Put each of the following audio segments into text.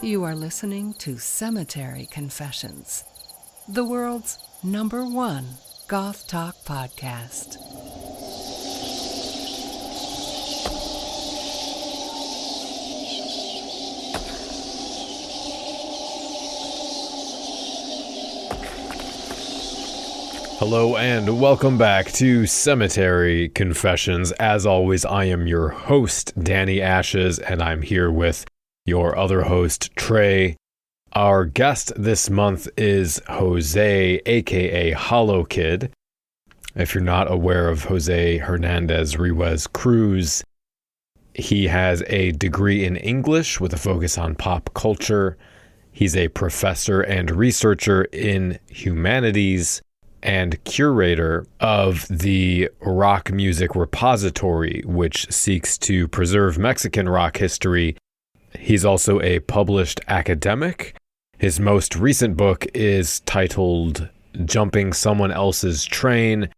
You are listening to Cemetery Confessions, the world's #1 goth talk podcast. Hello and welcome back to Cemetery Confessions. As always, I am your host, Danny Ashes, and I'm here with your other host, Trey. Our guest this month is Jose, aka Hollow Kid. If you're not aware of Jose Hernandez Ruiz Cruz, he has a degree in English with a focus on pop culture. He's a professor and researcher in humanities and curator of the Rock Music Repository, which seeks to preserve Mexican rock history. He's also a published academic. His most recent book is titled Jumping Someone Else's Train,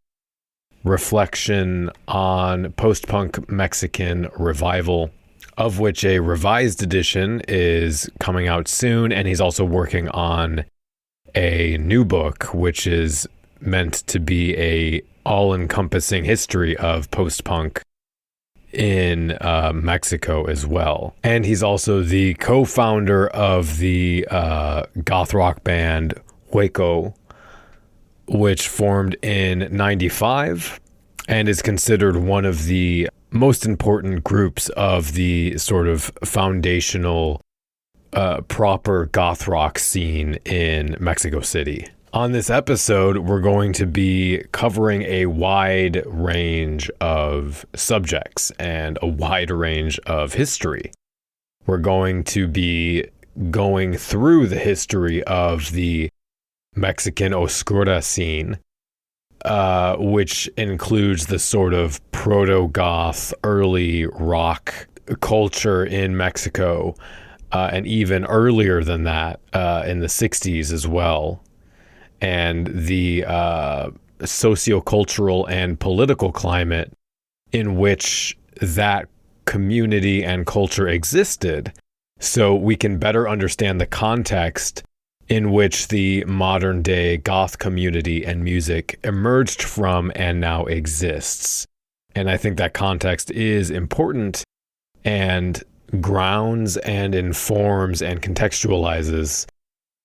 Reflection on Post-Punk Mexican Revival, of which a revised edition is coming out soon, and he's also working on a new book, which is meant to be a all-encompassing history of post-punk in Mexico as well. And he's also the co-founder of the goth rock band Hueco, which formed in '95 and is considered one of the most important groups of the sort of foundational proper goth rock scene in Mexico City. On this episode, we're going to be covering a wide range of subjects and a wide range of history. We're going to be going through the history of the Mexican Oscura scene, which includes the sort of proto-goth, early rock culture in Mexico, and even earlier than that, in the 60s as well. And the sociocultural and political climate in which that community and culture existed, so we can better understand the context in which the modern day goth community and music emerged from and now exists. And I think that context is important and grounds and informs and contextualizes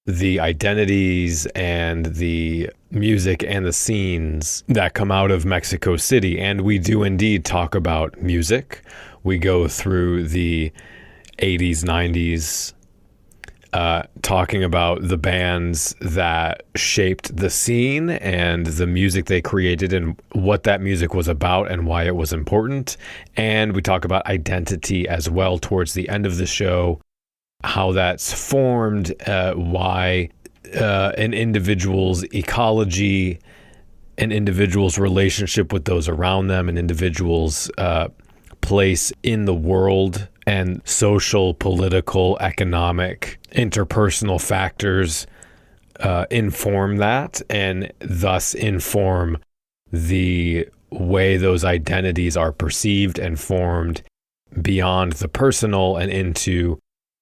the identities and the music and the scenes that come out of Mexico City. And we do indeed talk about music. We go through the 80s, 90s, talking about the bands that shaped the scene and the music they created and what that music was about and why it was important. And we talk about identity as well towards the end of the show, how that's formed, why an individual's ecology, an individual's relationship with those around them, an individual's place in the world, and social, political, economic, interpersonal factors inform that, and thus inform the way those identities are perceived and formed beyond the personal and into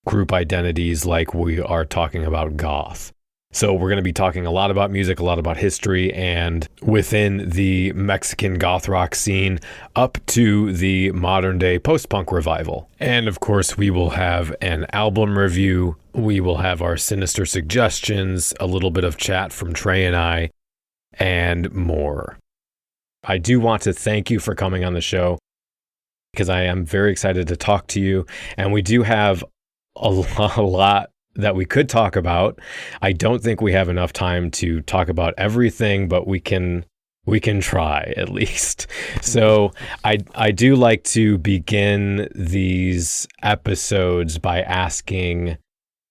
group identities like we are talking about goth. So we're going to be talking a lot about music, a lot about history, and within the Mexican goth rock scene up to the modern day post-punk revival. And of course, we will have an album review. We will have our Sinister Suggestions, a little bit of chat from Trey and I, and more. I do want to thank you for coming on the show because I am very excited to talk to you. And we do have a lot that we could talk about. I don't think we have enough time to talk about everything, but we can try at least. So I do like to begin these episodes by asking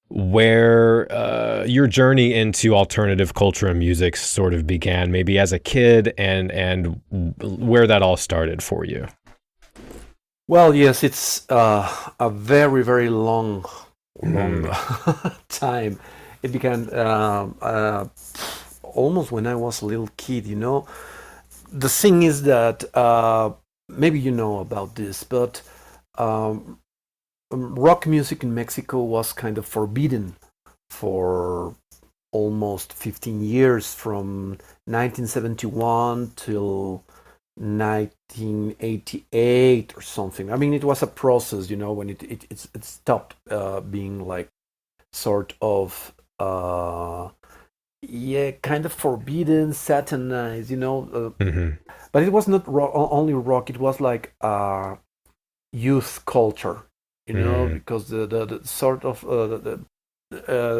where your journey into alternative culture and music sort of began, maybe as a kid, and where that all started for you. Well, yes, it's a very, very long time. It began almost when I was a little kid, you know. The thing is that maybe you know about this, but rock music in Mexico was kind of forbidden for almost 15 years, from 1971 till 1988 or something. I mean, it was a process, when it stopped being like sort of kind of forbidden, satanized, but it was not only rock. It was like youth culture, because the sort of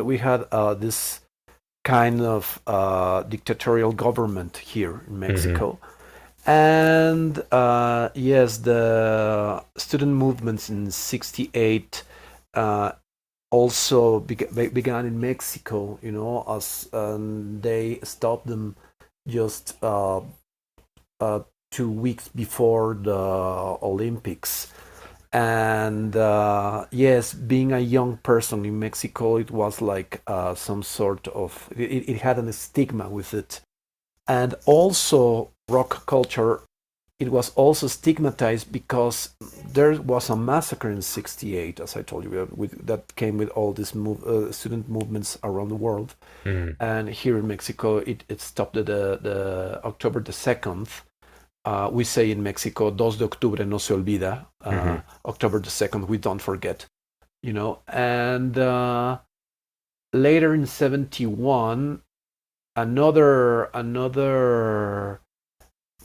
we had this kind of dictatorial government here in Mexico. And yes, the student movements in '68 also began in Mexico, as they stopped them just 2 weeks before the Olympics. And yes, being a young person in Mexico, it was like some sort of, it had a stigma with it. And also rock culture, it was also stigmatized because there was a massacre in '68, as I told you, that came with all these student movements around the world. And here in Mexico, it stopped at the October the 2nd. We say in Mexico, 2 de octubre no se olvida. October the 2nd, we don't forget. And later in '71, another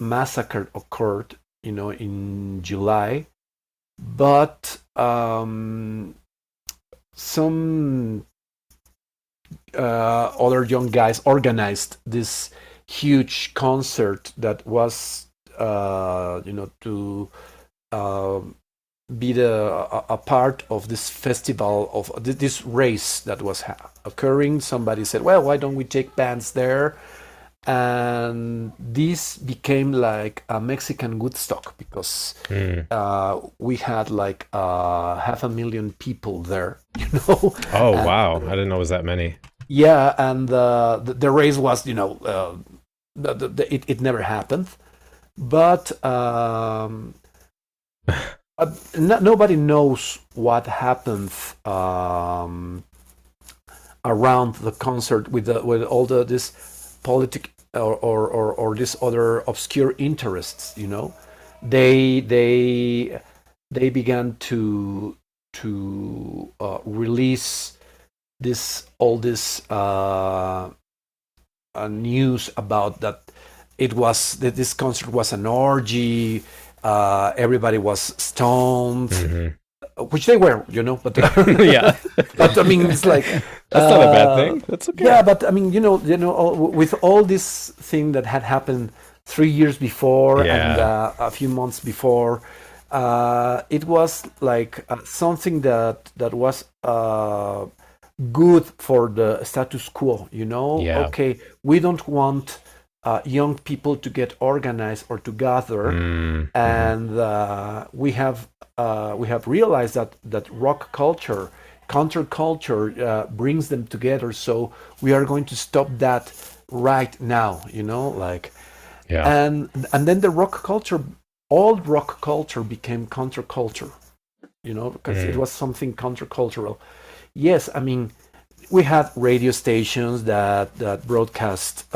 massacre occurred, in July, but some other young guys organized this huge concert that was, to be a part of this festival, of this race that was occurring. Somebody said, well, why don't we take bands there? And this became like a Mexican Woodstock, because we had like 500,000 people there, Oh, wow. I didn't know it was that many. Yeah, and the race was, it never happened. But nobody knows what happened around the concert with all this politic or this other obscure interests. They began to release all this news about that. That this concert was an orgy. Everybody was stoned, which they were, but yeah. But I mean, it's like that's not a bad thing. That's okay. Yeah, but I mean, with all this thing that had happened 3 years before and a few months before, it was like something that was good for the status quo. Okay, we don't want young people to get organized or to gather, and we have realized that rock culture, counterculture, brings them together. So we are going to stop that right now. And then the rock culture, old rock culture, became counterculture. Because it was something countercultural. Yes, I mean, we had radio stations that broadcast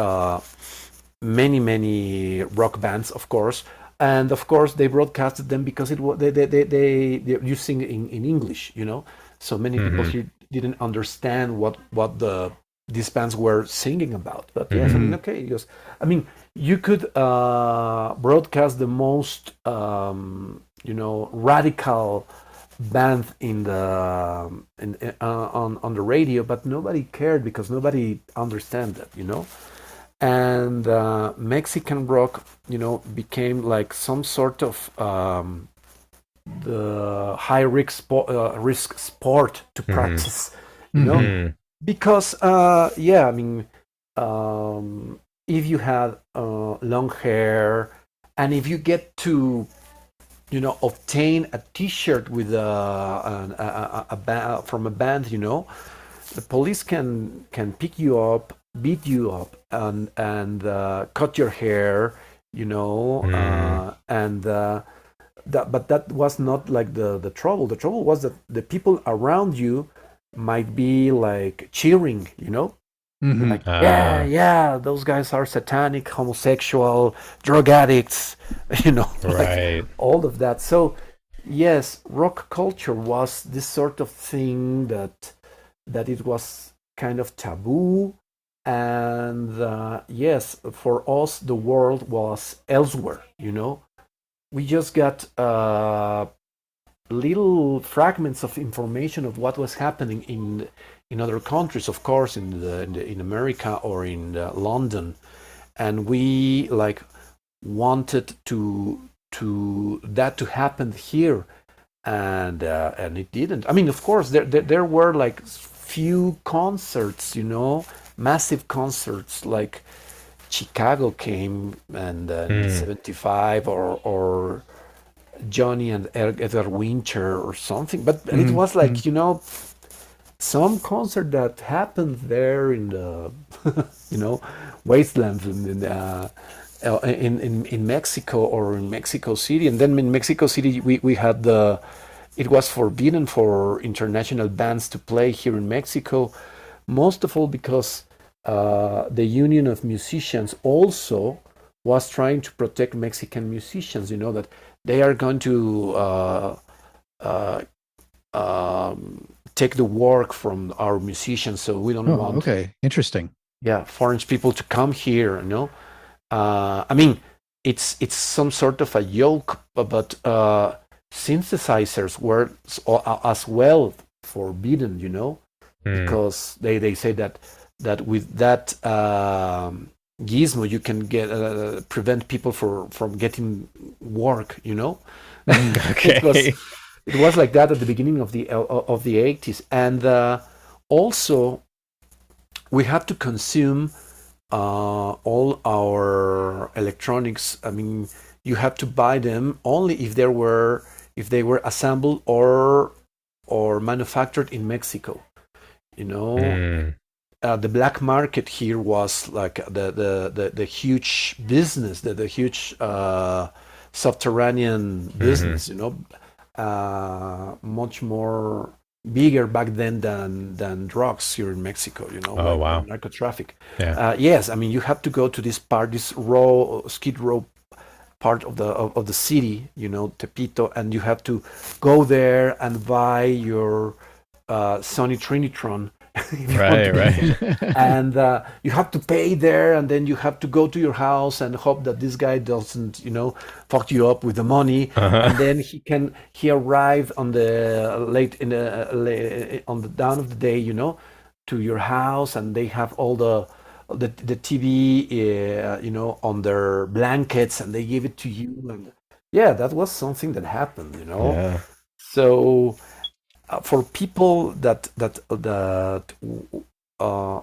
many rock bands, of course, and of course they broadcasted them because they using in English, so many people here didn't understand what these bands were singing about. But yes, I mean, okay, yes, I mean, you could broadcast the most radical band in the on the radio, but nobody cared because nobody understand that, And Mexican rock, became like some sort of the high risk sport to practice, because I mean, if you had long hair, and if you get to obtain a T-shirt with from a band, the police can pick you up, beat you up, and cut your hair, and but that was not like the trouble. The trouble was that the people around you might be like cheering, Hmm. like, yeah, those guys are satanic, homosexual, drug addicts, like Right. all of that. So yes, rock culture was this sort of thing that it was kind of taboo, and yes, for us the world was elsewhere. We just got little fragments of information of what was happening in other countries, of course, in America or in London, and we like wanted to that to happen here, and it didn't. I mean, of course, there were like few concerts, massive concerts like Chicago came and in '75 or Johnny and Edgar Winter or something. But it was like, some concert that happened there in the, wastelands in Mexico or in Mexico City. And then in Mexico City, we had it was forbidden for international bands to play here in Mexico, most of all because the Union of Musicians also was trying to protect Mexican musicians, that they are going to uh, take the work from our musicians, so we don't want Okay, interesting. foreign people to come here. I mean, it's some sort of a joke, but synthesizers were as well forbidden, because they say that with that gizmo you can get prevent people from getting work. Okay. It was like that at the beginning of the 80s, and also we have to consume all our electronics. I mean, you have to buy them only if they were assembled or manufactured in Mexico. The black market here was like the huge business, the huge subterranean business. Much more bigger back then than drugs here in Mexico. Oh, wow. narco traffic. Yeah. Yes, I mean you have to go to this Skid Row part of the city, Tepito, and you have to go there and buy your Sony Trinitron. Right. And you have to pay there, and then you have to go to your house and hope that this guy doesn't, fuck you up with the money. And then he arrived on the on the down of the day, to your house, and they have all the TV, on their blankets, and they give it to you. And yeah, that was something that happened. Yeah. So for people that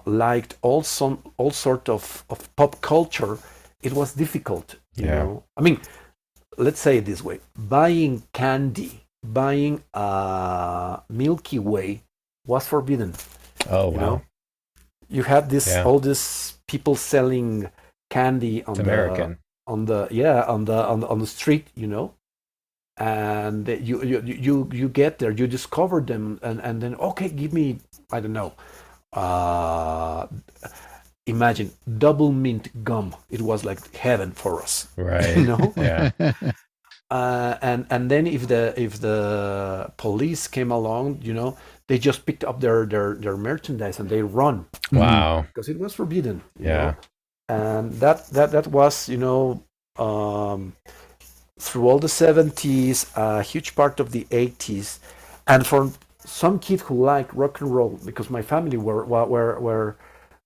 liked all sort of pop culture, it was difficult. I mean, let's say it this way: buying candy, buying Milky Way was forbidden. Oh, wow. You had all these people selling candy on American. on the street, and you get there, you discover them, and then, okay, give me, I don't know, imagine double mint gum. It was like heaven for us, Right. Yeah. and then if the police came along, they just picked up their merchandise and they run. Wow. Because it was forbidden. Yeah. And that was, through all the 70s, a huge part of the 80s, and for some kid who liked rock and roll, because my family were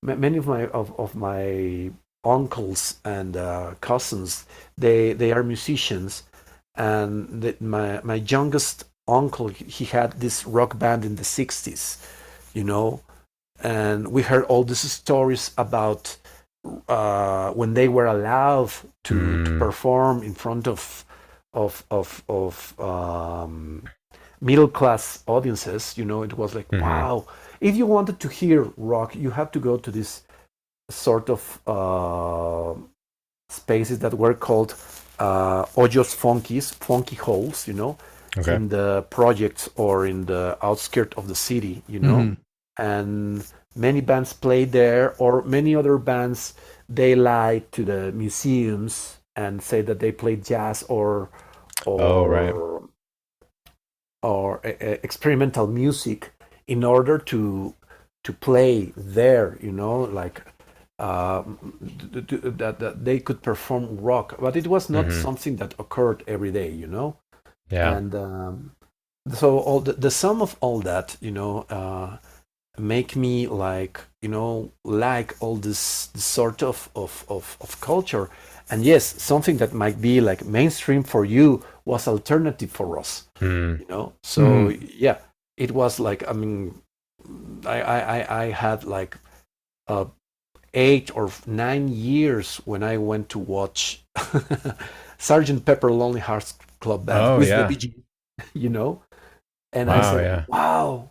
many of my uncles and cousins, they are musicians, and my youngest uncle, he had this rock band in the 60s, and we heard all these stories about when they were allowed to perform in front of middle class audiences. It was like, wow. If you wanted to hear rock, you had to go to this sort of spaces that were called hoyos funkies, funky holes, Okay. in the projects or in the outskirts of the city, and many bands played there, or many other bands they lie to the museums and say that they play jazz Oh, right. or experimental music in order to play there, like that they could perform rock, but it was not Hmm. something that occurred every day, Yeah. and so all the sum of all that, make me like all this sort of culture. And yes, something that might be like mainstream for you was alternative for us, Mm. so yeah, it was like, I mean, I had like 8 or 9 years when I went to watch Sergeant Pepper Lonely Hearts Club Band Oh, with the yeah. Bee Gees, you know, and I Wow. said, Yeah. "Wow,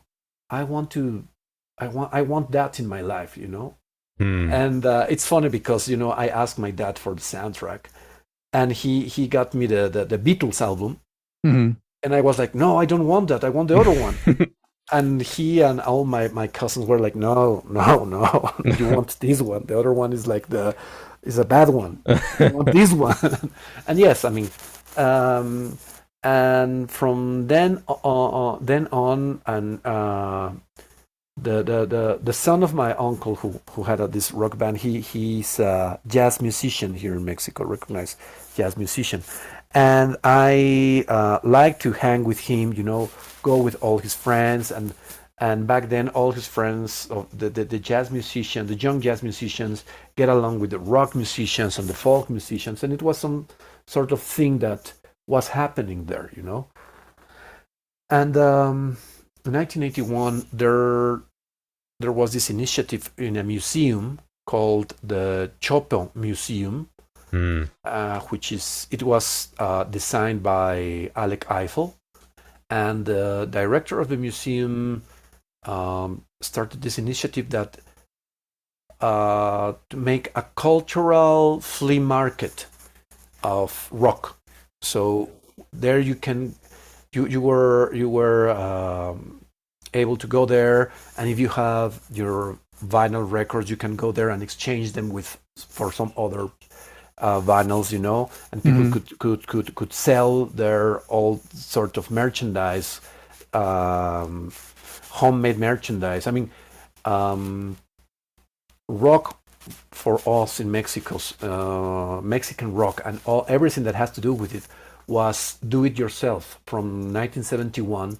I want to, I want that in my life," Hmm. And it's funny because I asked my dad for the soundtrack, and he got me the Beatles album, Mhm. and I was like, "No, I don't want that. I want the other one." And he and all my cousins were like, "No, no, no, you want this one. The other one is like is a bad one. You want this one." And yes, I mean, um, and from then on, and the son of my uncle who had this rock band, he's a jazz musician here in Mexico, recognized jazz musician, and I like to hang with him, go with all his friends, and back then all his friends of the jazz musicians, the young jazz musicians, get along with the rock musicians and the folk musicians, and it was some sort of thing that was happening there, and in 1981 there was this initiative in a museum called the Chopin Museum, Hmm. it was designed by Alec Eiffel, and the director of the museum started this initiative that to make a cultural flea market of rock. So there you were able to go there, and if you have your vinyl records, you can go there and exchange them for some other vinyls, and people Mhm. could sell their all sort of merchandise, um, homemade merchandise. I mean, um, rock for us in Mexico, Mexican rock, and everything that has to do with it was do it yourself from 1971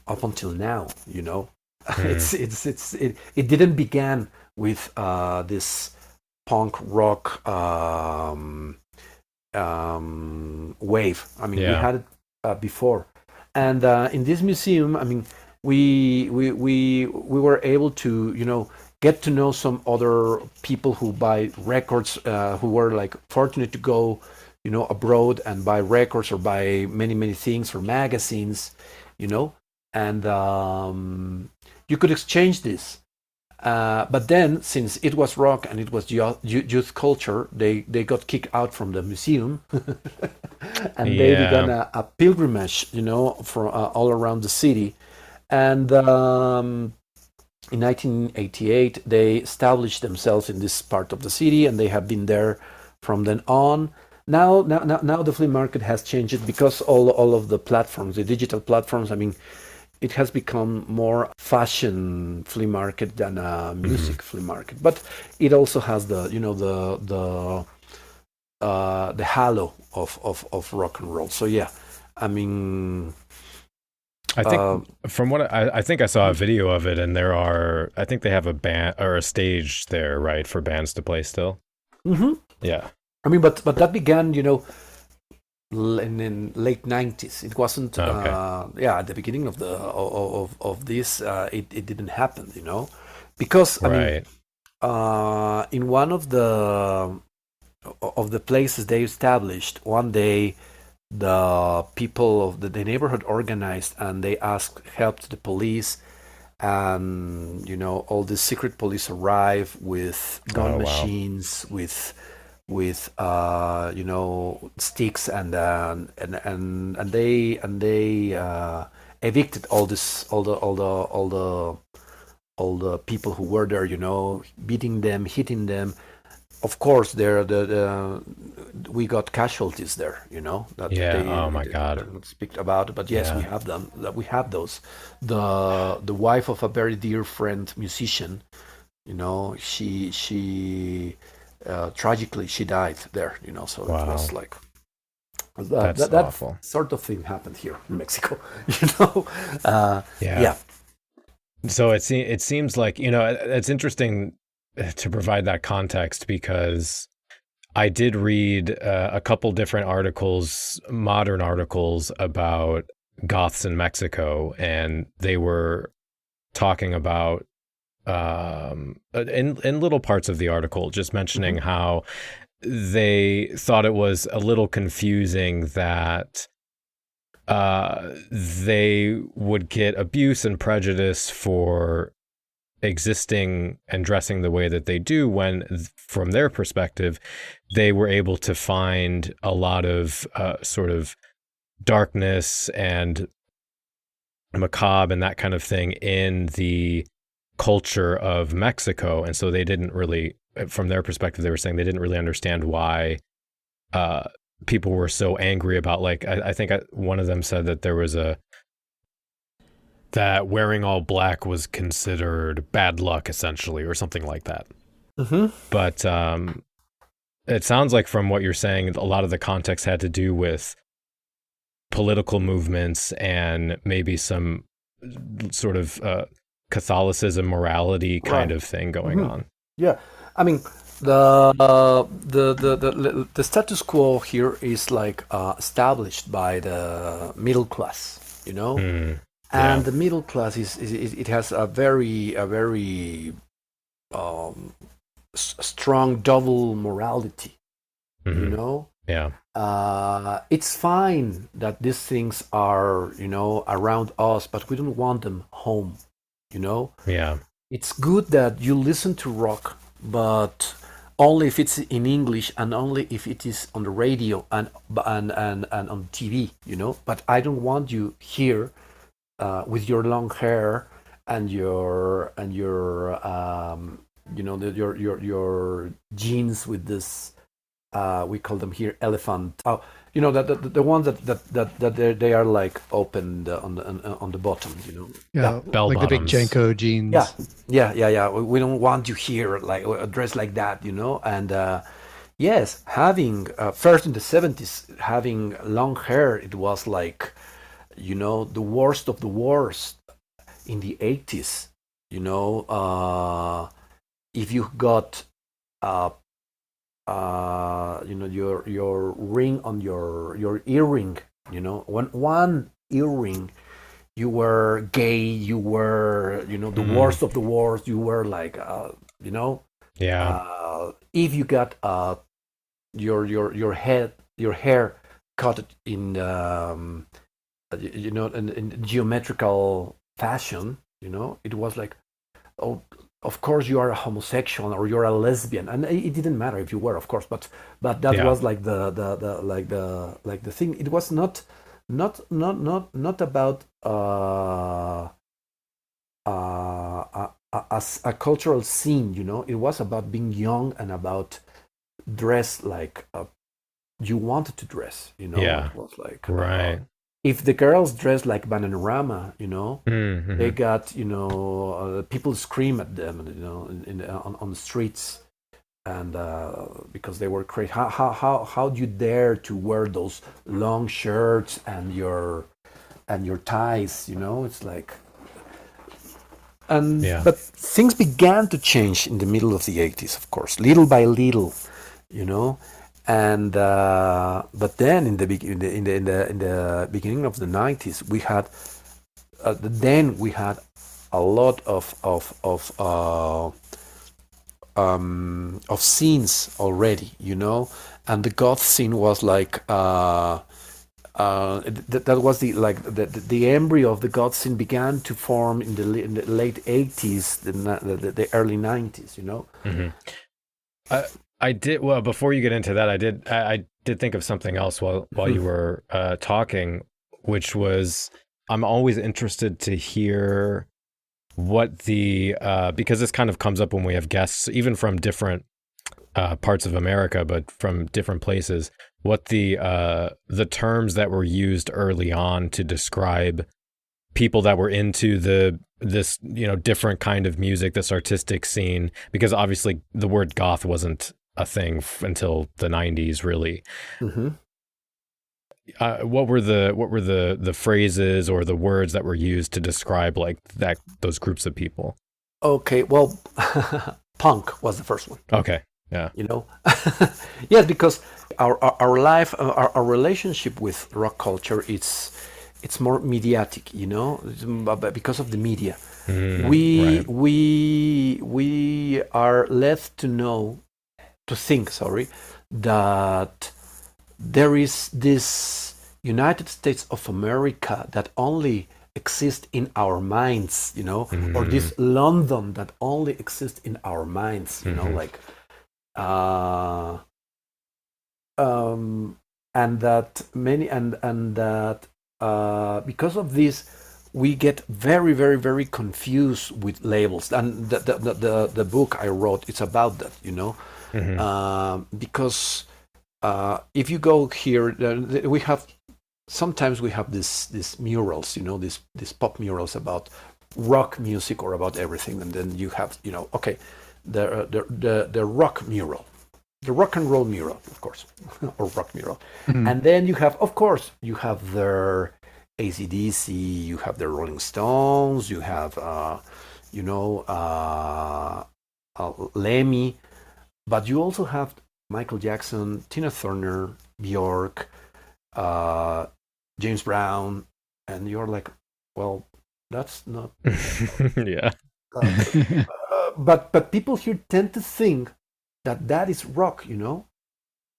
up until now. Hmm. It didn't begin with this punk rock wave. I mean, we Yeah. had it before, and in this museum, I mean, we were able to get to know some other people who buy records, who were like fortunate to go abroad and buy records or buy many things or magazines, you know, and you could exchange this. But then, since it was rock and it was youth culture, they got kicked out from the museum, and they began Yeah. a pilgrimage, for all around the city. And in 1988, they established themselves in this part of the city, and they have been there from then on. Now the flea market has changed because all of the platforms, the digital platforms. I mean, it has become more fashion flea market than a Hmm. music flea market, but it also has the halo of rock and roll. So yeah, I mean, I think uh, from what I think I saw a video of it, and I think they have a band or a stage there, right, for bands to play still. mhm. Yeah. I mean, but that began, in late 90s. It wasn't, Oh, okay. yeah, at the beginning of this, it didn't happen, because I mean, Right. in one of the places they established one day, the people of the neighborhood organized, and they asked help to the police, and all the secret police arrive with gun Oh, wow. machines, with with sticks, and they evicted all the people who were there, beating them, hitting them. Of course, we got casualties there, that Oh my God. they don't speak about. But yes, Yeah. we have them. We have those. The wife of a very dear friend, musician, she tragically she died there. So Wow. it was like That's that awful. sort of thing happened here in Mexico. Yeah. Yeah. So it seems like, it's interesting to provide that context, because I did read a couple different articles, modern articles about Goths in Mexico, and they were talking about in little parts of the article, just mentioning how they thought it was a little confusing that they would get abuse and prejudice for existing and dressing the way that they do, when from their perspective they were able to find a lot of sort of darkness and macabre and that kind of thing in the culture of Mexico. And so they didn't really, from their perspective, they were saying they didn't really understand why people were so angry about, like, I think one of them said that there was that wearing all black was considered bad luck, essentially, or something like that. But it sounds like, from what you're saying, a lot of the context had to do with political movements and maybe some sort of Catholicism, morality kind of thing going on. Yeah, I mean, the status quo here is like established by the middle class, and the middle class it has a very strong double morality, Yeah. It's fine that these things are around us, but we don't want them home. Yeah. It's good that you listen to rock, but only if it's in English, and only if it is on the radio and on TV, But I don't want you here with your long hair and your your jeans with this we call them here elephant. The ones that they are like open on the bottom. Yeah, Bell like the big bottoms. Janko jeans. Yeah. We don't want you here like dressed like that, And yes, having first in the 70s, having long hair, it was like the worst of the worst. In the 80s, if you got your ring on your earring, one earring, you were gay, you were the worst of the worst, you were like if you got your hair cut in in geometrical fashion, it was like, oh, of course you are a homosexual or you're a lesbian, and it didn't matter if you were, of course, but that was like the thing. It was not about a cultural scene, It was about being young and about dress like you wanted to dress, Yeah. It was like Right. if the girls dressed like Bananarama, they got people scream at them, on the streets, and because they were crazy. How do you dare to wear those long shirts and your ties? It's like, but things began to change in the middle of the 80s, of course, little by little, And but then in the beginning of the 90s, we had a lot of scenes already, and the goth scene was like that was the embryo of the goth scene began to form in the late 80s, the early 90s, I did. Well, before you get into that, I did think of something else while you were talking, which was I'm always interested to hear what the because this kind of comes up when we have guests, even from different parts of America, but from different places, what the terms that were used early on to describe people that were into this different kind of music, this artistic scene, because obviously the word goth wasn't a thing until the 90s, really. Mm-hmm. What were the phrases or the words that were used to describe like those groups of people? Okay, well, punk was the first one. Okay, yeah. Yes, because our life, our relationship with rock culture, it's more mediatic, because of the media. Right. We are led to think, that there is this United States of America that only exists in our minds, or this London that only exists in our minds, like, and that because of this, we get very, very, very confused with labels. And the book I wrote, it's about that, because if you go here, sometimes we have these murals, these pop murals about rock music or about everything, and then you have, the rock mural, the rock and roll mural, of course, or rock mural, and then you have, of course, their AC/DC, you have the Rolling Stones, you have, Lemmy, but you also have Michael Jackson, Tina Turner, Bjork, James Brown, and you're like, well, that's not. Yeah. But people here tend to think that is rock,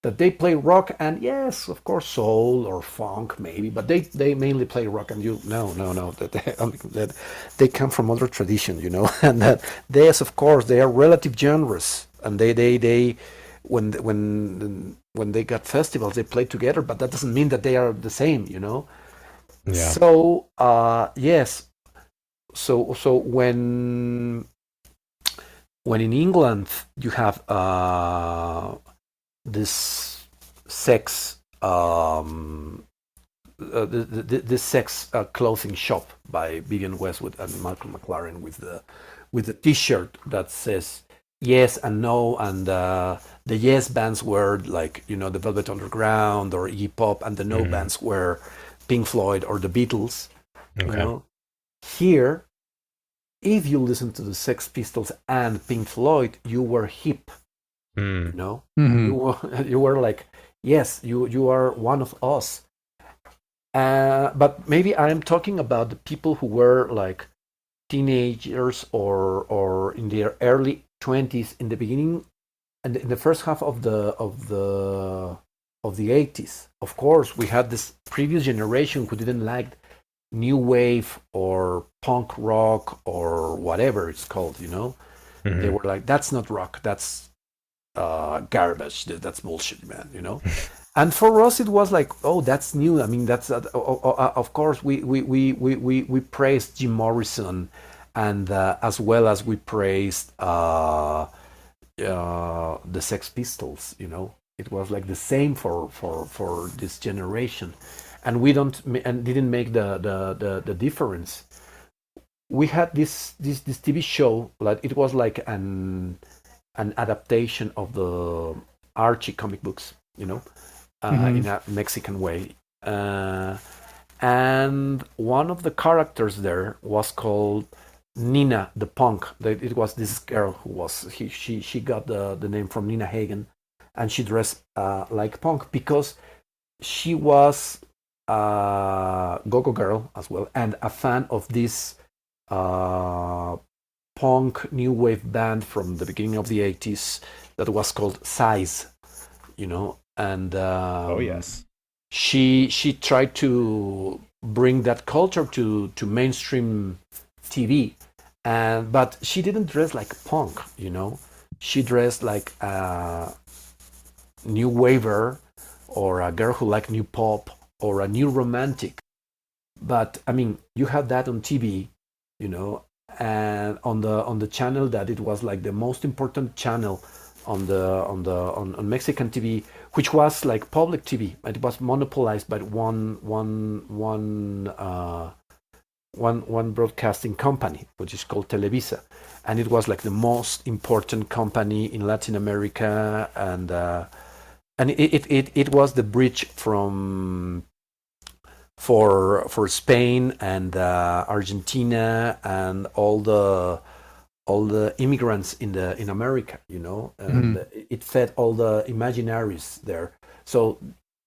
that they play rock, and yes, of course, soul or funk maybe, but they mainly play rock, and no, that they come from other tradition, and that yes, of course, they are relative genres, and they when they got festivals, they play together, but that doesn't mean that they are the same, Yeah. So yes, so when in England you have this sex this sex clothing shop by Vivienne Westwood and Malcolm McLaren with the T-shirt that says yes and no, and the yes bands were like the Velvet Underground or Iggy Pop, and the no bands were Pink Floyd or the Beatles. Okay. Here, if you listen to the Sex Pistols and Pink Floyd, you were hip. You were like, yes, you are one of us. But maybe I'm talking about the people who were like teenagers or in their early 20s, in the beginning and in the first half of the 80s. Of course, we had this previous generation who didn't like new wave or punk rock or whatever it's called. They were like, that's not rock, that's garbage, that's bullshit, man. And for us it was like, oh, that's new. I mean, that's of course we praised Jim Morrison, and as well as we praised the Sex Pistols. It was like the same for this generation, and we didn't make the difference. We had this TV show, like it was like an adaptation of the Archie comic books, in a Mexican way. And one of the characters there was called Nina the Punk. It was this girl who was she got the name from Nina Hagen, and she dressed like punk because she was a go-go girl as well, and a fan of this punk new wave band from the beginning of the 80s that was called Size, and oh yes, she tried to bring that culture to mainstream TV, but she didn't dress like punk. She dressed like new waver, or a girl who liked new pop, or a new romantic. But I mean, you had that on TV, you know, and on the channel that it was like the most important channel on Mexican TV, which was like public TV. It was monopolized by one broadcasting company, which is called Televisa, and it was like the most important company in Latin America, and it was the bridge from for Spain and Argentina and all the immigrants in America, you know, and it fed all the imaginaries there. So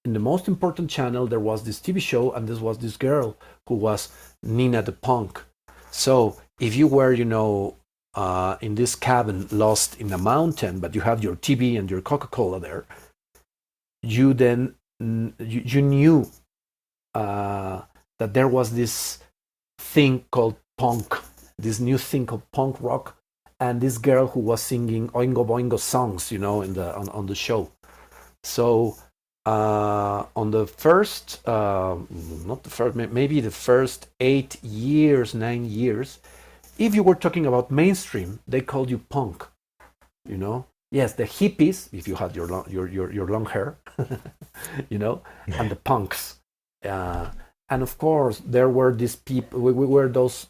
in the most important channel, there was this TV show, and this was this girl who was Nina the Punk. So if you were, you know, in this cabin lost in a mountain, but you had your TV and your Coca-Cola there, you then you knew that there was this thing called punk, this new thing called punk rock, and this girl who was singing Oingo Boingo songs, you know, on the show. So on the first, not the first, maybe the first 9 years, if you were talking about mainstream, they called you punk, you know. Yes, the hippies, if you had your long hair, you know, and the punks. And of course, there were these people. We were those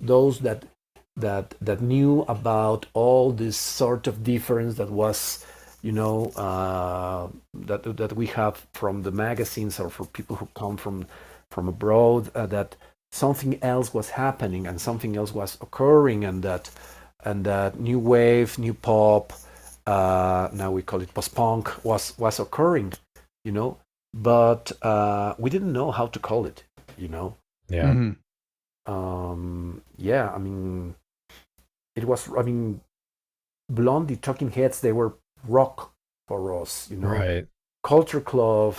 that knew about all this sort of difference that was, you know, that we have from the magazines, or for people who come from abroad, that something else was happening and something else was occurring, and that new wave, new pop, now we call it post-punk, was occurring, you know, but we didn't know how to call it, you know. Yeah. Yeah, I mean, it was, I mean, Blondie, Talking Heads, they were rock for us, you know. Right. Culture Club,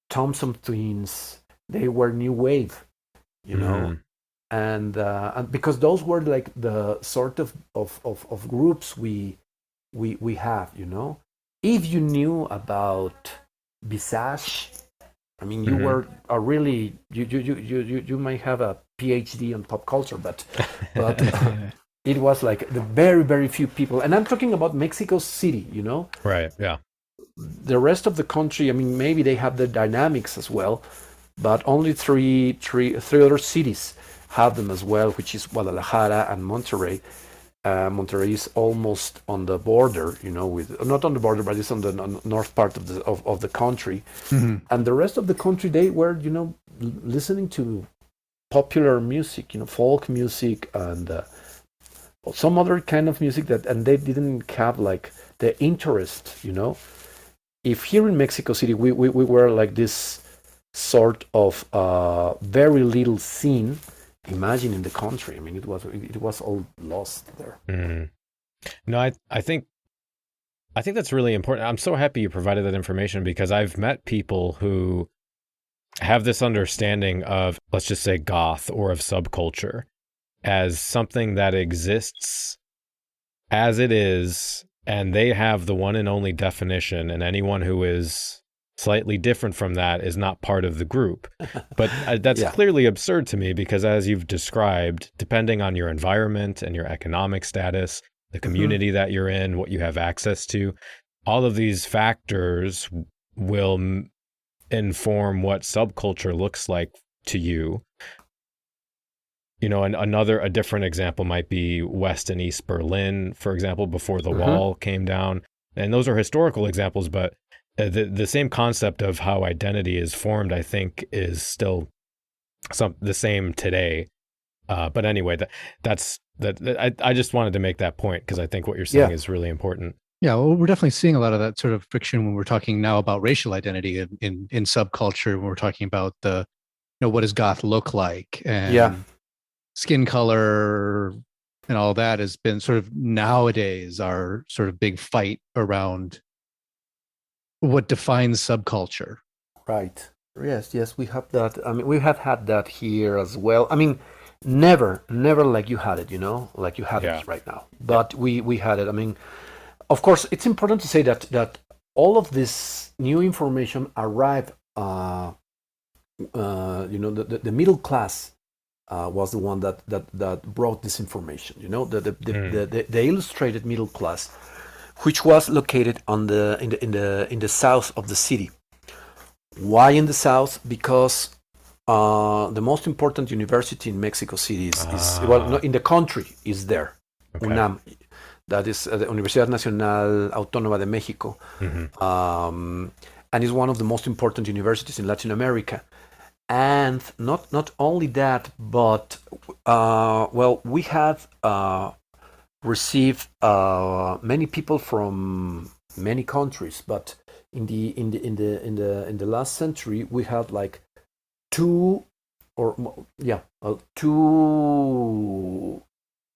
Thompson Twins, they were new wave, you know. And because those were like the sort of groups we have, you know. If you knew about Visage, I mean, you were a really, you might have a PhD on pop culture, but it was like the very, very few people. And I'm talking about Mexico City, you know. Right. Yeah. The rest of the country, I mean, maybe they have the dynamics as well, but only three other cities have them as well, which is Guadalajara and Monterrey. Monterrey is almost on the border, you know, with not on the border, but it's on the north part of the country. And the rest of the country, they were, you know, listening to popular music, you know, folk music and some other kind of music and they didn't have like the interest, you know. If here in Mexico City we were like this sort of very little scene, imagine in the country. I mean, it was all lost there. No, I think that's really important. I'm so happy you provided that information, because I've met people who have this understanding of, let's just say, goth or of subculture as something that exists as it is, and they have the one and only definition, and anyone who is slightly different from that is not part of the group. But that's clearly absurd to me, because as you've described, depending on your environment and your economic status, the community that you're in, what you have access to, all of these factors will inform what subculture looks like to you. You know, and a different example might be West and East Berlin, for example, before the wall came down. And those are historical examples, but the same concept of how identity is formed, I think, is still the same today. But anyway, I just wanted to make that point, because I think what you're saying is really important. Yeah, well, we're definitely seeing a lot of that sort of friction when we're talking now about racial identity in subculture. When we're talking about what does goth look like, and skin color and all that has been sort of nowadays our sort of big fight around what defines subculture. Right. Yes, we have that. I mean, we have had that here as well. I mean, never like you had it, you know, like you have it right now. But we had it. I mean, of course, it's important to say that all of this new information arrived. The middle class was the one that brought this information. The illustrated middle class, which was located in the south of the city. Why in the south? Because the most important university in Mexico City in the country is there, okay. UNAM. That is the Universidad Nacional Autónoma de Mexico, and is one of the most important universities in Latin America. And not only that, but we have received many people from many countries. But in the last century, we had like two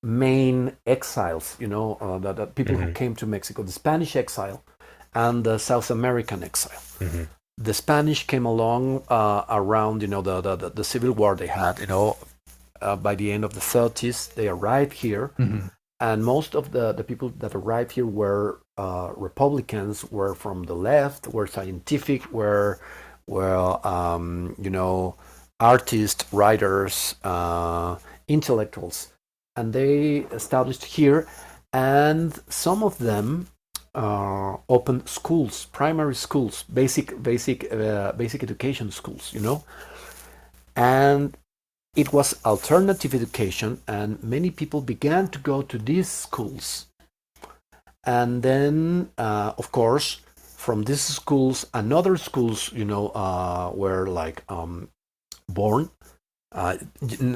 main exiles. That people who came to Mexico: the Spanish exile and the South American exile. Mm-hmm. The Spanish came along around, the civil war they had. By the end of the 30s, they arrived here, and most of the people that arrived here were Republicans, were from the left, were scientific, were artists, writers, intellectuals, and they established here, and some of them opened schools, primary schools, basic education schools, and it was alternative education, and many people began to go to these schools, and then of course from these schools another schools were like born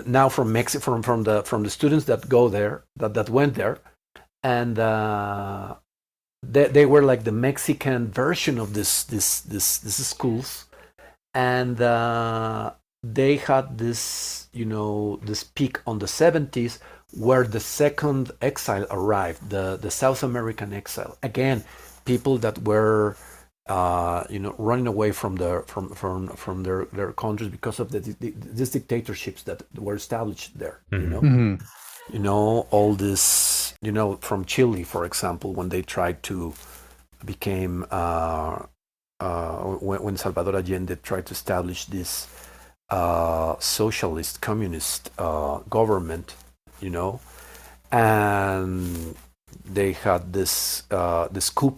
now from Mexico, from the students that go there, that went there, and they were like the Mexican version of this schools, and they had this this peak on the 70s where the second exile arrived, the South American exile. Again, people that were running away from their countries because of these dictatorships that were established there. All this, from Chile, for example, when they tried to became when Salvador Allende tried to establish this socialist communist government, and they had this coup,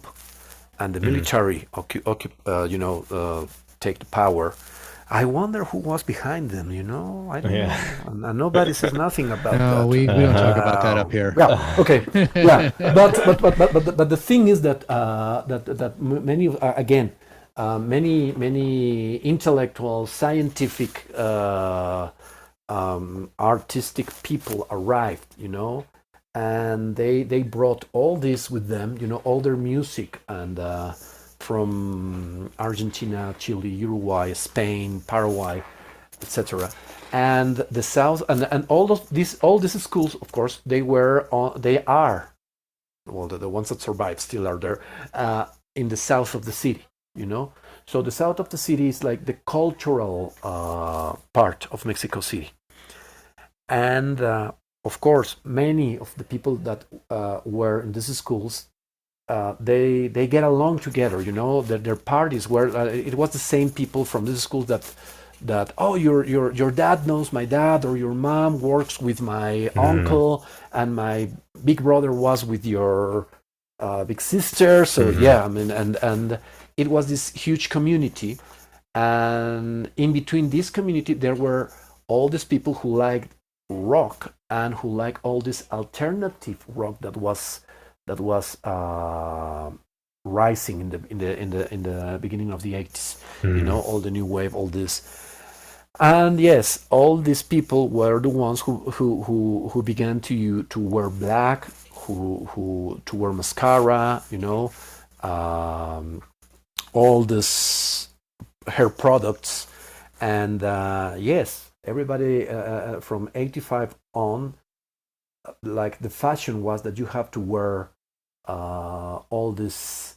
and the military take the power. I wonder who was behind them, I don't know. And nobody says nothing about that. No, we don't talk about that up here. Yeah, okay. Yeah. But the thing is that many many intellectual, scientific, artistic people arrived, and they brought all this with them, all their music, and from Argentina, Chile, Uruguay, Spain, Paraguay, etc. And the South, and all these schools, of course, they are the ones that survived still are there in the south of the city, So the south of the city is like the cultural part of Mexico City, and of course, many of the people that were in these schools. They get along together, their parties were it was the same people from this school that your dad knows my dad, or your mom works with my uncle, and my big brother was with your big sister. So and it was this huge community, and in between this community there were all these people who liked rock and who liked all this alternative rock that was rising in the beginning of the 80s. All the new wave, all this, and yes, all these people were the ones who began to wear black, who to wear mascara, all this hair products, and yes, everybody from 85 on. Like the fashion was that you have to wear all this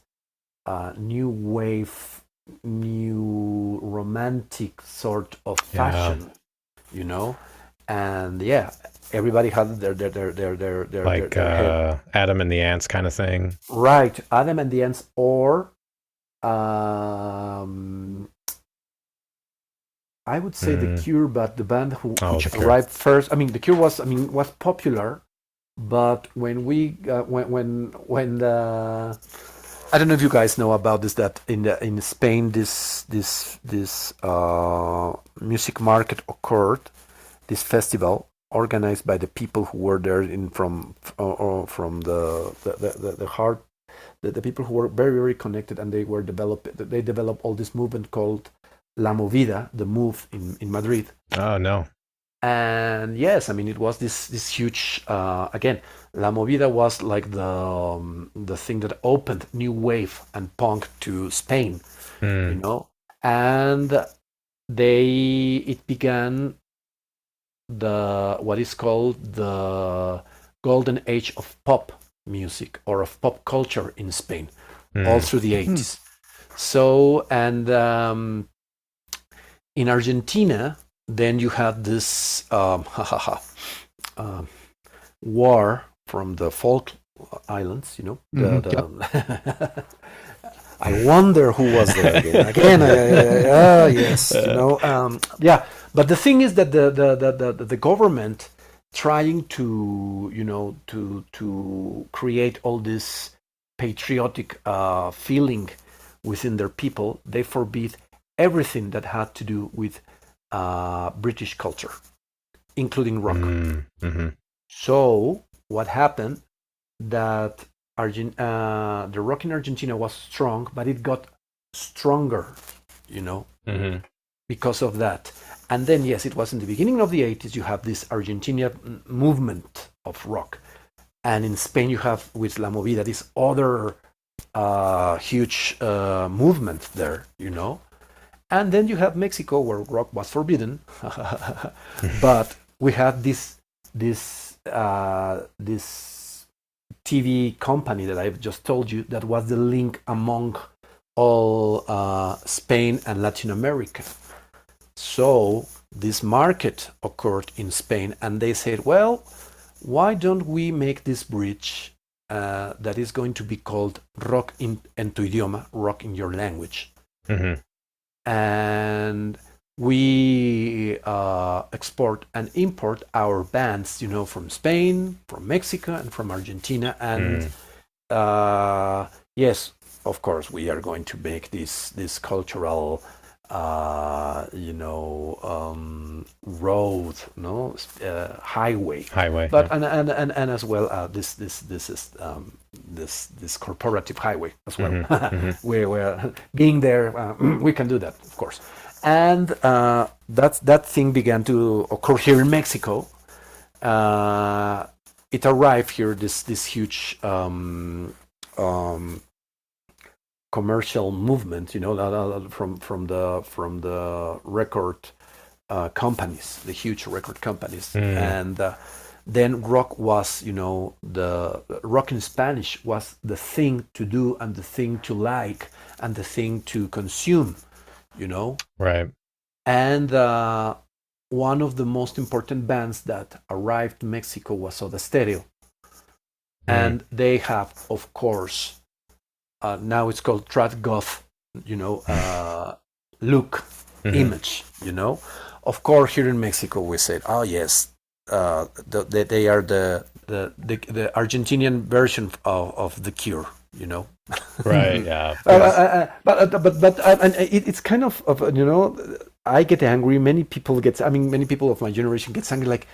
new wave, new romantic sort of fashion, and everybody had their like their Adam and the Ants kind of thing, right? Adam and the Ants, or Um, I would say The Mm. Cure, but the band Oh, which The Cure. arrived first. I mean, The Cure was popular, but when we when the I don't know if you guys know about this, that in Spain this music market occurred, this festival organized by the people who were there from the heart, the people who were very connected, and they developed all this movement called La Movida, the move in Madrid. Oh, no. And yes, I mean, it was this huge, again, La Movida was like the thing that opened new wave and punk to Spain, you Mm. know, and it began the what is called the golden age of pop music or of pop culture in Spain, all Mm. through the 80s. So, and in Argentina, then you had this war from the Falk Islands, you know. I wonder who was there again. Yes, you know. Yeah, but the thing is that the government trying to, you know, to create all this patriotic feeling within their people, they forbid everything that had to do with British culture, including rock. Mm-hmm. So what happened that the rock in Argentina was strong, but it got stronger, you know, because of that. And then, yes, it was in the beginning of the 80s, you have this Argentina movement of rock. And in Spain, you have with La Movida, this other huge movement there, you know. And then you have Mexico, where rock was forbidden. But we had this TV company that I've just told you that was the link among all Spain and Latin America. So this market occurred in Spain, and they said, well, why don't we make this bridge that is going to be called rock en tu idioma, rock in your language. And we export and import our bands, you know, from Spain, from Mexico, and from Argentina. And yes, of course, we are going to make this cultural, you know, road, no, highway. But yeah. and as well, this is this corporative highway as well. We're being there, we can do that, of course. And that thing began to occur here in Mexico. It arrived here, this huge commercial movement, you know, from the record companies, the huge record companies. And then rock was, you know, the rock in Spanish was the thing to do and the thing to like and the thing to consume, you know. Right. And one of the most important bands that arrived to Mexico was Soda Stereo. And they have, of course, now it's called trad goth, you know, look, image, you know. Of course, here in Mexico, we said, oh yes, they are the Argentinian version of The Cure, you know. Right. Yeah. But and it's kind of you know, I get angry. Many people of my generation gets angry. Like,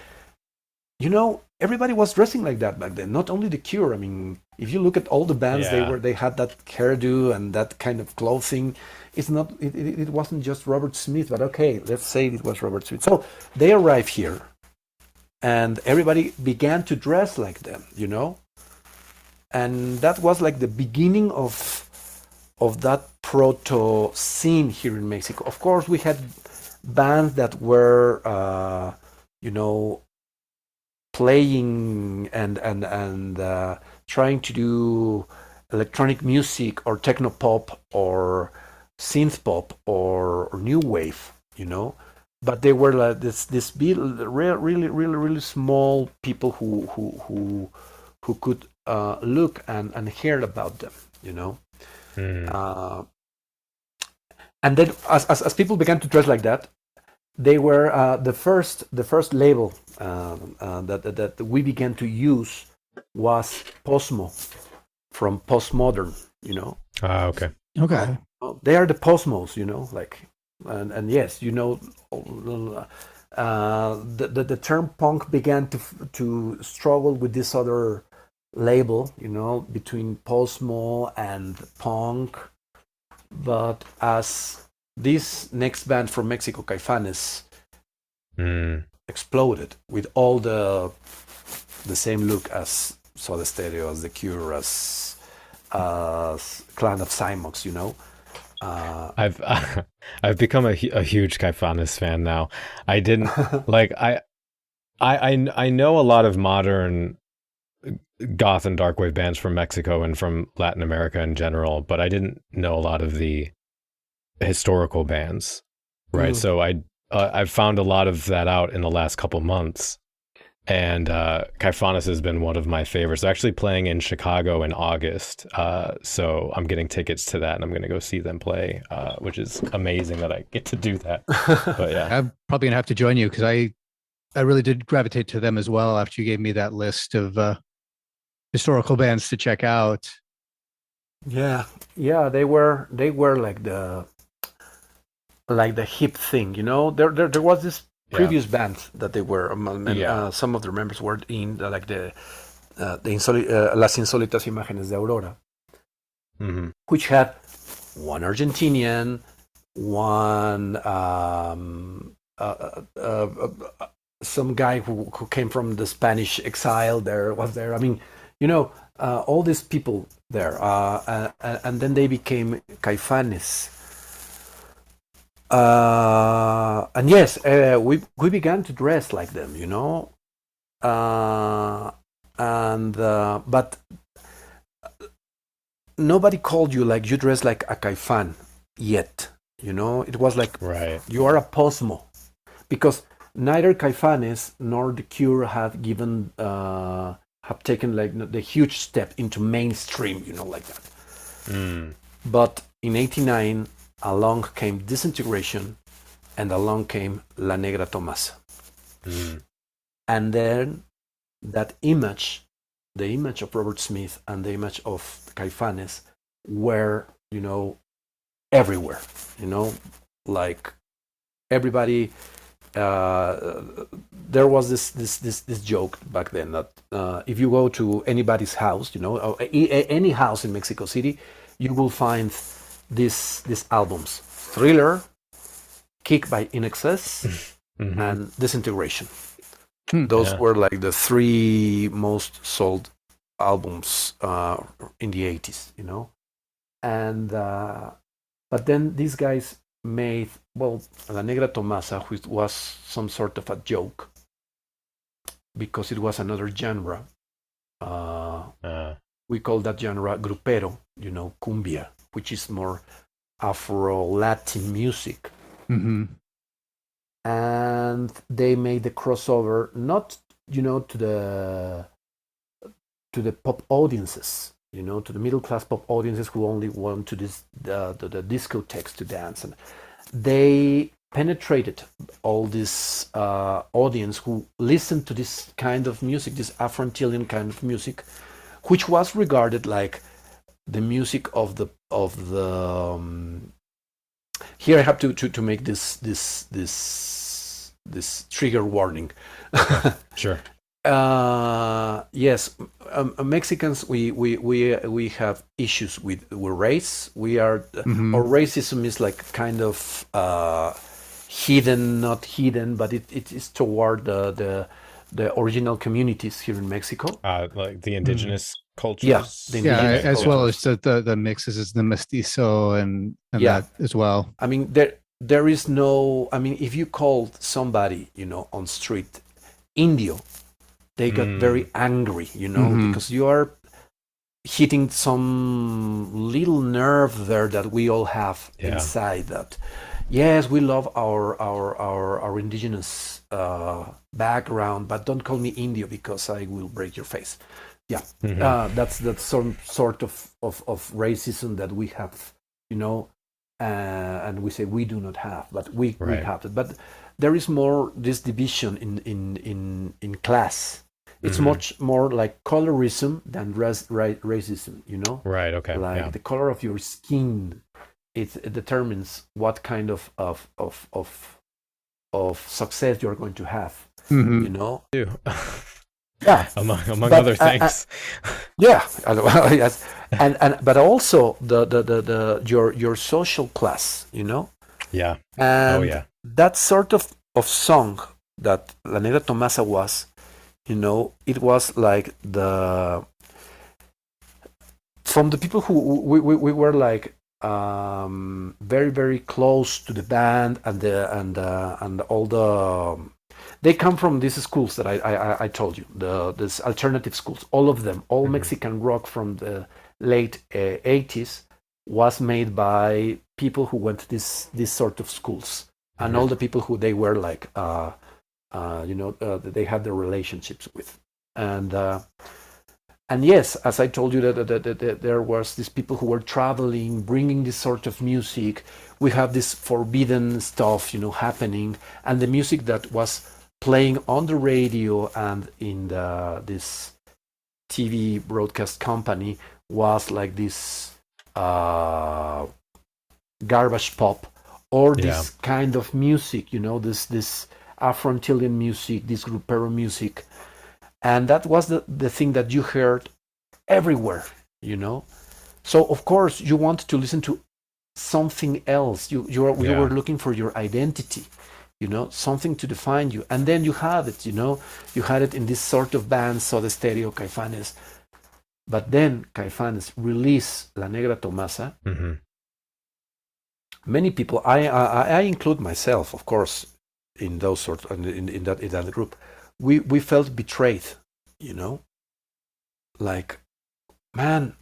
you know, everybody was dressing like that back then. Not only The Cure. I mean, if you look at all the bands, they had that hairdo and that kind of clothing. It wasn't just Robert Smith, but okay, let's say it was Robert Smith. So they arrived here, and everybody began to dress like them, you know. And that was like the beginning of that proto scene here in Mexico. Of course, we had bands that were, you know, playing and trying to do electronic music or techno pop or synth pop or new wave, you know. But they were like this really small people who could look and hear about them, you know. And then as people began to dress like that, they were the first label that we began to use was Posmo, from postmodern, Okay. Okay. They are the Posmos, like, and yes, the term punk began to struggle with this other label, between Posmo and punk. But as this next band from Mexico, Caifanes, exploded with all the same look as Soda Stereo, as The Cure, as Clan of Cymox, I've become a huge Caifanes fan now. I didn't like I know a lot of modern goth and darkwave bands from Mexico and from Latin America in general, but I didn't know a lot of the historical bands, right? So I've found a lot of that out in the last couple months, and Caifanes has been one of my favorites. They're actually playing in Chicago in August, so I'm getting tickets to that, and I'm going to go see them play, which is amazing that I get to do that. But yeah, I'm probably gonna have to join you because I really did gravitate to them as well after you gave me that list of historical bands to check out. Yeah, they were like the hip thing, There was this previous band that they were, some of the members were in like Las Insólitas Imágenes de Aurora, which had one Argentinian, one some guy who came from the Spanish exile. Was there. I mean, all these people there, and then they became Caifanes. And yes, we began to dress like them, but nobody called you like you dress like a Caifán yet, It was like, right, you are a Posmo, because neither Caifanes nor The Cure have taken like the huge step into mainstream, like that. But in '89, along came Disintegration, and along came La Negra Tomasa. And then that image, the image of Robert Smith and the image of Caifanes were, everywhere, like everybody. There was this joke back then that if you go to anybody's house, any house in Mexico City, you will find these albums: Thriller, Kick by In Excess, and Disintegration. Those were like the three most sold albums in the 80s, And but then these guys made, La Negra Tomasa, which was some sort of a joke because it was another genre. We call that genre grupero, cumbia, which is more Afro-Latin music. And they made the crossover, not, to the pop audiences, to the middle class pop audiences who only want to the discotheques to dance, and they penetrated all this audience who listened to this kind of music, this Afro-Antillean kind of music, which was regarded like the music of the here I have to make this trigger warning. Sure. Yes, Mexicans, we have issues with race. We are our racism is like kind of hidden, not hidden, but it is toward the original communities here in Mexico, like the indigenous cultures. Yeah, as well as the mixes, the mestizo and that as well. I mean, there is no. I mean, if you called somebody, on street Indio, they got very angry, because you are hitting some little nerve there that we all have inside. That yes, we love our indigenous background, but don't call me Indio because I will break your face. Yeah, that's some sort of racism that we have, and we say we do not have, but we Right. have it. But there is more this division in class. It's much more like colorism than racism, you know? Right. Okay. Like Yeah. the color of your skin, it determines what kind of success you're going to have, Mhm. you know? Too. Yeah. among But, other things. Yeah, yes, and but also the your social class, you know, Yeah. and yeah. that sort of song that La Negra Tomasa was, you know, it was like from the people who we were like very very close to the band and all the they come from these schools that I told you, this alternative schools, all of them, all Mexican rock from the late 80s was made by people who went to this sort of schools, and all the people who they were like they had their relationships with, and yes, as I told you, that there was these people who were traveling, bringing this sort of music. We have this forbidden stuff, you know, happening, and the music that was playing on the radio and in this TV broadcast company was like this garbage pop, or this kind of music, you know, this Afro-Antillean music, this grupero music. And that was the thing that you heard everywhere, you know. So of course you want to listen to something else. We were looking for your identity, you know, something to define you, and then you had it, you know. You had it in this sort of bands, Soda Stereo, Caifanes. But then Caifanes released La Negra Tomasa. Many people, I include myself, of course, in those sort in that group. We felt betrayed, you know, like, man,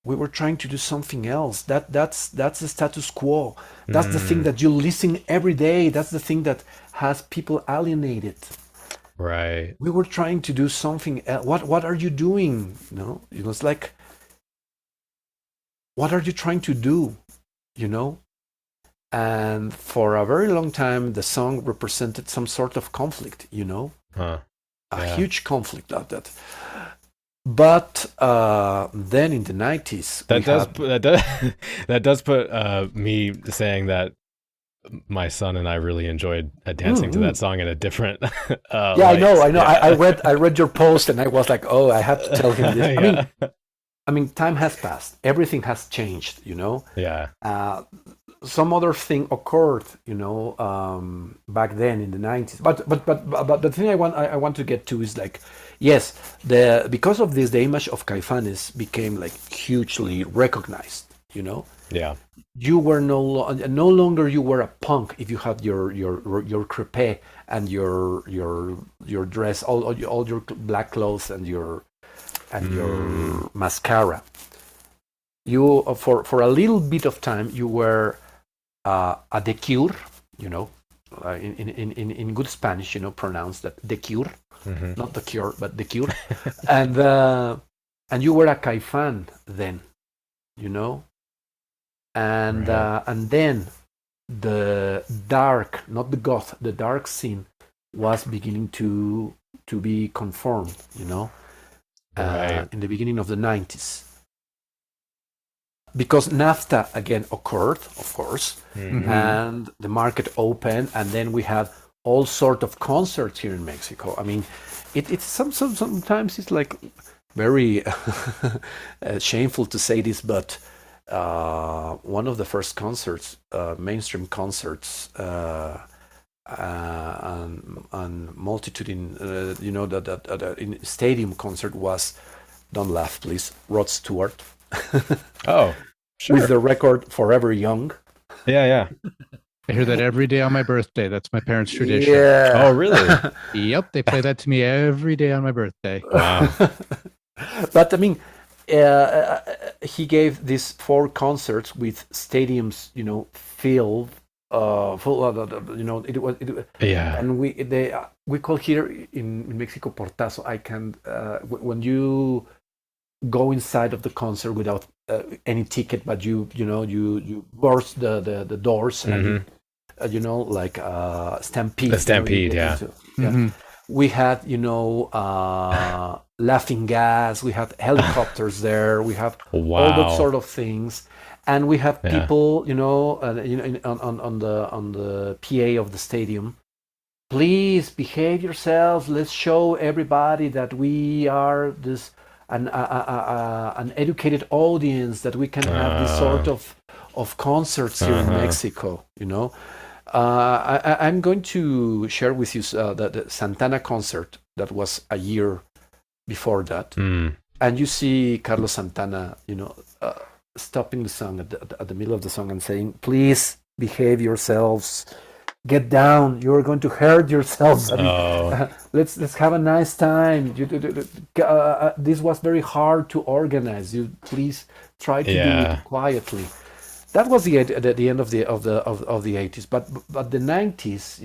we were trying to do something else. That's the status quo. That's the thing that you listen every day. That's the thing that has people alienated. Right. We were trying to do something else. What are you doing? You know, it's like, what are you trying to do? You know. And for a very long time, the song represented some sort of conflict, you know. A huge conflict of that. But then in the 90s, that does put me saying that my son and I really enjoyed dancing to that song in a different yeah, light. I know. I read your post and I was like, oh, I have to tell him this. I mean, time has passed. Everything has changed, you know. Yeah. Some other thing occurred, you know, back then in the 90s. But the thing I want to get to is like, yes, because of this, the image of Caifanes became like hugely recognized, you know. Yeah. You were no longer you were a punk if you had your crepé and your dress, all your black clothes and your mascara. You for a little bit of time you were a de cure, you know, in good Spanish, you know, pronounced that de cure, not the cure, but de cure, and you were a Caifán then, you know, and and then the dark, not the goth, the dark scene was beginning to be conformed, you know, in the beginning of the 90s. Because NAFTA again occurred, of course, and the market opened, and then we had all sort of concerts here in Mexico. I mean, it's sometimes it's like very shameful to say this, but one of the first concerts, mainstream concerts, and multitude in you know that in stadium concert was, don't laugh please, Rod Stewart. Oh, sure. With the record Forever Young. Yeah. I hear that every day on my birthday. That's my parents' tradition. Yeah. Oh, really? Yep, they play that to me every day on my birthday. Wow. But I mean, he gave these 4 concerts with stadiums, you know, filled, full. You know, it was. And we call here in Mexico portazo. I can when you go inside of the concert without any ticket, but you burst the doors and Mm-hmm. like stampede. The stampede, get yeah. into, yeah. We had laughing gas. We had helicopters there. We have all that sort of things, and we have people, on the PA of the stadium. Please behave yourselves. Let's show everybody that we are an educated audience, that we can have this sort of concerts here in Mexico. I'm going to share with you the Santana concert that was a year before that, and you see Carlos Santana, stopping the song at the middle of the song and saying, "Please behave yourselves. Get down. You're going to hurt yourselves. Let's have a nice time. This was very hard to organize. You please try to do it quietly." That was the end of the 80s, but the 90s,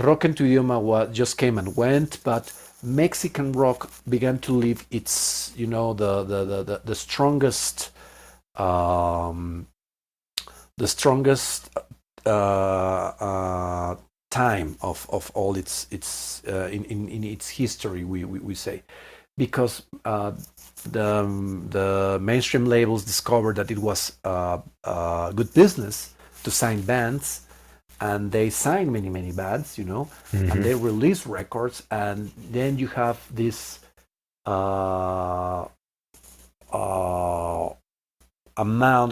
rock en tu idioma just came and went, but Mexican rock began to live its, the strongest time of all its in its history, we say, because the mainstream labels discovered that it was good business to sign bands, and they signed many bands, and they released records, and then you have this a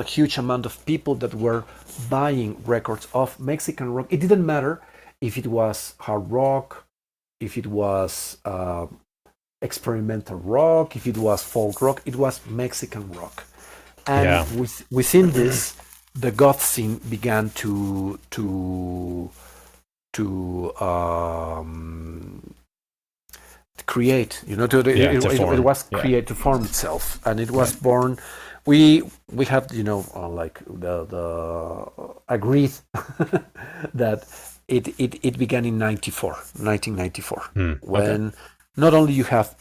huge amount of people that were buying records of Mexican rock. It didn't matter if it was hard rock, if it was experimental rock, if it was folk rock. It was Mexican rock, and within this, the goth scene began to create. It was create to form itself, and it was born. We have like the agreed that it began in 1994, when not only you have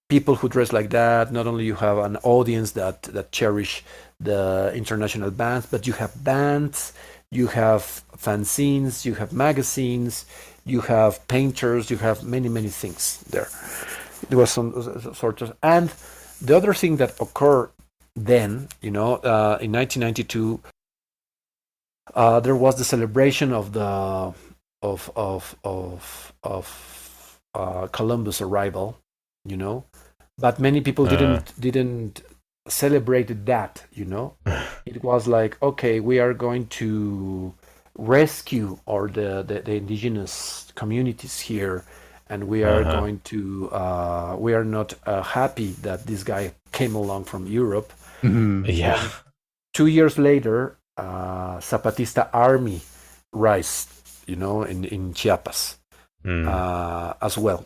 people who dress like that, not only you have an audience that cherish the international bands, but you have bands, you have fanzines, you have magazines, you have painters, you have many things there. There was some sort of, and the other thing that occurred then, in 1992, there was the celebration of the Columbus arrival, but many people didn't celebrate that. It was like, okay, we are going to rescue the indigenous communities here, and we are going to we are not happy that this guy came along from Europe. And 2 years later, Zapatista army rise, in Chiapas, as well,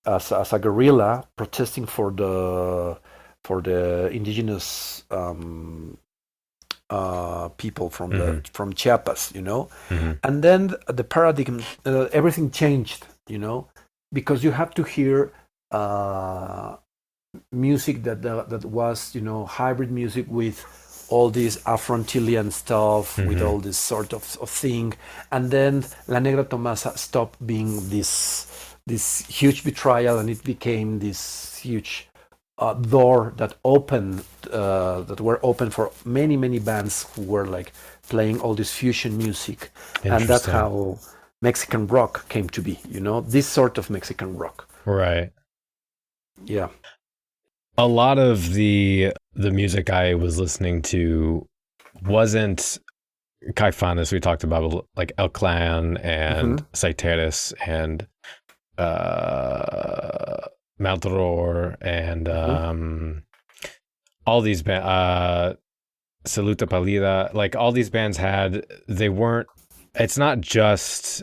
as a guerrilla protesting for the indigenous people from Chiapas, and then the paradigm, everything changed, because you have to hear music that was, hybrid music with all this Afro-Antillean stuff, with all this sort of thing, and then La Negra Tomasa stopped being this huge betrayal, and it became this huge door that were open for many bands who were like playing all this fusion music, and that's how Mexican rock came to be. This sort of Mexican rock. Right. Yeah. A lot of the music I was listening to wasn't Caifanes. We talked about like El Clan and Saiteres and Maldoror and all these bands, Saluta Pálida, like all these bands it's not just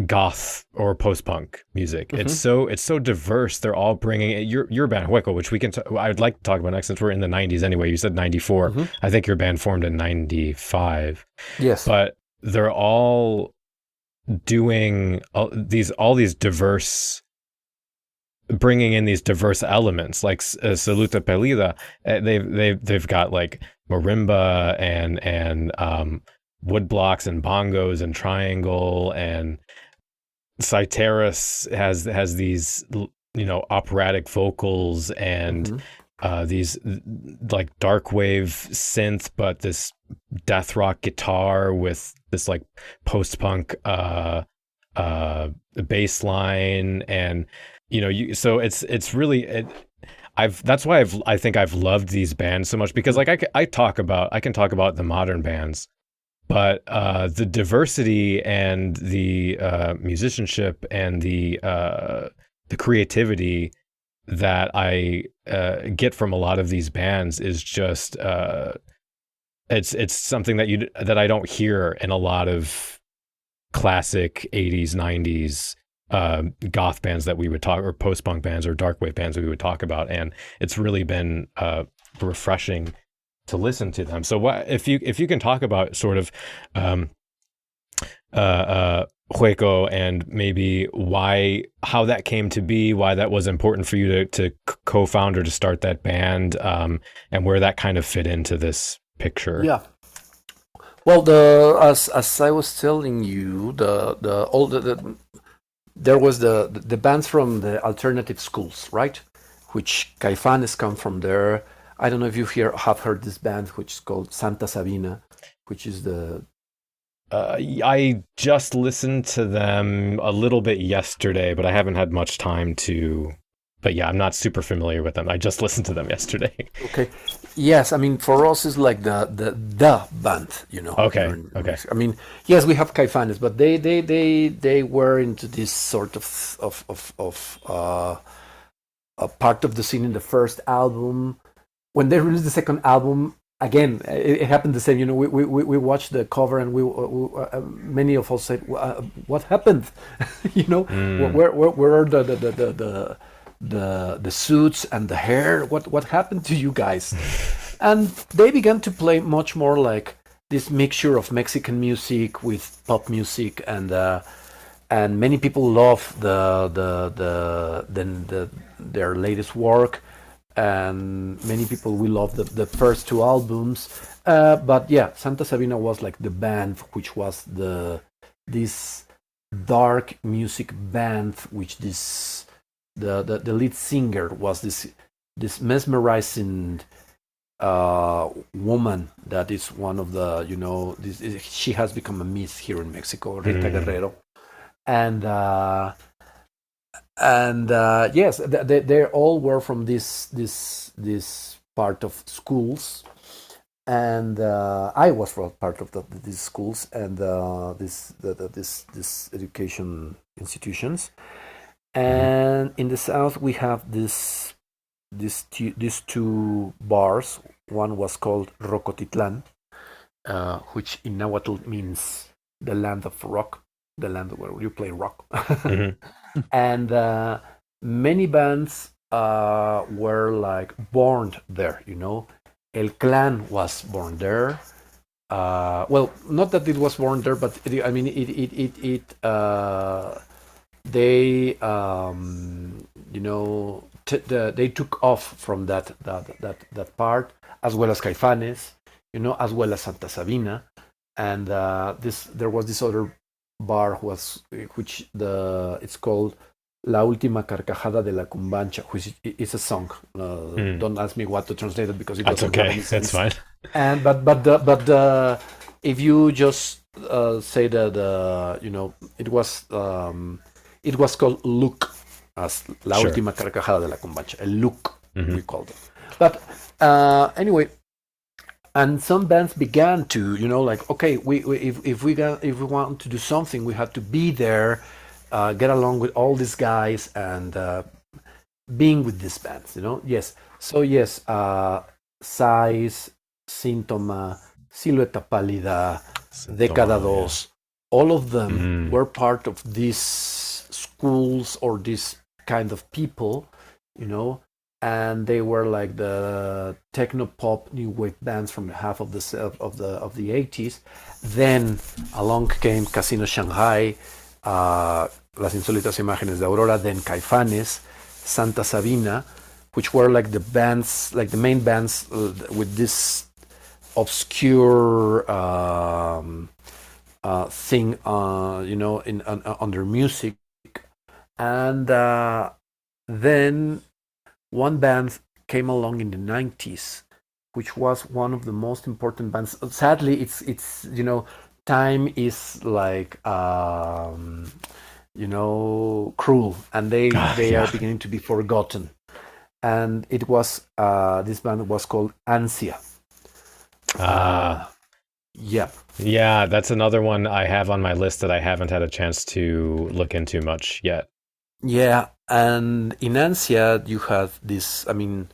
goth or post-punk music. It's so diverse. They're all bringing it. Your band Hueco, which I would like to talk about next, since we're in the 90s anyway. You said 94. I think your band formed in 95. Yes. But they're all doing all these diverse, bringing in these diverse elements, like Saluta Pelida. They've got like marimba and wood blocks and bongos and triangle, and Citeris has these, you know, operatic vocals and these like dark wave synth, but this death rock guitar with this like post-punk bass line, and you know, so it's really that's why I think I've loved these bands so much, because like I can talk about the modern bands, but the diversity and the musicianship and the creativity that I get from a lot of these bands is just it's something that I don't hear in a lot of classic 80s 90s goth bands that we would talk, or post-punk bands or darkwave bands that we would talk about, and it's really been refreshing to listen to them. So what if you can talk about sort of Hueco, and maybe how that came to be, why that was important for you to co-found or to start that band, and where that kind of fit into this picture. Yeah. Well, as I was telling you, there was the bands from the alternative schools, right? Which Caifanes come from there. I don't know if you have heard this band, which is called Santa Sabina, which is the... I just listened to them a little bit yesterday, but I haven't had much time to... But yeah, I'm not super familiar with them. I just listened to them yesterday. Okay. Yes, I mean, for us, it's like the band, you know. Okay. I mean, yes, we have Caifanes, but they were into this sort of a part of the scene in the first album. When they released the second album, again, it happened the same. You know, we watched the cover, and many of us said, "What happened?" You know, where are the suits and the hair? What happened to you guys? And they began to play much more like this mixture of Mexican music with pop music, and many people love their latest work. And many people will love the first two albums, but yeah, Santa Sabina was like the band, which was this dark music band, which the lead singer was this mesmerizing woman that is one of the, you know, she has become a myth here in Mexico, Rita Guerrero, and yes, they all were from this part of schools, and I was from part of these schools and this education institutions. And in the south we have these two bars. One was called Rocotitlan, which in Nahuatl means the land of rock, the land where you play rock. And many bands were like born there, you know. El Clan was born there. Well, not that it was born there, but I mean they you know, they took off from that part, as well as Caifanes, you know, as well as Santa Sabina, and there was this other bar which it's called La Última Carcajada de la Cumbancha, which is a song. Don't ask me what to translate it, because it doesn't have any sense. That's fine. And but if you just say that you know, it was called Look, as La Última Carcajada de la Cumbancha, a look, we called it. But anyway. And some bands began to, you know, like, okay, if we want to do something, we have to be there, get along with all these guys, and being with these bands, you know. Yes. So yes, Size, Síntoma, Silueta Pálida, Década Dos, all of them were part of these schools or this kind of people, you know. And they were like the techno pop new wave bands from the half of the 80s. Then along came Casino Shanghai, Las Insólitas Imágenes de Aurora, then Caifanes, Santa Sabina, which were like the bands, like the main bands with this obscure thing, on their music. And then one band came along in the 90s, which was one of the most important bands. Sadly, it's time is like cruel, and they are beginning to be forgotten. And it was this band was called Ansia. Yeah, that's another one I have on my list that I haven't had a chance to look into much yet. Yeah, and in Ansia you have this. I mean,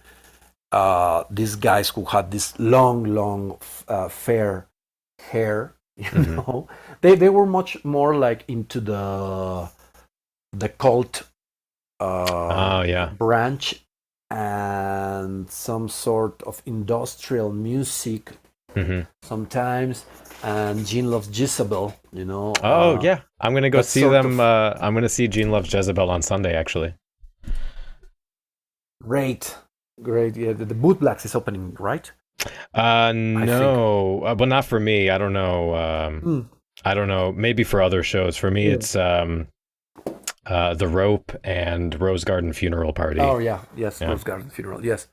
these guys who had this long, fair hair. They were much more like into the cult branch and some sort of industrial music sometimes, and Gene Loves Jezebel, I'm gonna go see them. I'm gonna see Gene Loves Jezebel on Sunday, actually. Great. Yeah, the Boot Blacks is opening, right? No, but not for me. I don't know. I don't know. Maybe for other shows. For me, it's The Rope and Rose Garden Funeral Party. Oh yeah, yes, yeah. Rose Garden Funeral. Yes.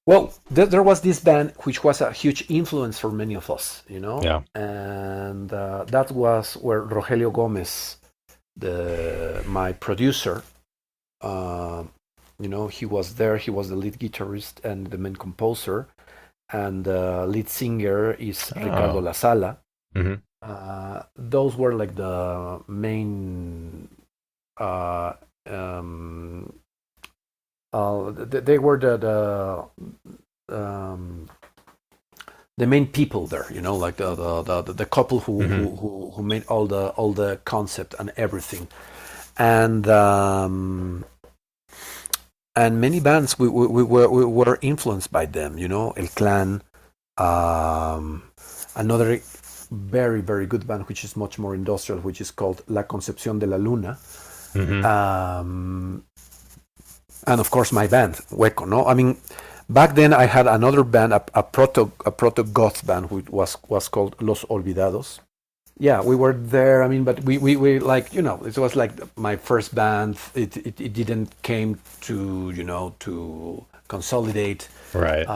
Well, there was this band which was a huge influence for many of us, Yeah. And that was where Rogelio Gomez, my producer, he was there. He was the lead guitarist and the main composer, and the lead singer is Ricardo La Sala. Those were like the main. They were the main people there, like the couple who made all the concept and everything, and many bands we were influenced by them, El Clan, another very, very good band which is much more industrial, which is called La Concepción de la Luna. And of course my band Hueco. No, I mean, back then I had another band, a proto goth band, which was called Los Olvidados. Yeah, we were there. I mean, but we like, it was like my first band. It didn't came to to consolidate, right?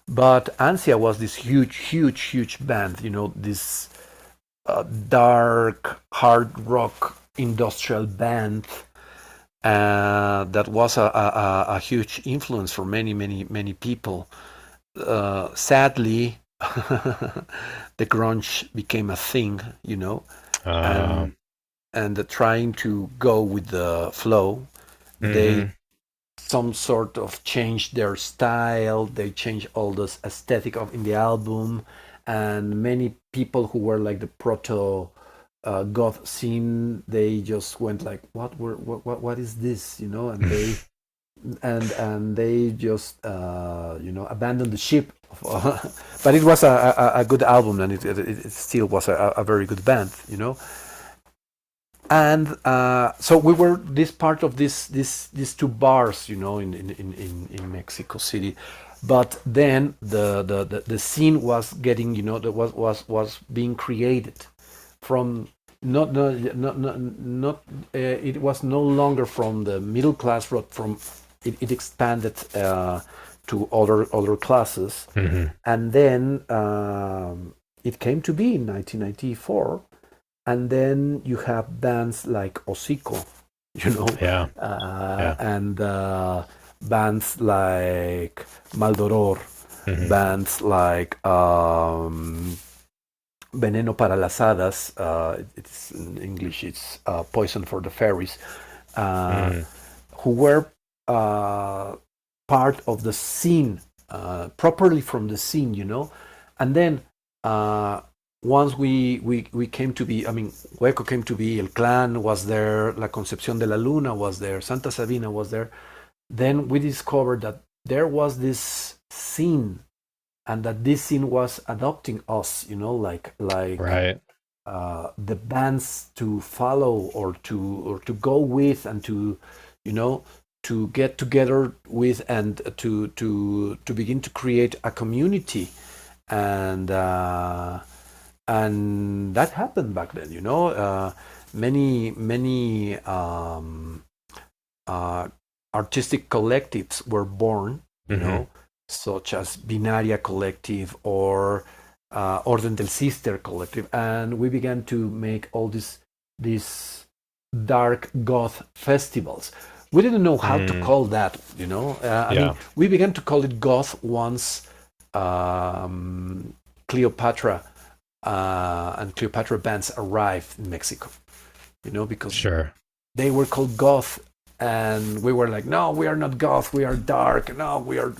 But Ansia was this huge band. This dark hard rock industrial band. That was a huge influence for many people. Sadly, the grunge became a thing, and trying to go with the flow, they some sort of changed their style. They changed all this aesthetic in the album, and many people who were like the proto goth scene, they just went like, what is this, and they and they just abandoned the ship. But it was a good album, and it still was a very good band, And so we were this part of these two bars, in Mexico City. But then the scene was getting, was being created from not it was no longer from the middle class road. From it expanded to other classes, and then it came to be in 1994. And then you have bands like Hocico, and bands like Maldoror, bands like Veneno para las Hadas, it's in English, it's Poison for the Fairies, who were part of the scene, properly from the scene, and then once we came to be, I mean, Hueco came to be, El Clan was there, La Concepción de la Luna was there, Santa Sabina was there. Then we discovered that there was this scene, and that this scene was adopting us, like right. the bands to follow or to go with and to you know to get together with and to begin to create a community and that happened back then, many artistic collectives were born, such as Binaria Collective or Orden del Cister Collective, and we began to make all these dark goth festivals. We didn't know how to call that, I mean, we began to call it goth once Cleopatra and Cleopatra bands arrived in Mexico, because they were called goth, and we were like, no, we are not goth, we are dark. No, we are.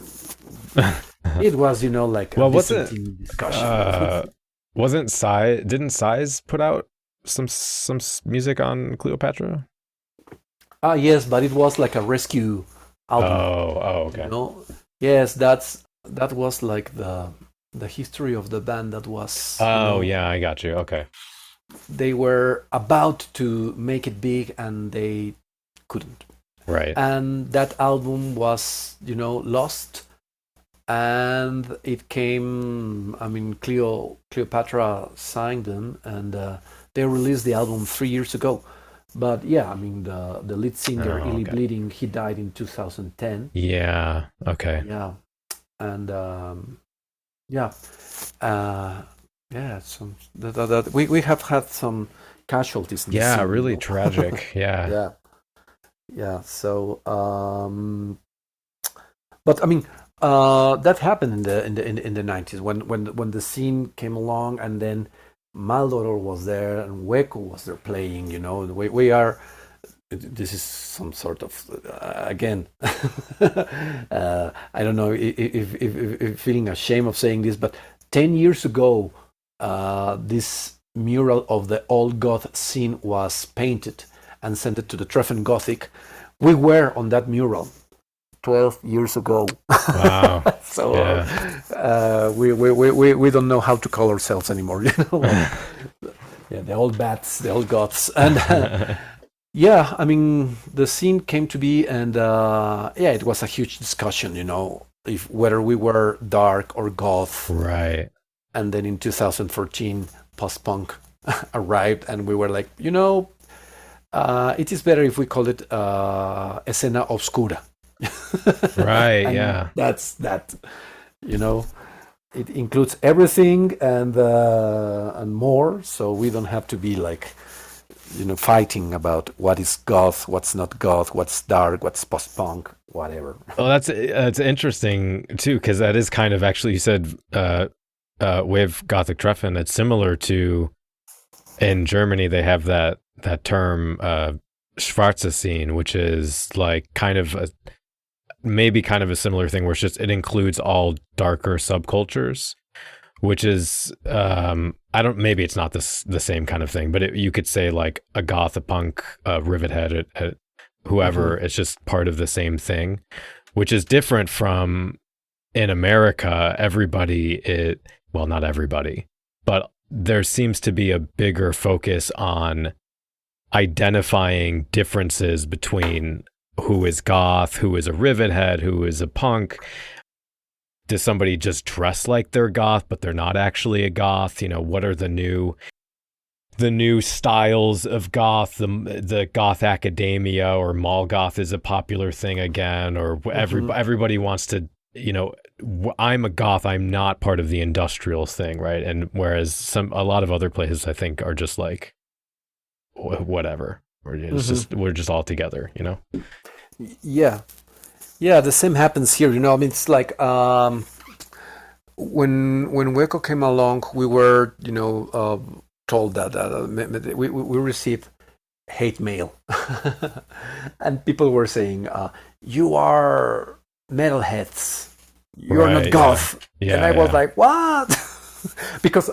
It was, like a Byzantine discussion. Didn't Size put out some music on Cleopatra? Yes, but it was like a rescue album. Oh, okay. Yes, that was like the history of the band. That was. Yeah, I got you. Okay. They were about to make it big, and they couldn't. Right. And that album was, lost. And it came. I mean, Cleopatra signed them, and they released the album 3 years ago. But yeah, I mean, the lead singer, Illy Bleeding, he died in 2010. Yeah. Okay. Yeah, and some that we have had some casualties. In the scene, really tragic. Yeah. Yeah. So, but I mean, that happened in the 90s when the scene came along, and then Maldoror was there and Hueco was there playing. We are. This is some sort of again. I don't know if feeling ashamed of saying this, but 10 years ago, this mural of the old goth scene was painted and sent it to the Treffen Gothic. We were on that mural 12 years ago. Wow. So we don't know how to call ourselves anymore. Yeah, the old bats, the old goths, and yeah, I mean, the scene came to be, and it was a huge discussion, if whether we were dark or goth. Right. And then in 2014, post-punk arrived, and we were like, it is better if we call it Escena Oscura. Right. Yeah. That's that. It includes everything and more, so we don't have to be like, fighting about what is goth, what's not goth, what's dark, what's post-punk, whatever. Well, that's interesting too, because that is kind of actually, you said with Gothic Treffen, it's similar to in Germany. They have that term Schwarze scene, which is like kind of a similar thing, where it includes all darker subcultures, which is maybe it's not the same kind of thing, but you could say like a goth, a punk, a Rivethead, whoever. It's just part of the same thing, which is different from in America. Well, not everybody, but there seems to be a bigger focus on identifying differences between who is goth, who is a Rivethead, who is a punk. Does somebody just dress like they're goth, but they're not actually a goth? What are the new styles of goth? The goth academia or mall goth is a popular thing again, or everybody wants to, I'm a goth, I'm not part of the industrial thing, right? And whereas a lot of other places, I think, are just like, whatever, or we're just all together, Yeah, the same happens here. I mean, it's like when Hueco came along, we were told that we received hate mail, and people were saying, "You are metalheads. You are not goth." Yeah, and I was like, "What?" because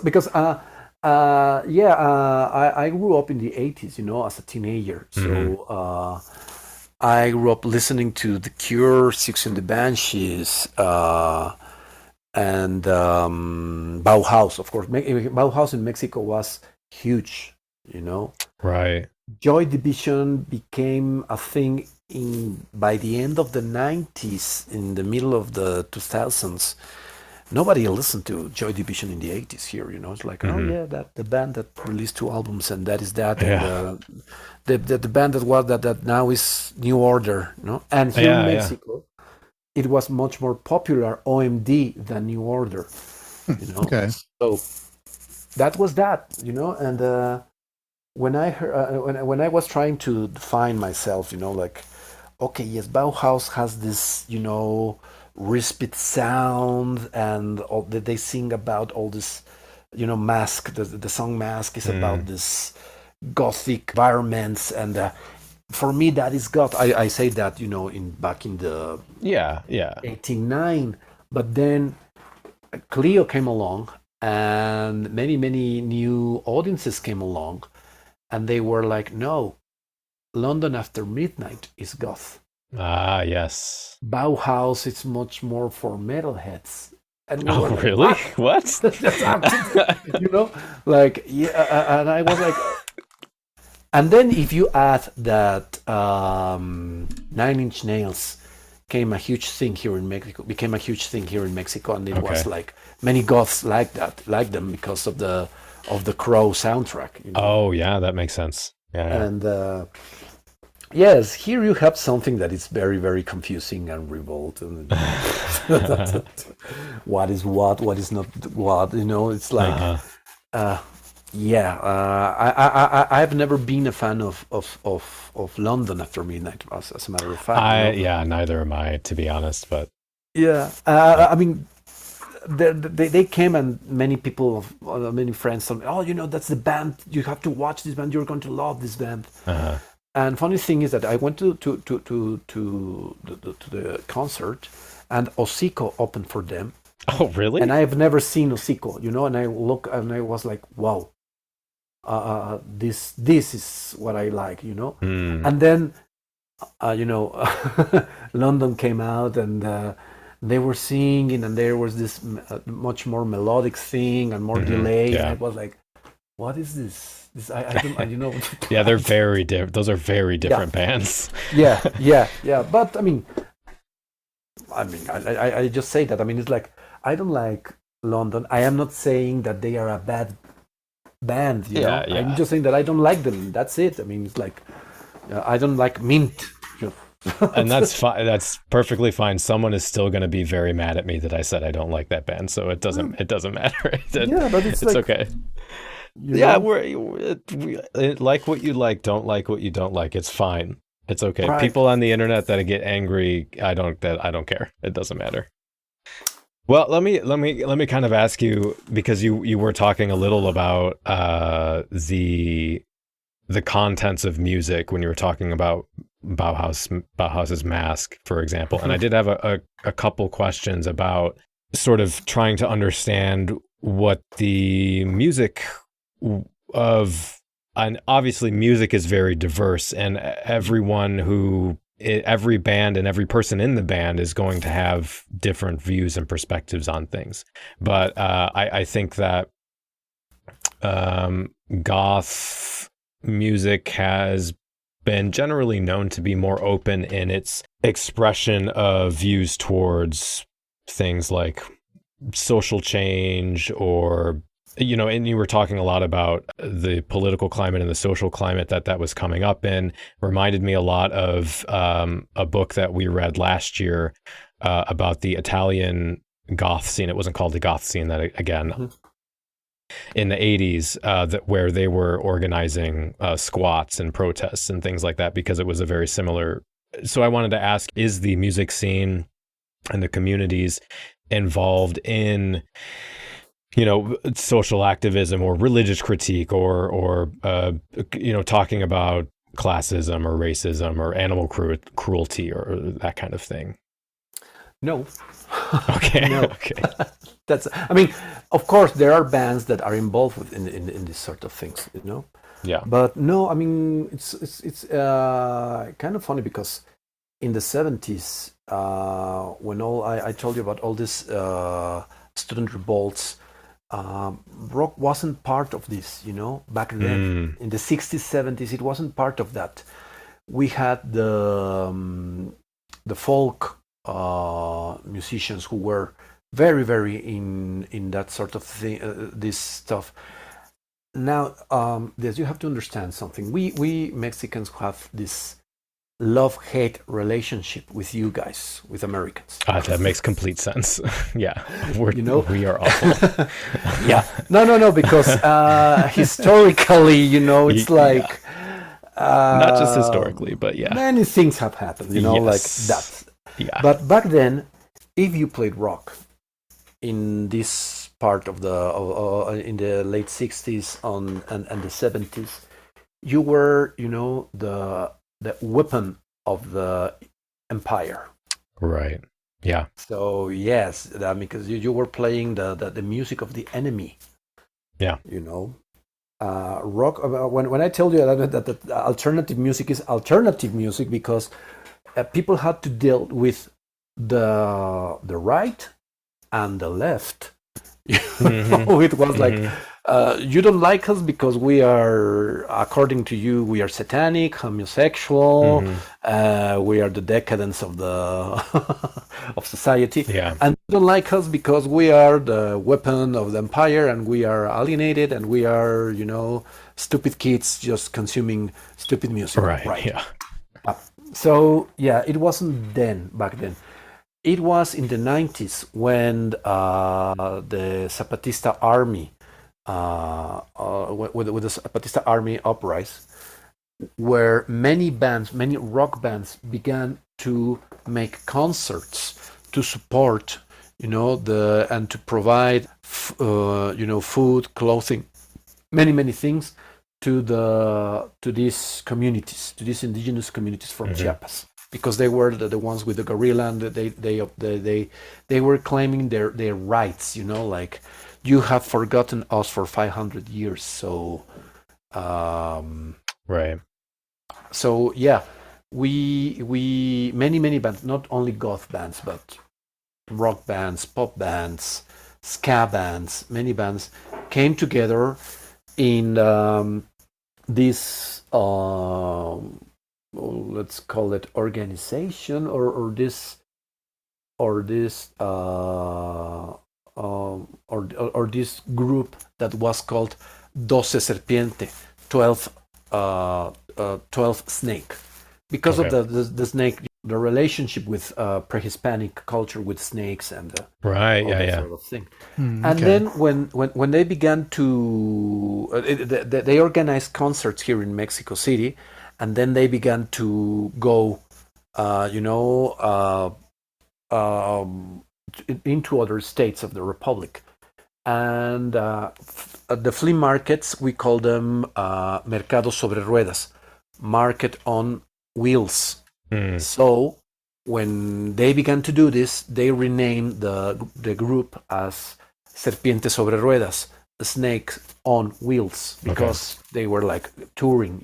I grew up in the 80s, as a teenager, so. I grew up listening to The Cure, Six and the Banshees, and Bauhaus, of course. Bauhaus in Mexico was huge, you know. Right. Joy Division became a thing by the end of the 90s, in the middle of the 2000s. Nobody listened to Joy Division in the 80s here, you know. It's like, oh Mm-hmm. yeah, that the band that released 2 albums, and that is that, and Yeah. the band that was that now is New Order, you know. And here in Yeah. Yeah. Mexico, it was much more popular OMD than New Order, you know. Okay. So that was that, you know. And when I heard, when I was trying to define myself, you know, like, okay, yes, Bauhaus has this, you know, respite sound, and all that they sing about all this, you know, Mask. The song Mask is about Mm. this Gothic environments, and for me, that is Goth. I say that, you know, in back in the Yeah. Yeah. 89, but then Clio came along, and many new audiences came along, and they were like, no, London After Midnight is Goth. Ah, yes. Bauhaus is much more for metalheads. And we Oh, were like, really? what? What? That's you know, like, yeah, and I was like, and then if you add that Nine Inch Nails became a huge thing here in Mexico, and it was Okay. like many goths like them because of the Crow soundtrack, you know. Oh, yeah, that makes sense. Yeah. And yes, here you have something that is very, very confusing and revolting. What is what is not what, you know? It's like, Uh-huh. yeah, I've never been a fan of London After Midnight, as a matter of fact, you know. Yeah, neither am I, to be honest, but Yeah, I mean, they came, and many people, many friends told me, oh, you know, that's the band. You have to watch this band. You're going to love this band. uh-huh. And funny thing is that I went to the concert, and OSCURO opened for them, Oh, really? and I have never seen OSCURO, you know. And I look, and I was like, wow, this is what I like, you know. Hmm. And then, you know, London came out, and they were singing, and there was this much more melodic thing and more delay, and I Yeah. was like, what is this? I don't, you know. Yeah, they're very different. Those are very Yeah, different bands. yeah. But I just say that. I mean, it's like, I don't like London. I am not saying that they are a bad band, you know. Yeah, I'm yeah. just saying that I don't like them. That's it. I mean, it's like, I don't like Mint. You know. And that's fine. That's perfectly fine. Someone is still going to be very mad at me that I said I don't like that band, so it doesn't matter. Yeah, but it's It's like, okay. you Yeah, know, like what you like, don't like what you don't like. It's fine. It's okay. right. People on the internet that get angry, I don't care. It doesn't matter. Well, let me kind of ask you, because you were talking a little about the contents of music when you were talking about Bauhaus's Mask, for example. And I did have a couple questions about sort of trying to understand what the music of, and obviously music is very diverse, and every band and every person in the band is going to have different views and perspectives on things. But I think that goth music has been generally known to be more open in its expression of views towards things like social change, or, you know, and you were talking a lot about the political climate and the social climate that was coming up in. Reminded me a lot of a book that we read last year about the Italian goth scene. It wasn't called the goth scene, that again, in the 80s, where they were organizing squats and protests and things like that, because it was a very similar. So I wanted to ask, is the music scene and the communities involved in, you know, social activism or religious critique, or you know, talking about classism or racism or animal cruelty or that kind of thing? No. Okay. No. Okay. That's, I mean, of course, there are bands that are involved in this sort of things, you know. Yeah. But no, I mean, it's kind of funny, because in the 70s, when I told you about all these student revolts, rock wasn't part of this, back then. In the 60s, 70s, it wasn't part of that. We had the folk musicians who were very, very in that sort of thing, this stuff. Now, you have to understand something. We Mexicans have this love-hate relationship with you guys, with Americans. That makes complete sense. Yeah, we are awful. Yeah, no, because historically, it's like not just historically, but yeah, many things have happened, like that. Yeah. But back then, if you played rock in this part of in the late 60s and the 70s, you were, the weapon of the empire. Right. Yeah. So yes, because you were playing the music of the enemy. Yeah. Rock. When I tell you that alternative music is alternative music, because people had to deal with the right and the left. It was like, you don't like us because we are, according to you, we are satanic, homosexual, we are the decadence of the of society. Yeah. And you don't like us because we are the weapon of the empire, and we are alienated, and we are, stupid kids just consuming stupid music. Right. Yeah. So yeah, it wasn't back then. It was in the 90s when the Zapatista army, with the Zapatista army uprise, where many rock bands began to make concerts to support, and to provide, food, clothing, many things to these communities, to these indigenous communities from Chiapas. Because they were the ones with the guerrilla, and they were claiming their rights, like, you have forgotten us for 500 years. So, right. So yeah, we many bands, not only goth bands, but rock bands, pop bands, ska bands, many bands came together in this. Let's call it organization, or this group that was called 12 Serpiente, 12 snake, because of the snake, the relationship with pre-Hispanic culture with snakes and sort of thing. And then when they began to they organized concerts here in Mexico City. And then they began to go, into other states of the Republic. And the flea markets, we call them Mercado sobre Ruedas, market on wheels. So when they began to do this, they renamed the group as Serpiente sobre Ruedas, the snake on wheels, because they were like touring,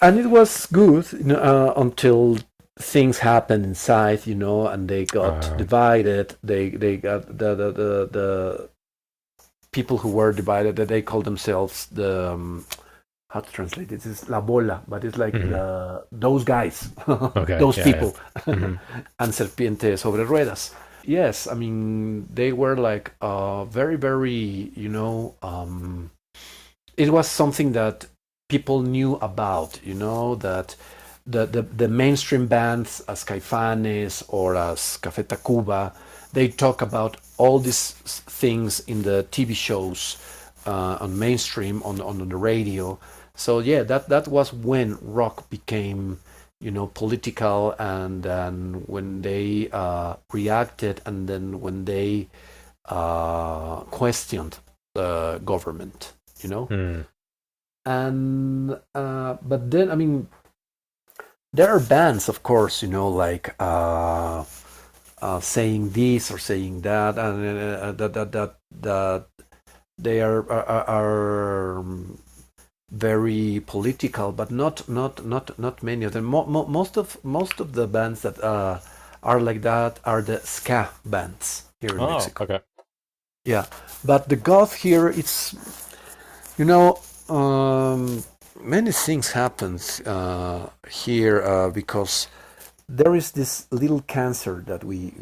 And it was good until things happened inside, and they got divided. They got the people who were divided, that they call themselves the how to translate it? It's la bola, but it's like those guys, those people, and Serpiente sobre Ruedas. Yes, I mean, they were like very, very, it was something that people knew about, that the mainstream bands as Caifanes or as Café Tacuba, they talk about all these things in the TV shows, on mainstream, on the radio. So yeah, that was when rock became, political, and then when they reacted, and then when they questioned the government, And but then, I mean, there are bands, of course, like saying this or saying that, and that they are very political, but not many of them. Most of the bands that are like that are the ska bands, here in Oh, Mexico. okay. Yeah, but the goth here, it's, you know, many things happens here because there is this little cancer that we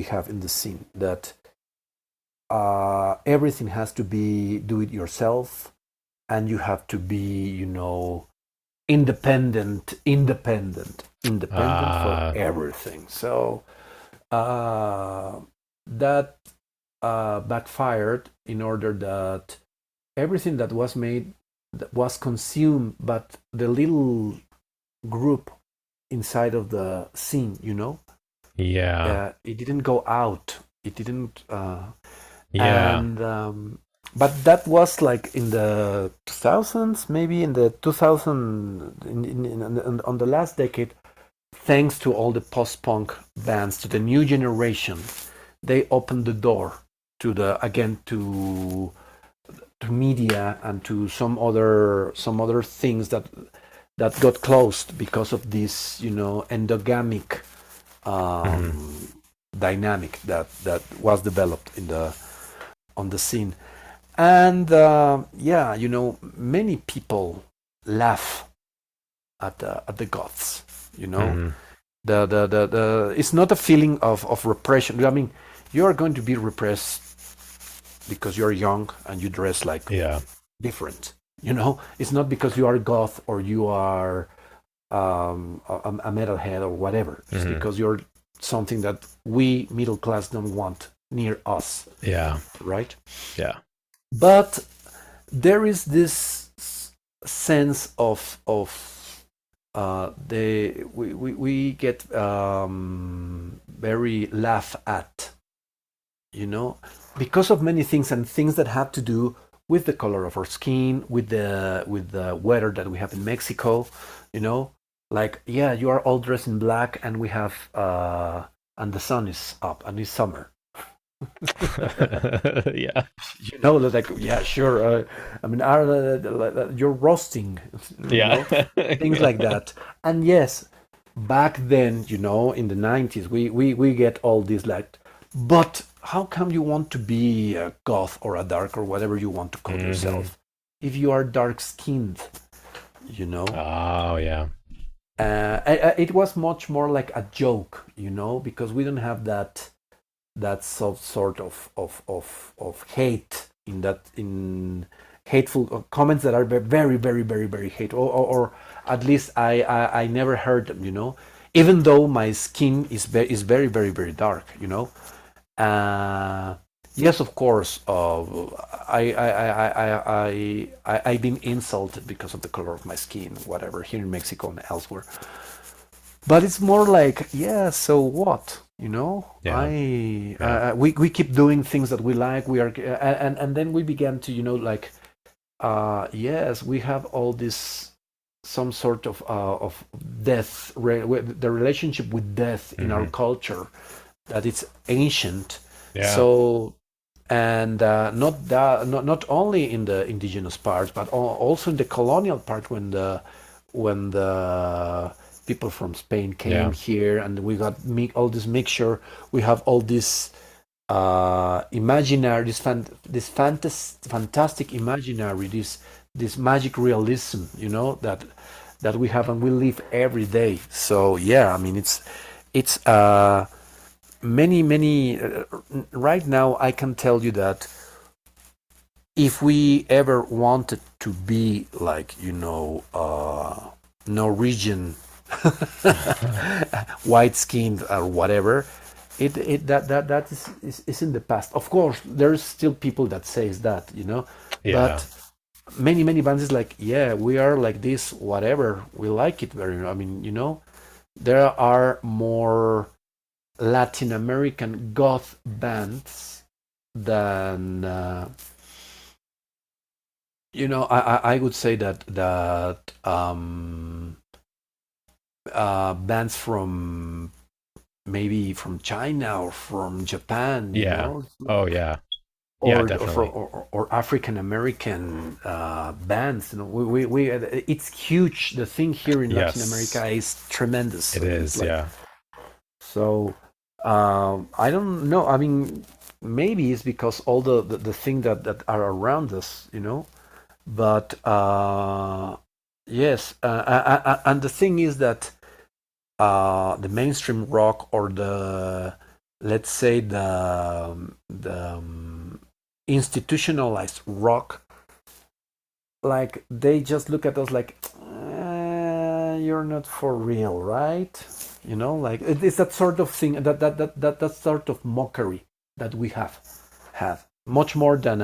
have in the scene, that everything has to be do it yourself, and you have to be, you know, independent for everything. So that backfired, in order that everything that was made, that was consumed, but the little group inside of the scene, you know, Yeah. it didn't go out. It didn't, Yeah. and but that was like in the 2000s, maybe in the 2000, on the last decade, thanks to all the post-punk bands, to the new generation. They opened the door to the, again, to media and to some other things that got closed because of this, you know, endogamic dynamic that was developed in the on the scene. And yeah, you know, many people laugh at the goths, you know. The it's not a feeling of repression. I mean, you are going to be repressed because you're young and you dress like different, you know. It's not because you are goth or you are a metalhead or whatever. It's because you're something that we middle class don't want near us. Yeah. Right. Yeah. But there is this sense of we get very laugh at, you know, because of many things, and things that have to do with the color of our skin, with the weather that we have in Mexico, you know, like, yeah, you are all dressed in black, and we have and the sun is up and it's summer. Yeah. You know, like, yeah, sure. I mean, you're roasting, Yeah. things like that. And yes, back then, you know, in the 90s, we get all this, like, but how come you want to be a goth or a dark or whatever you want to call yourself if you are dark skinned, you know? Oh, yeah. It was much more like a joke, you know, because we don't have that sort of hate in hateful comments that are very, very, very, very hateful, or at least I never heard them, you know, even though my skin is very, very, very dark, you know. Yes, of course, I've been insulted because of the color of my skin, whatever, here in Mexico and elsewhere. But it's more like, yeah, so what? You know, we keep doing things that we like. We are, and then we began to, you know, like, yes, we have all this, some sort of death, the relationship with death in our culture, that it's ancient. Yeah. So, and not only in the indigenous parts, but also in the colonial part, when the people from Spain came here, and we got all this mixture. We have all this imaginary, this fantastic imaginary, this magic realism, you know, that we have and we live every day. So yeah, I mean, it's many right now. I can tell you that if we ever wanted to be like, you know, Norwegian, white skinned or whatever, that is in the past. Of course, there's still people that says that, you know, but many bands is like, yeah, we are like this, whatever, we like it very. I mean, you know, there are more Latin American goth bands than you know. I would say that bands from maybe from China or from Japan, you know? Oh yeah. Or, definitely. or African American bands. You know, we it's huge. The thing here in Latin America is tremendous. It is, like, so I don't know. I mean, maybe it's because all the things that are around us, but yes, and the thing is that the mainstream rock, or let's say the institutionalized rock, like they just look at us like, you're not for real, right? Like it's that sort of thing, that sort of mockery that we have much more than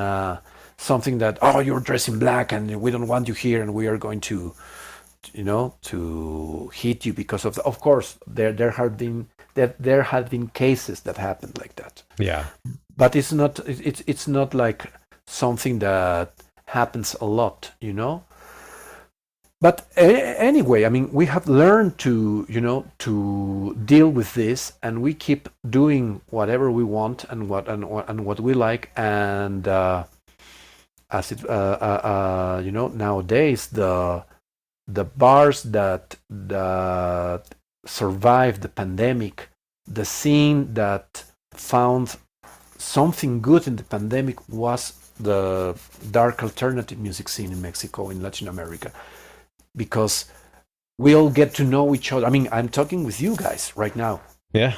something that, oh, you're dressed in black and we don't want you here and we are going to hit you because of of course there have been cases that happened like that. Yeah. But it's not like something that happens a lot. But anyway, I mean, we have learned to deal with this, and we keep doing whatever we want and what we like, and as it nowadays the bars that survived the pandemic, the scene that found something good in the pandemic was the dark alternative music scene in Mexico, in Latin America, because we all get to know each other. I mean, I'm talking with you guys right now. Yeah.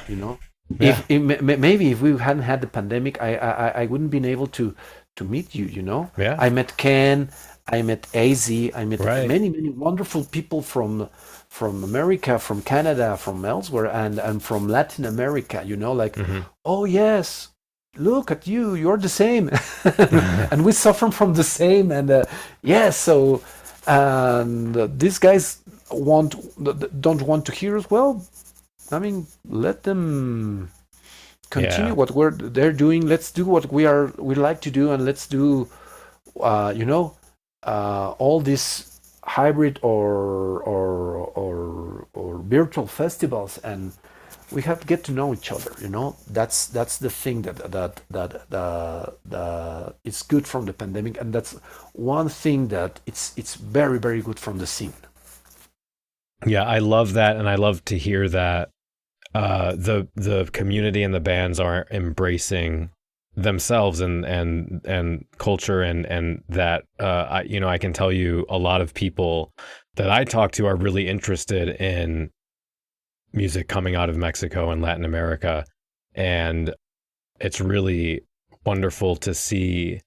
Yeah. Maybe if we hadn't had the pandemic, I wouldn't been able to meet you. Yeah. I met Ken, I met AZ, I met many wonderful people from America, from Canada, from elsewhere, and from Latin America. Like, oh yes, look at you, you're the same, and we suffer from the same, and yes, so. And these guys don't want to hear us. Well, I mean, let them continue what they're doing. Let's do what we like to do, and let's do, all these hybrid or virtual festivals, and we have to get to know each other. That's the thing that it's good from the pandemic, and that's one thing that it's very, very good from the scene. Yeah, I love that, and I love to hear that the community and the bands are embracing themselves and culture, and that I can tell you a lot of people that I talk to are really interested in music coming out of Mexico and Latin America, and it's really wonderful to see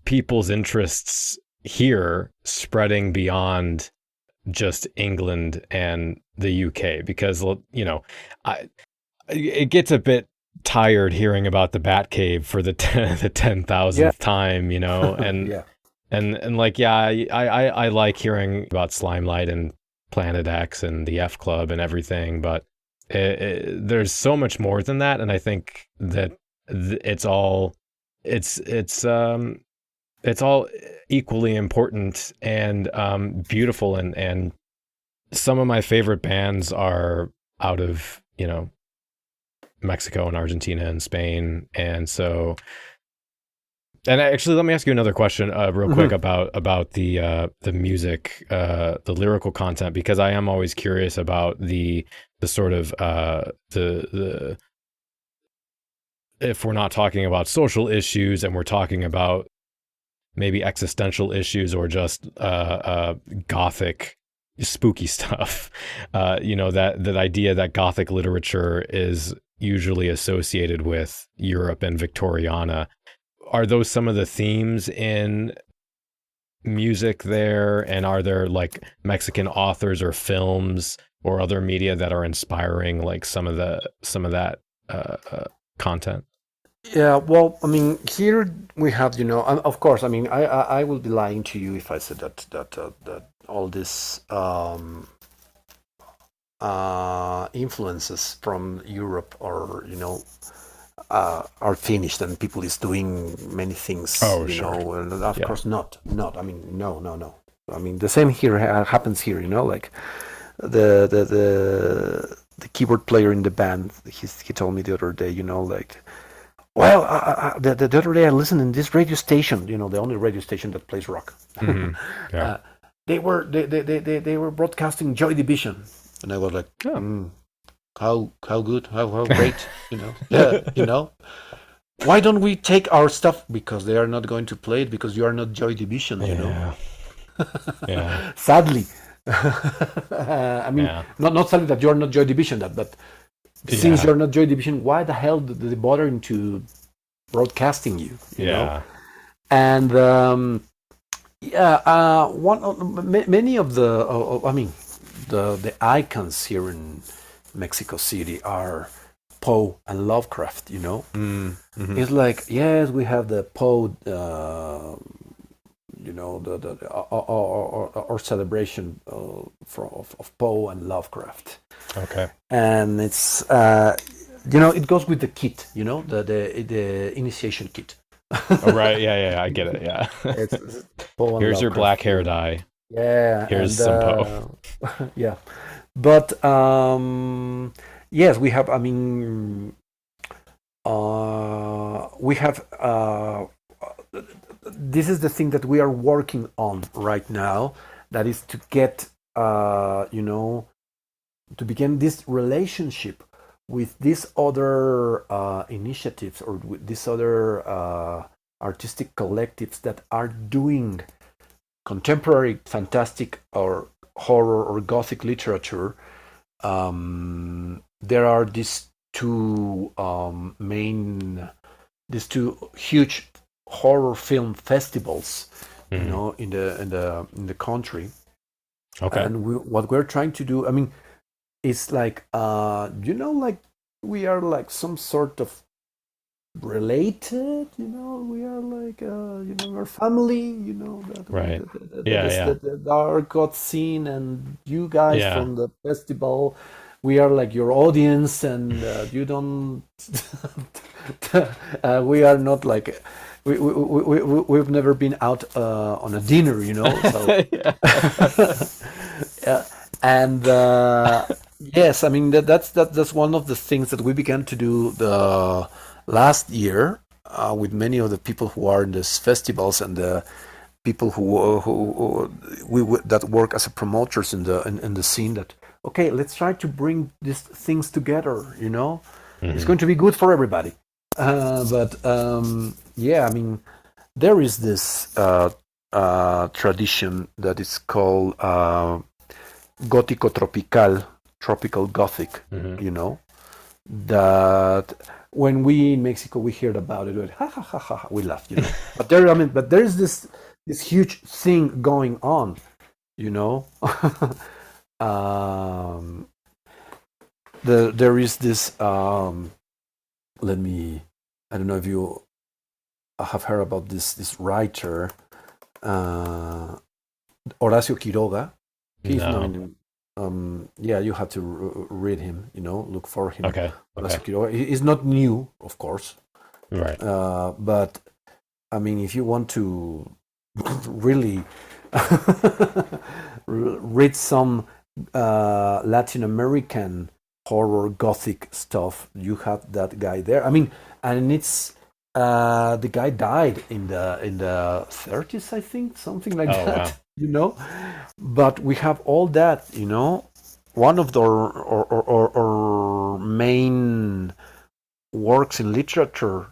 people's interests here spreading beyond just England and the UK, because it gets a bit tired hearing about the Batcave for the 10,000th time, and yeah. and like I like hearing about Slimelight and Planet X and the F Club and everything, but there's so much more than that, and I think that it's all equally important and beautiful, and some of my favorite bands are out of Mexico and Argentina and Spain, and so. And actually, let me ask you another question real quick about the music, the lyrical content, because I am always curious about the sort of the if we're not talking about social issues and we're talking about maybe existential issues or just Gothic spooky stuff, that idea that Gothic literature is usually associated with Europe and Victoriana. Are those some of the themes in music there? And are there like Mexican authors or films or other media that are inspiring like some of that content? Yeah, well, I mean, here we have, of course, I mean, I will be lying to you if I said that all this influences from Europe or are finished and people is doing many things. Oh, sure. And of course not. I mean, no. I mean, the same here happens here. Like the keyboard player in the band. He told me the other day. Like, well, the other day I listened in this radio station. The only radio station that plays rock. Mm-hmm. Yeah. They were broadcasting Joy Division, and I was like, how good, how great, why don't we take our stuff, because they are not going to play it because you are not Joy Division, Yeah. Yeah. Sadly. I mean, Yeah. not sadly that you're not Joy Division, but since Yeah. you're not Joy Division, why the hell did they bother into broadcasting you? You know? Yeah. And many of the, I mean, the icons here in Mexico City are Poe and Lovecraft. Mm-hmm. It's like, yes, we have the Poe, our celebration of Poe and Lovecraft. Okay. And it's it goes with the kit, the initiation kit. Oh, right. Yeah. I get it. Yeah. It's Poe and Here's your Lovecraft. black hair dye. Yeah. Here's some Poe. Yeah. But yes, we have. I mean, we have. This is the thing that we are working on right now. That is to get, to begin this relationship with these other initiatives, or with these other artistic collectives that are doing contemporary fantastic or horror or Gothic literature. There are these two huge horror film festivals, Mm-hmm. in the country. Okay. And what we're trying to do, I mean, it's like, like we are like some sort of related, we are like, our family, that Right. the dark goth scene, and you guys Yeah. from the festival, we are like your audience, and you don't we are not like, we've never been out on a dinner, so yeah. And yes, I mean, that's one of the things that we began to do the last year, with many of the people who are in these festivals, and the people that work as promoters in the scene. That, okay, let's try to bring these things together. It's going to be good for everybody. But yeah, I mean, there is this tradition that is called Gótico Tropical, tropical Gothic. That when we in Mexico we heard about it, we laughed, But there is this huge thing going on, there is this. I don't know if you have heard about this writer, Horacio Quiroga. He's No. yeah, you have to read him, look for him. Okay. He's not new, of course. Right. But I mean, if you want to really read some Latin American horror Gothic stuff, you have that guy there. I mean, and it's the guy died in the 30s, I think, something like that. Wow. But we have all that. One of the or main works in literature.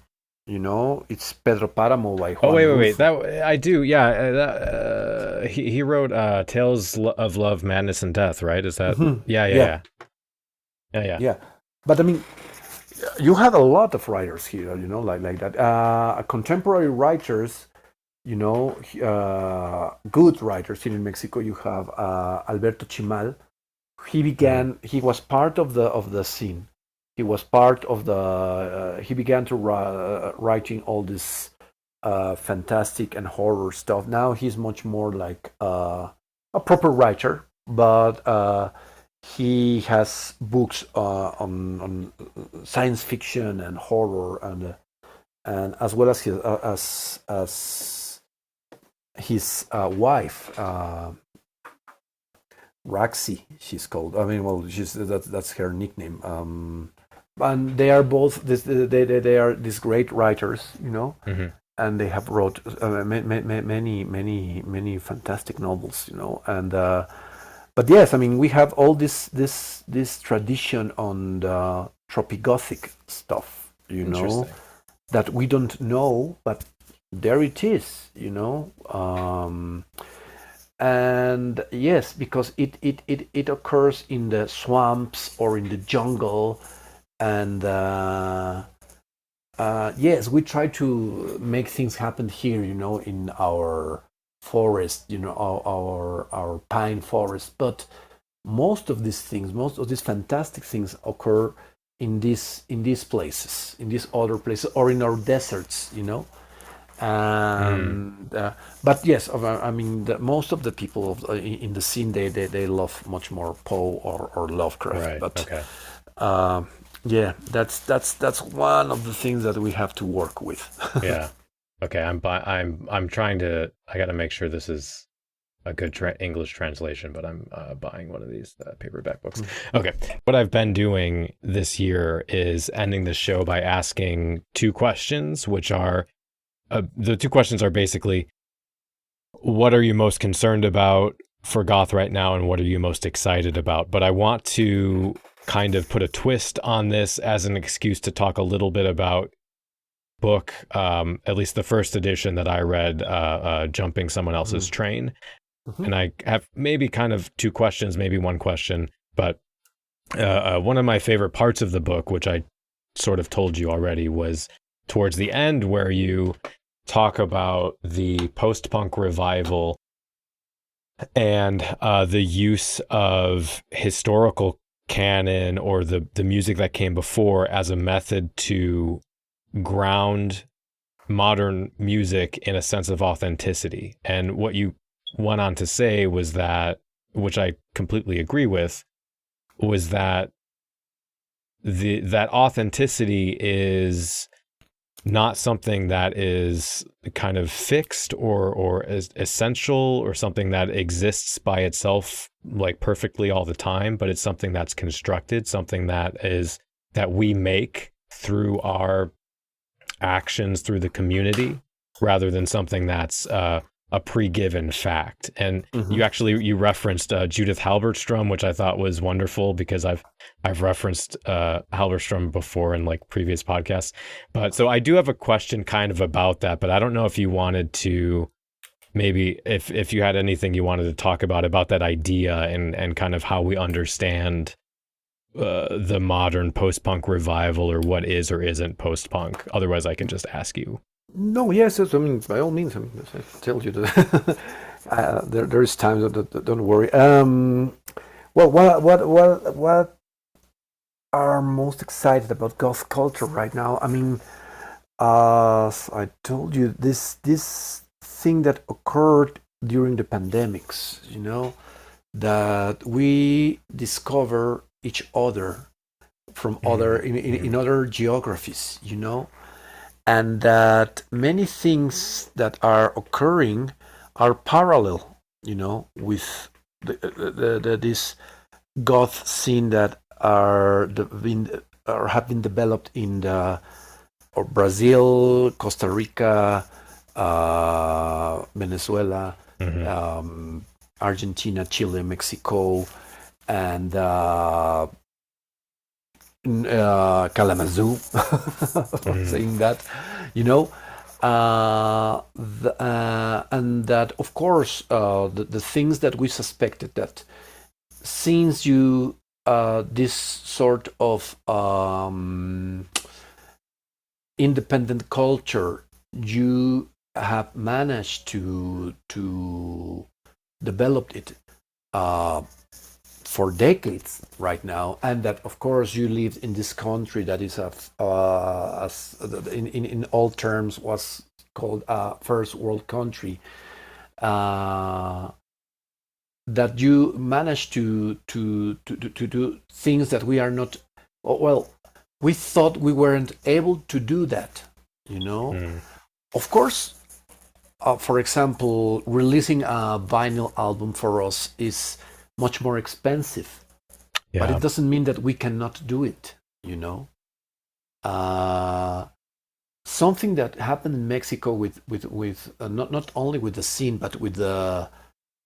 It's Pedro Páramo by Juan. Oh, wait. Rulfo. That I do. Yeah. He wrote Tales of Love, Madness, and Death. Right? Is that? Mm-hmm. Yeah. But I mean, you have a lot of writers here. Like that. Contemporary writers. Good writers here in Mexico. You have Alberto Chimal. He was part of the scene. He was part of the. He began to writing all this fantastic and horror stuff. Now he's much more like a proper writer, but he has books on science fiction and horror, and as well as his wife. Raxi, she's called. I mean, well, that's her nickname. And they are both they are these great writers, and they have wrote many fantastic novels, and But yes, I mean, we have all this tradition on the Tropigothic stuff, Interesting. that we don't know, but there it is, and yes, because it occurs in the swamps or in the jungle, and yes, we try to make things happen here, in our forest, our pine forest. But most of these things, most of these fantastic things occur in these places, in these other places, or in our deserts, And but yes, I mean, most of the people in the scene, they love much more Poe or Lovecraft. Right. But Okay. yeah, that's one of the things that we have to work with. Yeah. Okay. I'm trying to. I got to make sure this is a good English translation, but I'm buying one of these paperback books. Okay. What I've been doing this year is ending the show by asking two questions, which are the two questions are basically, what are you most concerned about for Goth right now, and what are you most excited about? But I want to kind of put a twist on this as an excuse to talk a little bit about book, at least the first edition that I read, Jumping Someone Else's Train. And I have maybe kind of two questions, maybe one question, but one of my favorite parts of the book, which I sort of told you already, was towards the end, where you talk about the post-punk revival and the use of historical canon or the music that came before as a method to ground modern music in a sense of authenticity. And what you went on to say was that, which I completely agree with, was that that authenticity is not something that is kind of fixed or is essential or something that exists by itself like perfectly all the time, but it's something that's constructed, something that we make through our actions, through the community, rather than something that's a pre-given fact. And you referenced Judith Halberstrom, which I thought was wonderful, because I've referenced Halberstrom before in like previous podcasts. But so I do have a question kind of about that, but I don't know if you wanted to, maybe if you had anything you wanted to talk about that idea and kind of how we understand the modern post-punk revival, or what is or isn't post-punk. Otherwise, I can just ask you. No, yes, I mean, by all means, I tell you that there is time. Don't worry. Well, what are most excited about goth culture right now? I mean, as I told you, this thing that occurred during the pandemics, that we discover each other from other in other geographies, and that many things that are occurring are parallel, with this goth scene that have been developed in Brazil, Costa Rica, Venezuela, Argentina, Chile, Mexico, and Kalamazoo, saying that, and that, of course, the things that we suspected, that since you this sort of independent culture, you have managed to develop it for decades right now, and that, of course, you lived in this country that is as in all terms was called a first world country, that you managed to do things that we are not. Well, we thought we weren't able to do that. Of course, for example, releasing a vinyl album for us is much more expensive, but it doesn't mean that we cannot do it. Something that happened in Mexico with not only with the scene, but with the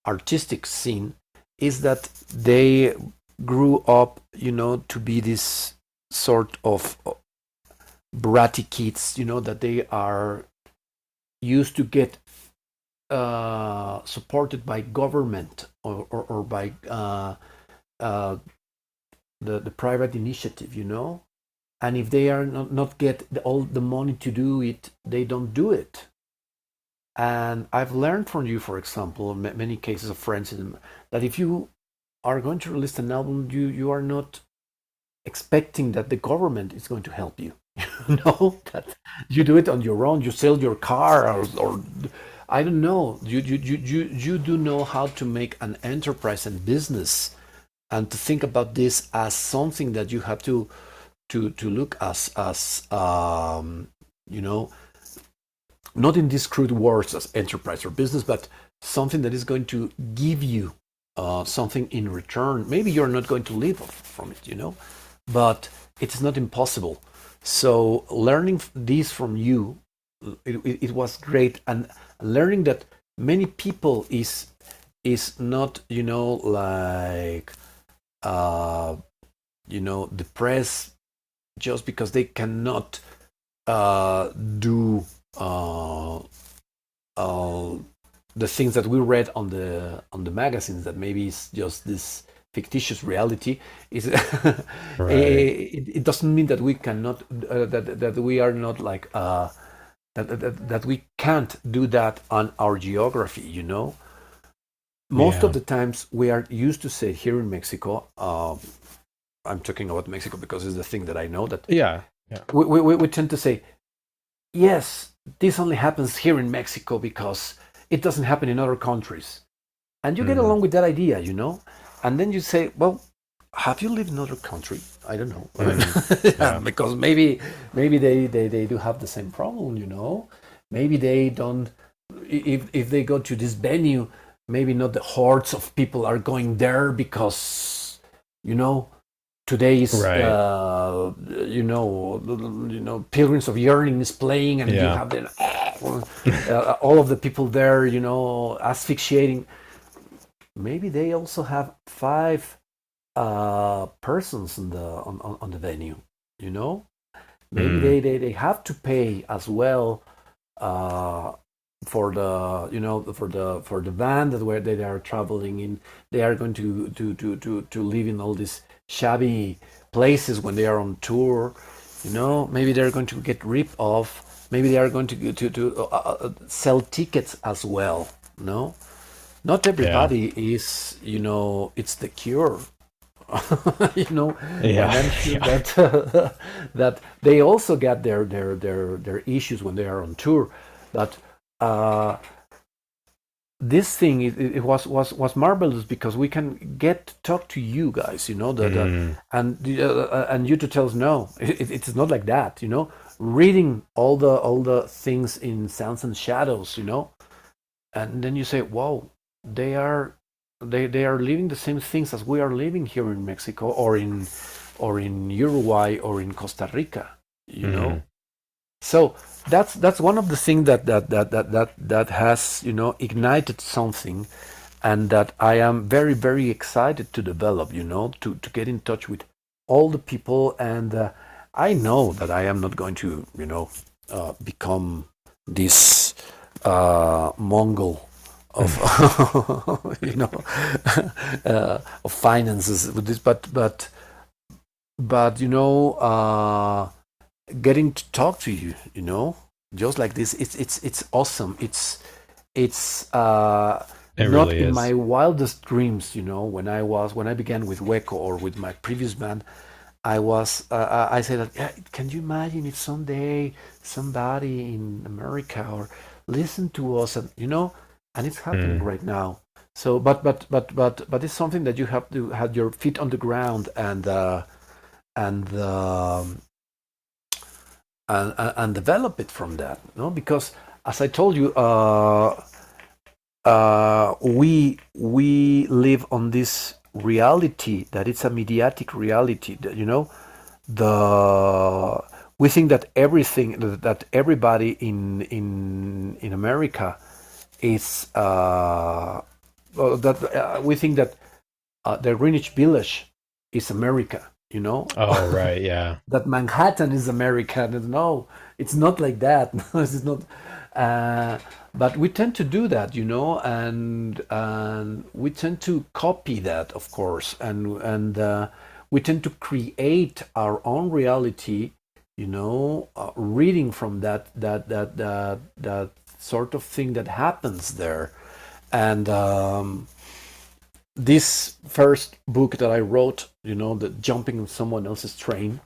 artistic scene, is that they grew up, to be this sort of bratty kids, that they are used to get supported by government or by the private initiative, and if they are not get all the money to do it, they don't do it. And I've learned from you, for example, many cases of friends, that if you are going to release an album, you are not expecting that the government is going to help you. That you do it on your own. You sell your car, or I don't know. You do know how to make an enterprise and business, and to think about this as something that you have to look as not in these crude words as enterprise or business, but something that is going to give you something in return. Maybe you're not going to live from it, but it's not impossible. So learning this from you, it was great, and learning that many people is not, like depressed just because they cannot do the things that we read on the magazines, that maybe it's just this fictitious reality. Is Right. it doesn't mean that we cannot that we are not like that we can't do that on our geography. Most Yeah. of the times we are used to say here in Mexico. I'm talking about Mexico because it's the thing that I know, that Yeah. we tend to say, yes, this only happens here in Mexico because it doesn't happen in other countries. And you get along with that idea, And then you say, well, have you lived in another country? I don't know. Yeah. Because maybe they do have the same problem, Maybe they don't, if they go to this venue, maybe not the hordes of people are going there because, today's Right. Pilgrims of Yearning is playing, and you Yeah. have all of the people there, asphyxiating. Maybe they also have 5 persons on the venue, Maybe they have to pay as well for the for the van that where they are traveling in. They are going to live in all these shabby places when they are on tour. Maybe they're going to get ripped off. Maybe they are going to sell tickets as well. Not everybody is, it's the cure. Yeah. And I'm sure that they also get their issues when they are on tour. But this thing, it was marvelous because we can get to talk to you guys, and you to tell us, no, it's not like that, reading all the things in Sounds and Shadows, and then you say, wow, they are living the same things as we are living here in Mexico, or in Uruguay, or in Costa Rica, So that's one of the things that has ignited something, and that I am very, very excited to develop. To get in touch with all the people, and I know that I am not going to become this Mongol of of finances with this, but getting to talk to you, just like this, it's awesome. It's It not really in is. my wildest dreams, when I began with Hueco or with my previous band. I said that, yeah, can you imagine if someday somebody in America or listen to us, and and it's happening right now. So, but it's something that you have to have your feet on the ground, and develop it from that, because as I told you, we live on this reality that it's a mediatic reality. That we think that everything, that everybody in America is we think that the Greenwich Village is America, you know. Oh, right, yeah. That Manhattan is America. No, it's not like that. No, it's not. But we tend to do that, you know, and we tend to copy that, of course, and we tend to create our own reality, you know, reading from that sort of thing that happens there, and this first book that I wrote, you know, the jumping on someone else's train,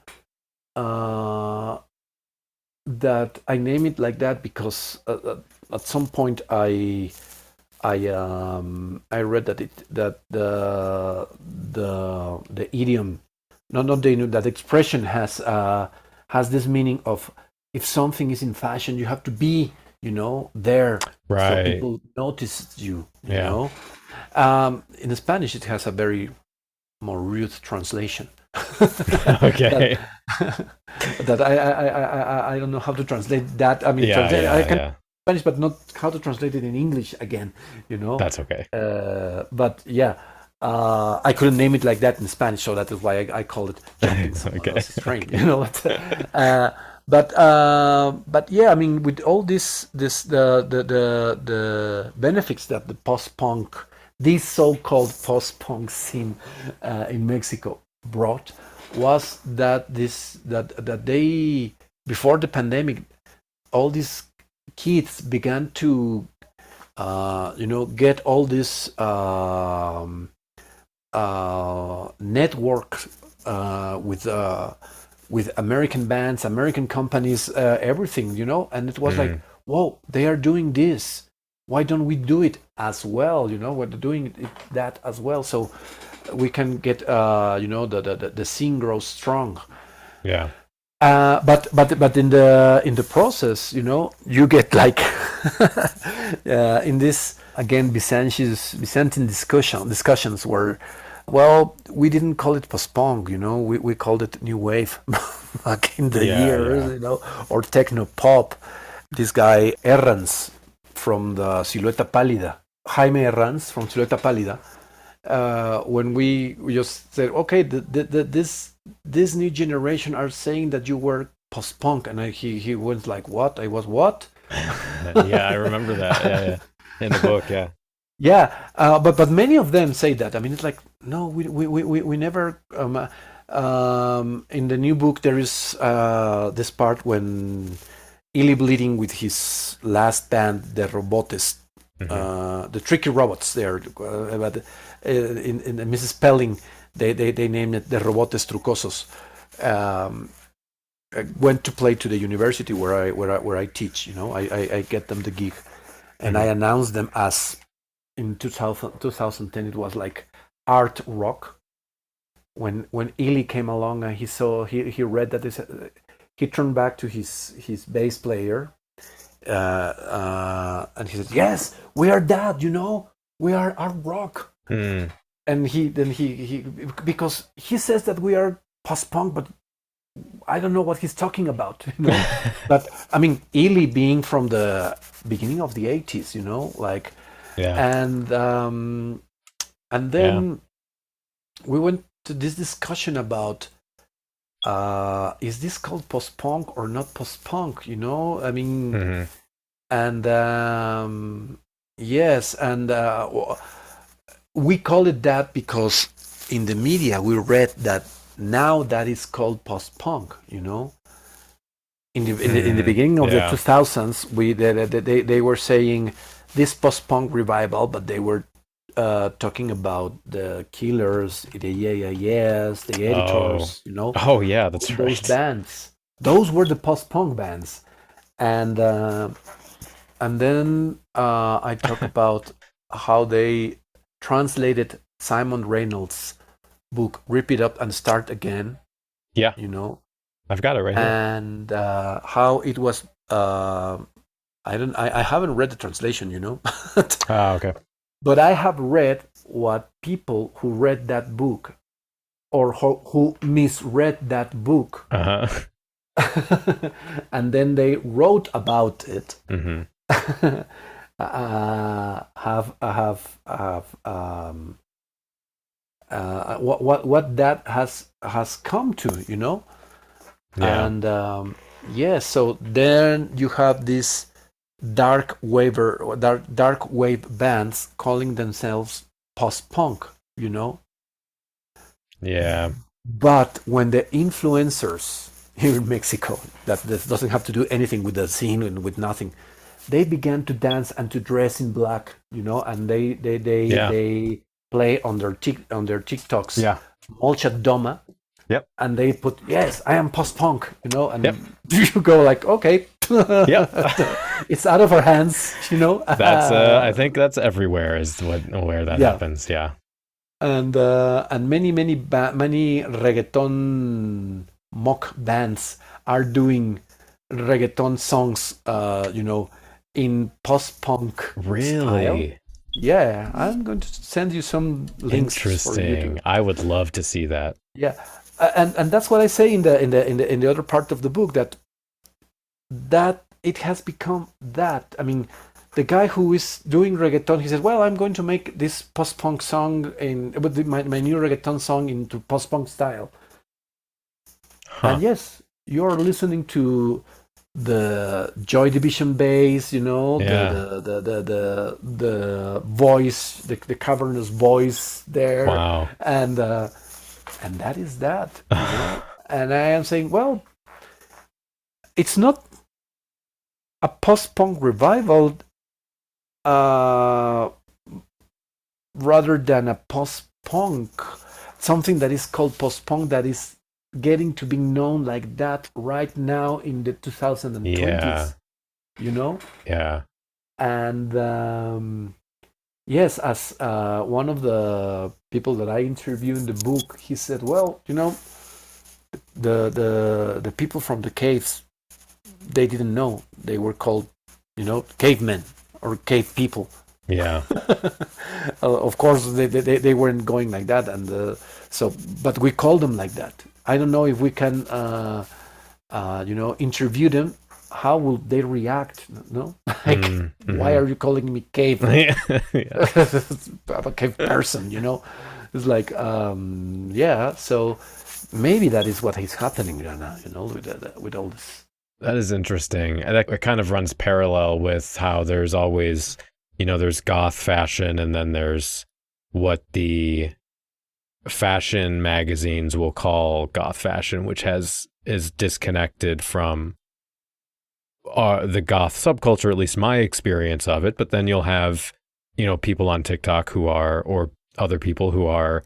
that I name it like that because at some point I read that the idiom, not the that expression has this meaning of, if something is in fashion, you have to be, you know, there, right, so people notice you, you know. In Spanish, it has a very more rude translation. Okay. that I don't know how to translate that. I mean, I can Spanish, but not how to translate it in English again. You know. That's okay. But yeah, I couldn't name it like that in Spanish, so that is why I called it jumping train. You know. But yeah, I mean, with all the benefits that the post-punk, this so-called post-punk scene in Mexico brought, was that they, before the pandemic, all these kids began to you know, get all this network with American bands, American companies, everything, you know, and it was like, whoa, they are doing this. Why don't we do it as well? You know, we're doing that as well, so we can get you know, the scene grows strong. Yeah. But in the process, you know, you get like in this again Byzantine discussions where, well, we didn't call it post-punk, you know, we called it new wave back in the years, you know, or techno pop. This guy Herranz from the Silueta Pálida, Jaime Herranz from Silueta Pálida, when we just said, okay, this new generation are saying that you were post-punk, and he went like, what? I was what? Yeah, I remember that. Yeah. In the book, yeah. Yeah, but many of them say that. I mean, it's like, no, we never. In the new book, there is this part when Illy Bleeding with his last band, the Robotes, the Tricky Robots, there, but in the misspelling, they named it the Robotes Trucosos. I went to play to the university where I teach. You know, I get them the gig, and I announced them as, in 2010 it was like art rock. When Illy came along and he read that, he turned back to his bass player, and he said, yes, we are that, you know, we are art rock. And he because he says that we are post-punk, but I don't know what he's talking about, you know. But I mean, Illy being from the beginning of the 80s, you know, like, and then we went to this discussion about, is this called post-punk or not post-punk, you know? I mean, and yes, and we call it that because in the media we read that now that is called post-punk, you know. In the beginning of the 2000s, they were saying this post-punk revival, but they were talking about the Killers, the Yes, the Editors, you know. Oh yeah, that's those right. Those bands, those were the post-punk bands, and then I talk about how they translated Simon Reynolds' book "Rip It Up and Start Again." Yeah, you know, I've got it right here. And how it was. I haven't read the translation, you know. Okay. But I have read what people who read that book, or who misread that book, and then they wrote about it. what that has come to, you know. Yeah. And so then you have these dark wave bands calling themselves post punk, you know. Yeah. But when the influencers here in Mexico, that doesn't have to do anything with the scene and with nothing, they began to dance and to dress in black, you know, and they play on their TikToks, Molchat Doma. Yep. And they put, yes, I am post punk, you know, and you go like, okay, it's out of our hands, you know. That's I think that's everywhere is where that happens. Yeah. And many reggaeton mock bands are doing reggaeton songs, you know, in post-punk style. Yeah, I'm going to send you some links. Interesting. I would love to see that. Yeah, and that's what I say in the other part of the book, that it has become that. I mean, the guy who is doing reggaeton, he says, well, I'm going to make this post-punk song with my new reggaeton song into post-punk style. And yes, you're listening to the Joy Division bass, you know, the voice, the cavernous voice there. Wow. And that is that. You know? And I am saying, well, it's not a post-punk revival, rather than a post-punk, something that is called post-punk that is getting to be known like that right now in the 2020s, you know? Yeah. And yes, as one of the people that I interview in the book, he said, well, you know, the people from the caves, they didn't know they were called, you know, cavemen or cave people. Yeah. Of course, they weren't going like that, and but we call them like that. I don't know if we can, you know, interview them. How will they react? No, like, why are you calling me cave? I'm a cave person, you know. It's like, So maybe that is what is happening right now, you know, with all this. That is interesting. And that kind of runs parallel with how there's always, you know, there's goth fashion, and then there's what the fashion magazines will call goth fashion, which is disconnected from the goth subculture, at least my experience of it. But then you'll have, you know, people on TikTok or other people who are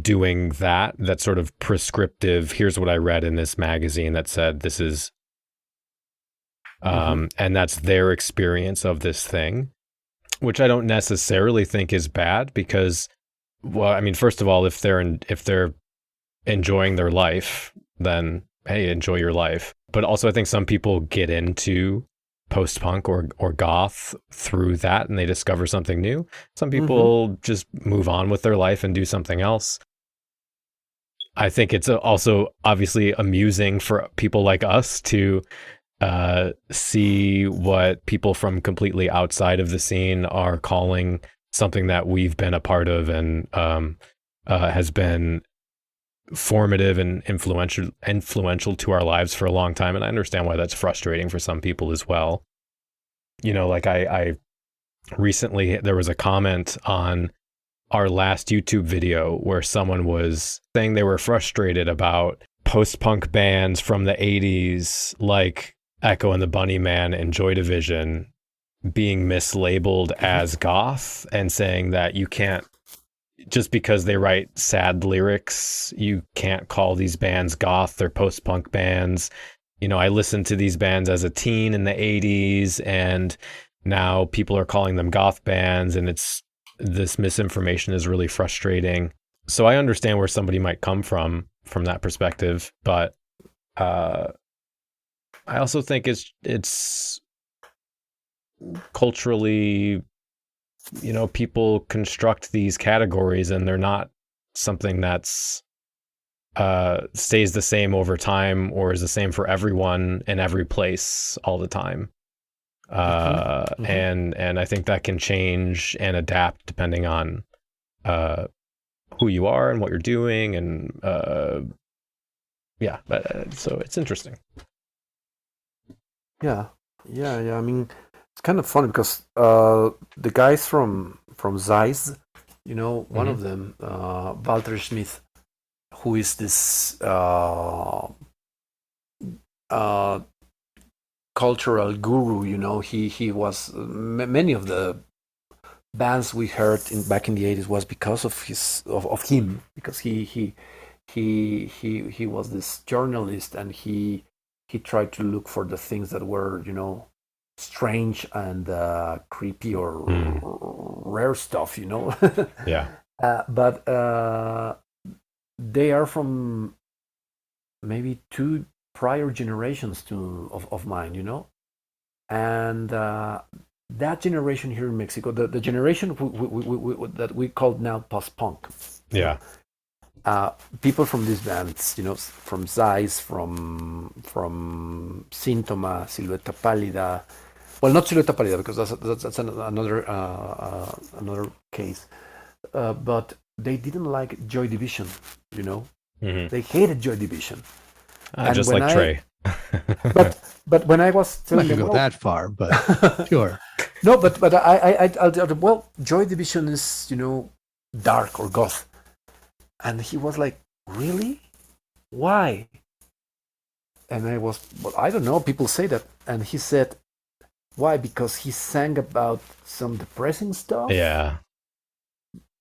doing that sort of prescriptive, here's what I read in this magazine that said this is, and that's their experience of this thing, which I don't necessarily think is bad, because, well, I mean, first of all, if they're enjoying their life, then hey, enjoy your life. But also, I think some people get into post-punk or goth through that, and they discover something new. Some people just move on with their life and do something else. I think it's also obviously amusing for people like us to see what people from completely outside of the scene are calling something that we've been a part of and has been formative and influential to our lives for a long time. And I understand why that's frustrating for some people as well. You know, like I recently, there was a comment on our last YouTube video where someone was saying they were frustrated about post-punk bands from the 80s like Echo and the Bunnymen and Joy Division being mislabeled as goth, and saying that you can't, just because they write sad lyrics, you can't call these bands goth. They're post-punk bands. You know, I listened to these bands as a teen in the 80s, and now people are calling them goth bands, and this misinformation is really frustrating. So I understand where somebody might come from that perspective, but I also think it's culturally, you know, people construct these categories, and they're not something that's stays the same over time or is the same for everyone in every place all the time. And I think that can change and adapt depending on who you are and what you're doing, and so it's interesting. Yeah. I mean, it's kind of funny because the guys from Zeiss, one of them, Walter Schmidt, who is this cultural guru, he was many of the bands we heard back in the 80s was because of him, because he was this journalist, and he tried to look for the things that were strange and creepy or rare stuff. Yeah. But they are from maybe 2 prior generations of mine, and that generation here in Mexico, the generation that we call now post-punk. Yeah. People from these bands, from Zeiss, from Síntoma, Silueta Pálida. Well, not Silueta Pálida, because that's another case. But they didn't like Joy Division, They hated Joy Division. Just like Trey. but when I was telling them, go that far, but sure. No, but I'll well, Joy Division is dark or goth, and he was like, really? Why? And I was, well, I don't know. People say that, and he said, why? Because he sang about some depressing stuff. Yeah.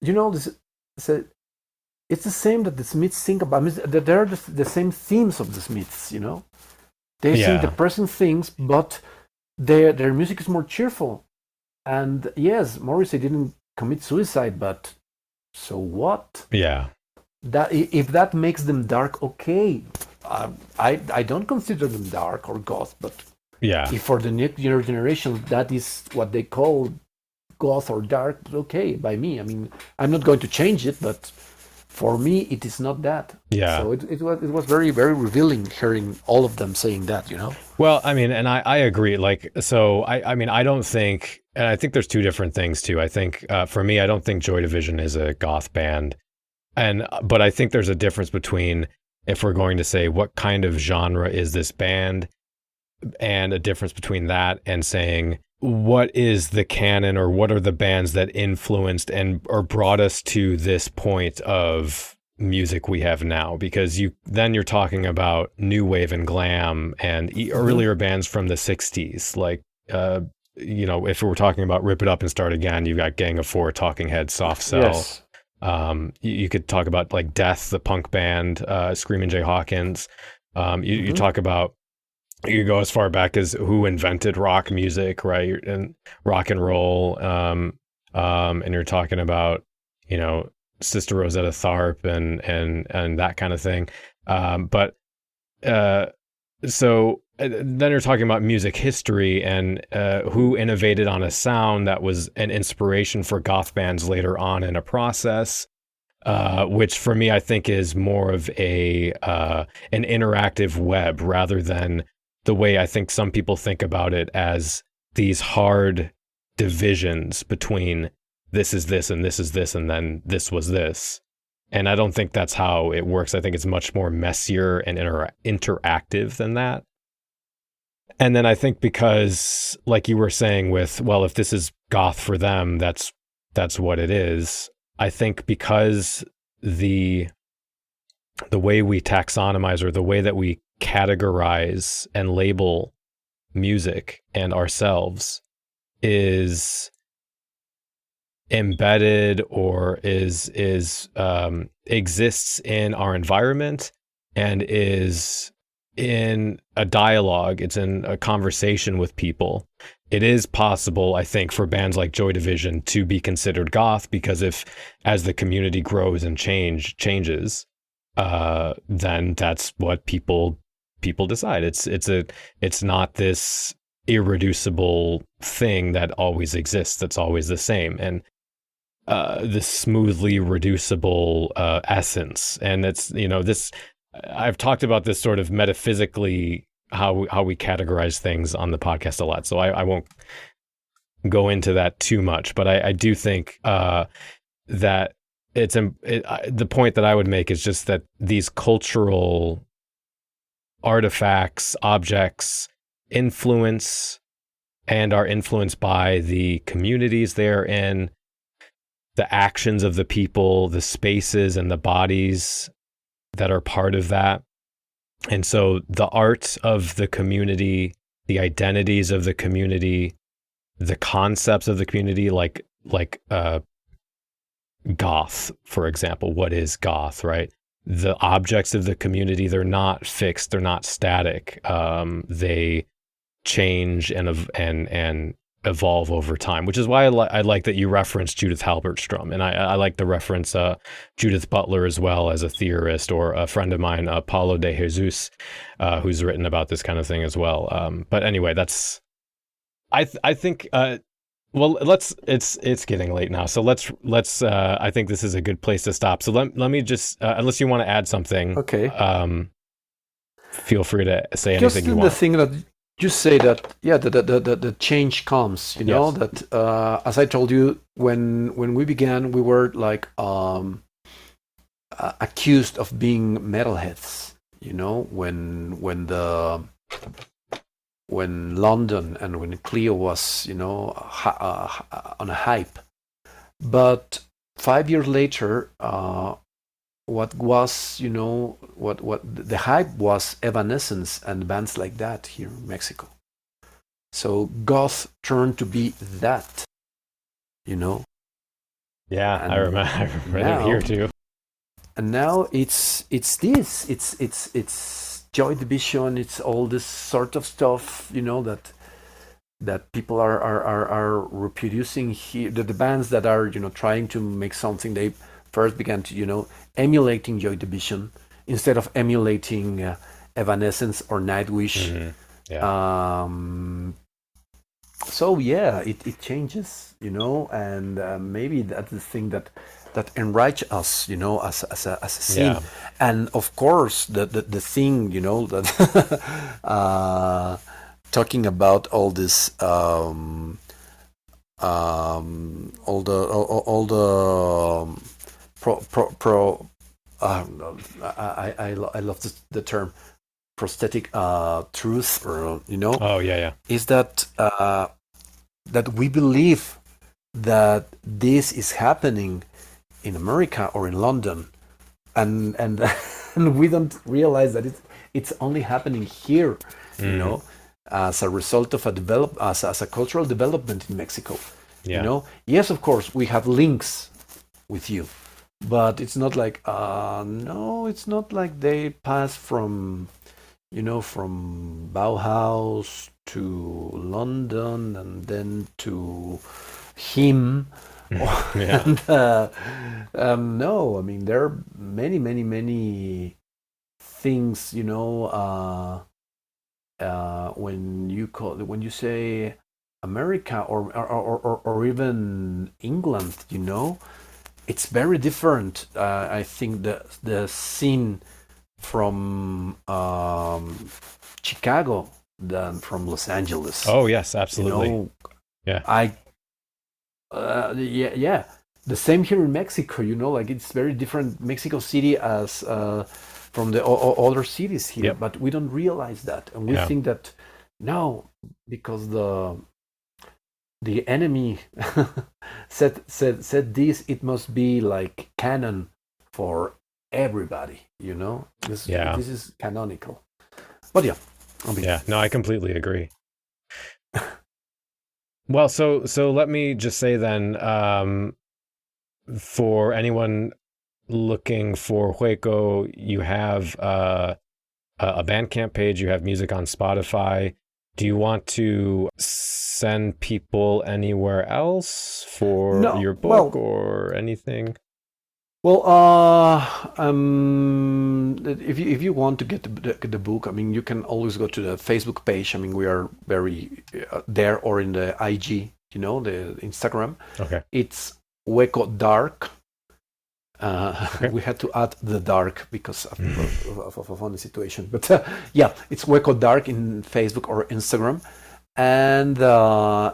This. It's the same that the Smiths sing about. I mean, they're the same themes of the Smiths, They sing depressing things, but their music is more cheerful. And yes, Morrissey didn't commit suicide, but so what? Yeah. That if that makes them dark, okay. I don't consider them dark or goth, but if for the next generation that is what they call goth or dark, okay by me. I mean, I'm not going to change it, but for me, it is not that. Yeah. So it was very, very revealing hearing all of them saying that, Well, I mean, and I agree. Like, so I mean, I don't think, and I think there's 2 different things too. I think for me, I don't think Joy Division is a goth band, but I think there's a difference between, if we're going to say what kind of genre is this band, and a difference between that and saying, what is the canon, or what are the bands that influenced or brought us to this point of music we have now? Because you're talking about new wave and glam and earlier bands from the 60s, like if we're talking about Rip It Up and Start Again, you've got Gang of Four, Talking Heads, Soft Cell. Yes. You could talk about like Death, the punk band, Screamin' Jay Hawkins. You talk about, you go as far back as who invented rock music, right? And rock and roll. And you're talking about, Sister Rosetta Tharpe and that kind of thing. So then you're talking about music history and who innovated on a sound that was an inspiration for goth bands later on in a process. Which for me, I think is more of an interactive web rather than the way I think some people think about it as these hard divisions between this is this and this is this and then this was this. And I don't think that's how it works. I think it's much more messier and interactive than that. And then I think because, like you were saying with, well, if this is goth for them, that's what it is. I think because the way we taxonomize, or the way that we categorize and label music and ourselves is embedded or exists in our environment and is in a dialogue, it's in a conversation with people. It is possible, I think, for bands like Joy Division to be considered goth, because as the community grows and changes, then that's what people decide. It's not this irreducible thing that always exists, that's always the same, and this smoothly reducible essence. And it's, this, I've talked about this sort of metaphysically, how we categorize things on the podcast a lot, so I won't go into that too much, but I do think that the point that I would make is just that these cultural artifacts, objects influence and are influenced by the communities they're in, the actions of the people, the spaces and the bodies that are part of that. And so the art of the community, the identities of the community, the concepts of the community, like goth, for example. What is goth, right? The objects of the community, they're not fixed, they're not static. They change and evolve over time, which is why I like that you referenced Judith Halberstrom, and I like the reference Judith Butler as well as a theorist, or a friend of mine, Paulo de Jesus, who's written about this kind of thing as well. But anyway, that's I think. Well, it's getting late now, so let's I think this is a good place to stop. So let me just unless you want to add something, okay. Feel free to say anything you want. Just the thing that you say that, yeah, the change comes, you know, yes. That as I told you, when we began, we were like accused of being metalheads, you know, when London and when Clio was, you know, on a hype. But 5 years later, what was, you know, what the hype was Evanescence and bands like that here in Mexico. So goth turned to be that, you know. Yeah, and I remember now, here too. And now it's this, it's Joy Division, it's all this sort of stuff, you know, that people are reproducing here. The bands that are, you know, trying to make something, they first began to, you know, emulating Joy Division instead of emulating Evanescence or Nightwish. Mm-hmm. Yeah. So yeah, it changes, you know, and maybe that's the thing that enrich us, you know, as a scene. Yeah. And of course, the thing, you know, that talking about all this, all the I love the term prosthetic truth, or, you know. Oh yeah. Is that that we believe that this is happening in America or in London, and and we don't realize that it's only happening here, you know, as a result of as a cultural development in Mexico. Yeah. You know, yes, of course, we have links with you, but it's not like no, it's not like they pass from, you know, from Bauhaus to London and then to him. Yeah. And, no, I mean, there are many things, you know, when you say America or even England, you know, it's very different. I think the scene from Chicago than from Los Angeles. Oh yes, absolutely. You know, yeah. Yeah. The same here in Mexico, you know, like it's very different Mexico City as from the other cities here, yep. But we don't realize that, and we think that now because the enemy said this, it must be like canon for everybody, you know. This is canonical. But yeah, no, I completely agree. Well, so let me just say then, for anyone looking for Hueco, you have a Bandcamp page, you have music on Spotify. Do you want to send people anywhere else for your book or anything? Well, if you want to get the book, I mean, you can always go to the Facebook page. I mean, we are very there, or in the IG, you know, the Instagram. Okay. It's Hueco Dark. We had to add the dark because of a funny situation. But it's Hueco Dark in Facebook or Instagram. And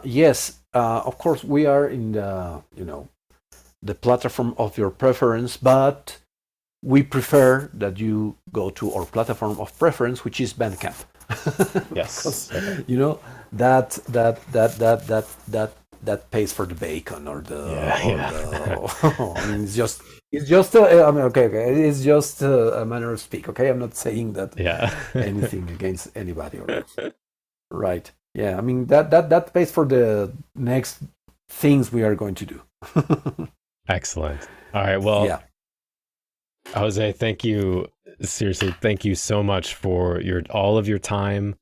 yes, of course, we are in the, you know, the platform of your preference, but we prefer that you go to our platform of preference, which is Bandcamp. Yes. You know, that pays for the bacon or the. I mean, it's just. I mean, okay. It's just a manner of speak. Okay, I'm not saying that anything against anybody or else. Right. Yeah. I mean that pays for the next things we are going to do. Excellent. All right. Well. Yeah. Jose, thank you. Seriously, thank you so much for all of your time,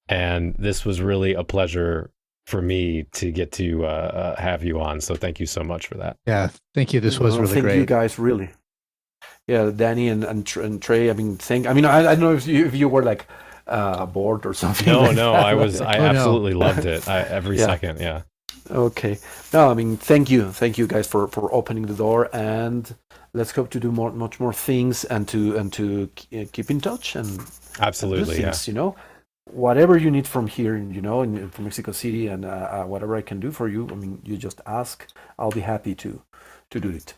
and this was really a pleasure for me to get to have you on. So thank you so much for that. Yeah, thank you. This was really great. Thank you guys, really. Yeah, Danny and Trey. I mean, I don't know if you were like bored or something. No, I was. I absolutely loved it. Every second. Yeah. Okay. No, I mean, thank you guys for opening the door, and let's hope to do much more things and to keep in touch and absolutely do things, whatever you need from here, from Mexico City, and whatever I can do for you. I mean, you just ask. I'll be happy to do it.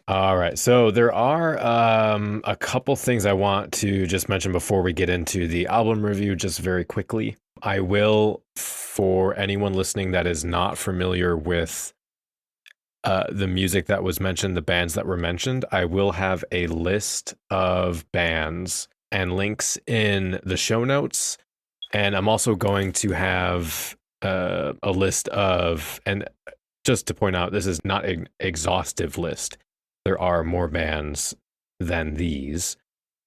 All right. So there are a couple things I want to just mention before we get into the album review, just very quickly. I will, for anyone listening that is not familiar with the music that was mentioned, the bands that were mentioned, I will have a list of bands and links in the show notes. And I'm also going to have a list of, and just to point out, this is not an exhaustive list. There are more bands than these,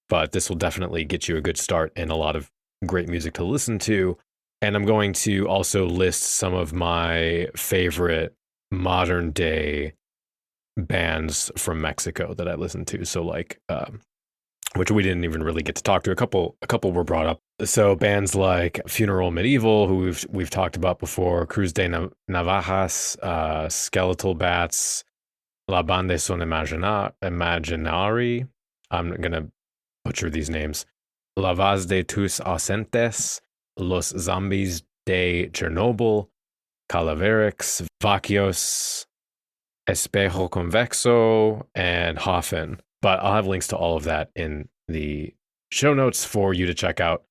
but this will definitely get you a good start and a lot of great music to listen to. And I'm going to also list some of my favorite modern day bands from Mexico that I listen to. So like, which we didn't even really get to talk to. A couple were brought up. So bands like Funeral Medieval, who we've talked about before, Cruz de Navajas, Skeletal Bats, La Bande Son Imaginari. I'm gonna butcher these names. La Vaz de tus Ausentes, Los Zombies de Chernobyl, Calaverix, Vaquios, Espejo Convexo, and Hoffen. But I'll have links to all of that in the show notes for you to check out,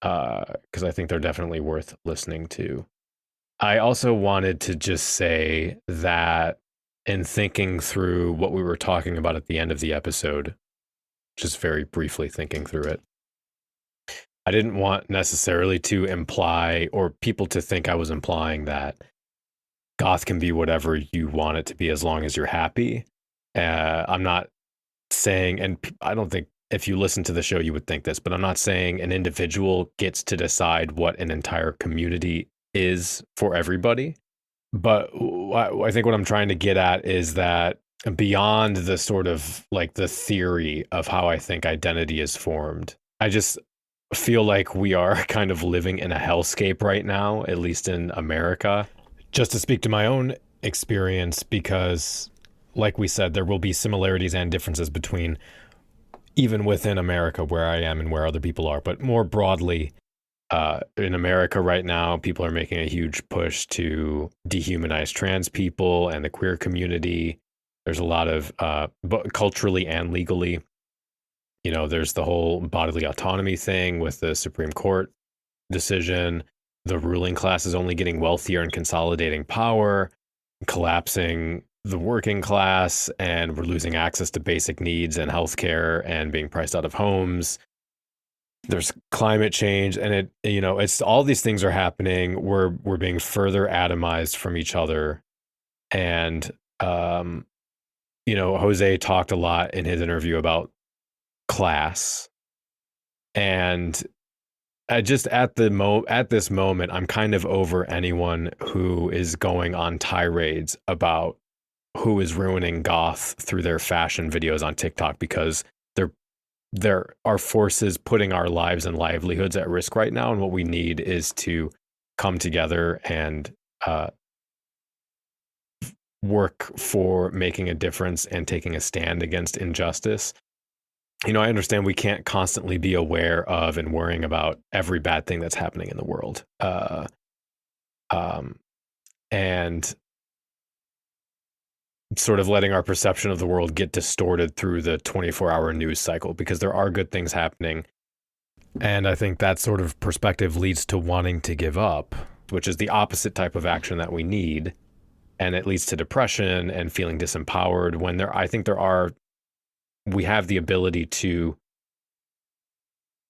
because I think they're definitely worth listening to. I also wanted to just say that in thinking through what we were talking about at the end of the episode, just very briefly thinking through it, I didn't want necessarily to imply or people to think I was implying that goth can be whatever you want it to be as long as you're happy. I'm not saying, and I don't think if you listen to the show you would think this, but I'm not saying an individual gets to decide what an entire community is for everybody. But I think what I'm trying to get at is that beyond the sort of like the theory of how I think identity is formed, I just feel like we are kind of living in a hellscape right now, at least in America. Just to speak to my own experience, because like we said, there will be similarities and differences between even within America where I am and where other people are. But more broadly, in America right now, people are making a huge push to dehumanize trans people and the queer community. There's a lot of, culturally and legally, there's the whole bodily autonomy thing with the Supreme Court decision. The ruling class is only getting wealthier and consolidating power, collapsing the working class, and we're losing access to basic needs and healthcare and being priced out of homes. There's climate change, and it's all these things are happening. We're being further atomized from each other. And Jose talked a lot in his interview about class. And I just at this moment, I'm kind of over anyone who is going on tirades about who is ruining goth through their fashion videos on TikTok, because there are forces putting our lives and livelihoods at risk right now. And what we need is to come together and work for making a difference and taking a stand against injustice. I understand we can't constantly be aware of and worrying about every bad thing that's happening in the world. And sort of letting our perception of the world get distorted through the 24-hour news cycle, because there are good things happening. And I think that sort of perspective leads to wanting to give up, which is the opposite type of action that we need. And it leads to depression and feeling disempowered when I think we have the ability to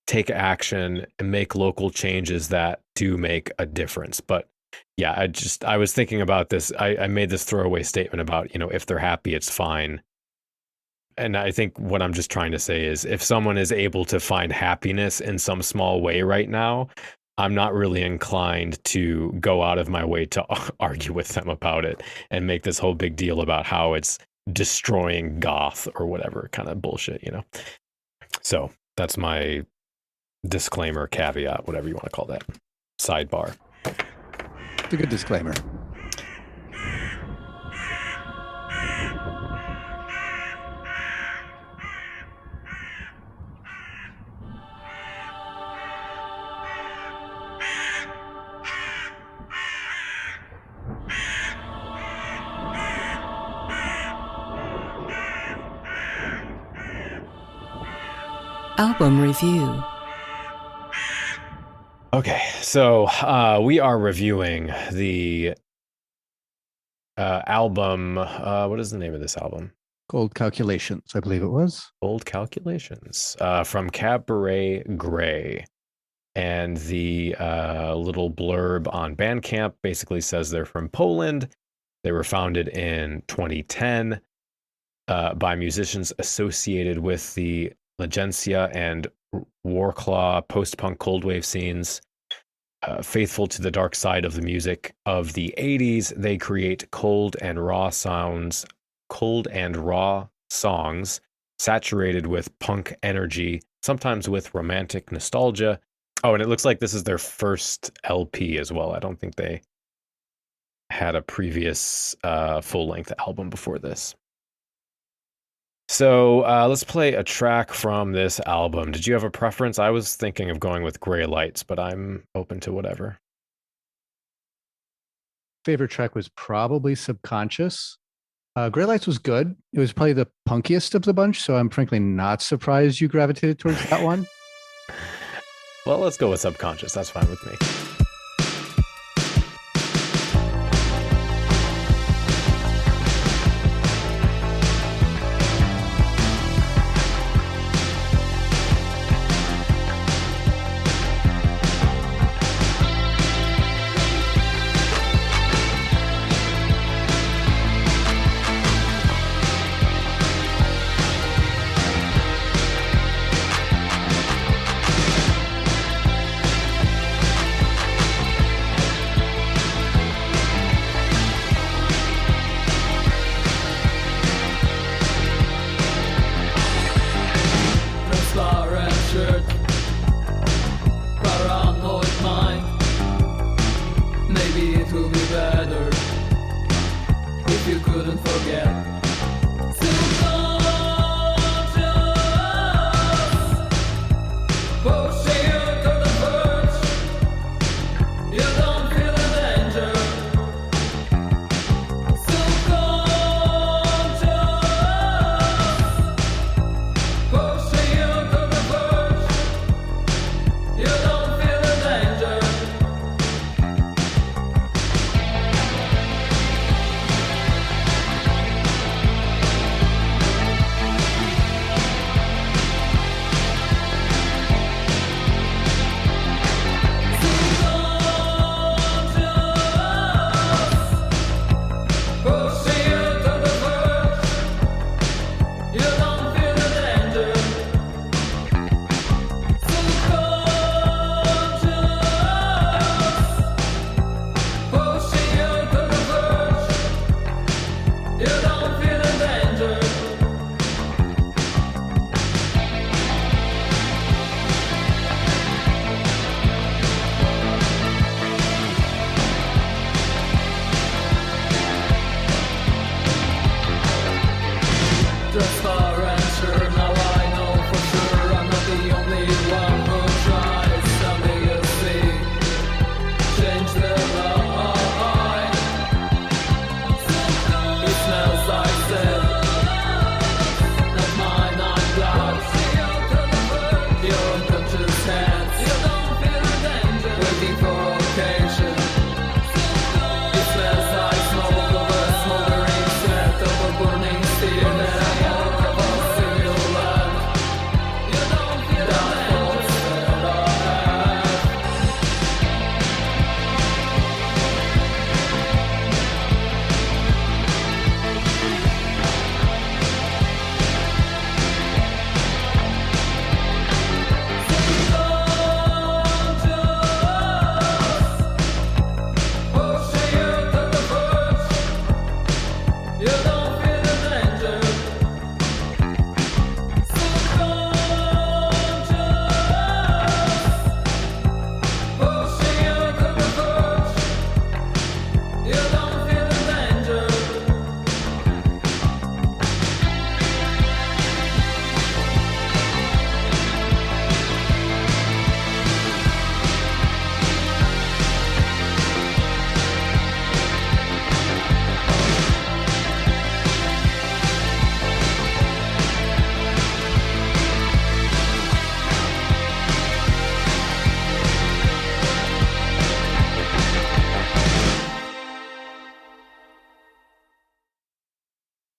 take action and make local changes that do make a difference. But yeah, I was thinking about this. I made this throwaway statement about, if they're happy, it's fine. And I think what I'm just trying to say is, if someone is able to find happiness in some small way right now, I'm not really inclined to go out of my way to argue with them about it and make this whole big deal about how it's destroying goth or whatever kind of bullshit, So that's my disclaimer, caveat, whatever you want to call that. Sidebar. It's a good disclaimer. Album review. Okay, so we are reviewing the album. What is the name of this album? Gold Calculations, I believe it was. Gold Calculations from Cabaret Grey. And the little blurb on Bandcamp basically says they're from Poland. They were founded in 2010 by musicians associated with the Legencia and Warclaw post-punk cold wave scenes. Faithful to the dark side of the music of the 80s, they create cold and raw songs saturated with punk energy, sometimes with romantic nostalgia. Oh, and it looks like this is their first LP as well. I don't think they had a previous full-length album before this. So let's play a track from this album. Did you have a preference? I was thinking of going with Gray Lights, but I'm open to whatever. Favorite track was probably Subconscious. Gray Lights was good. It was probably the punkiest of the bunch, so I'm frankly not surprised you gravitated towards that one. Well, let's go with Subconscious. That's fine with me.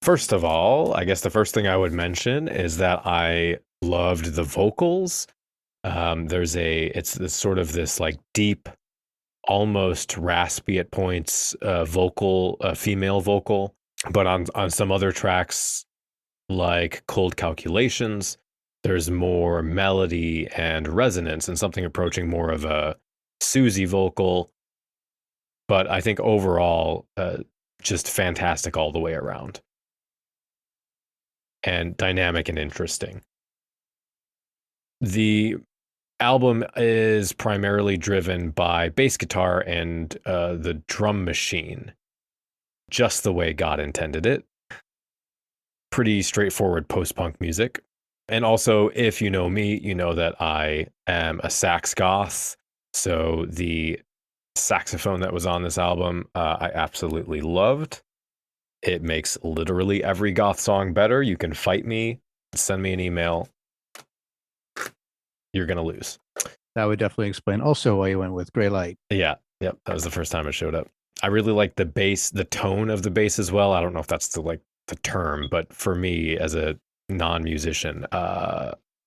First of all, I guess the first thing I would mention is that I loved the vocals. It's this sort of this like deep, almost raspy at points female vocal, but on some other tracks like Cold Calculations, there's more melody and resonance and something approaching more of a Susie vocal. But I think overall, just fantastic all the way around. And dynamic and interesting. The album is primarily driven by bass guitar and the drum machine, just the way God intended it. Pretty straightforward post-punk music. And also, if you know me, you know that I am a sax goth. So the saxophone that was on this album, I absolutely loved. It makes literally every goth song better. You can fight me, send me an email. You're going to lose. That would definitely explain also why you went with Gray Light. Yeah. Yep. That was the first time it showed up. I really like the bass, the tone of the bass as well. I don't know if that's the term, but for me as a non-musician,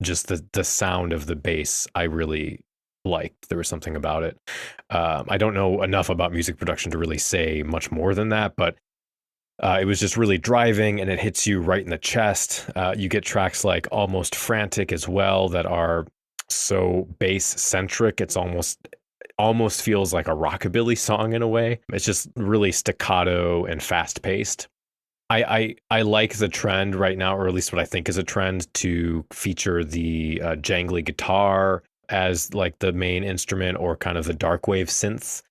just the sound of the bass, I really liked. There was something about it. I don't know enough about music production to really say much more than that, but it was just really driving, and it hits you right in the chest. You get tracks like Almost Frantic as well that are so bass centric. It's almost feels like a rockabilly song in a way. It's just really staccato and fast paced. I like the trend right now, or at least what I think is a trend, to feature the jangly guitar as like the main instrument, or kind of the dark wave synths.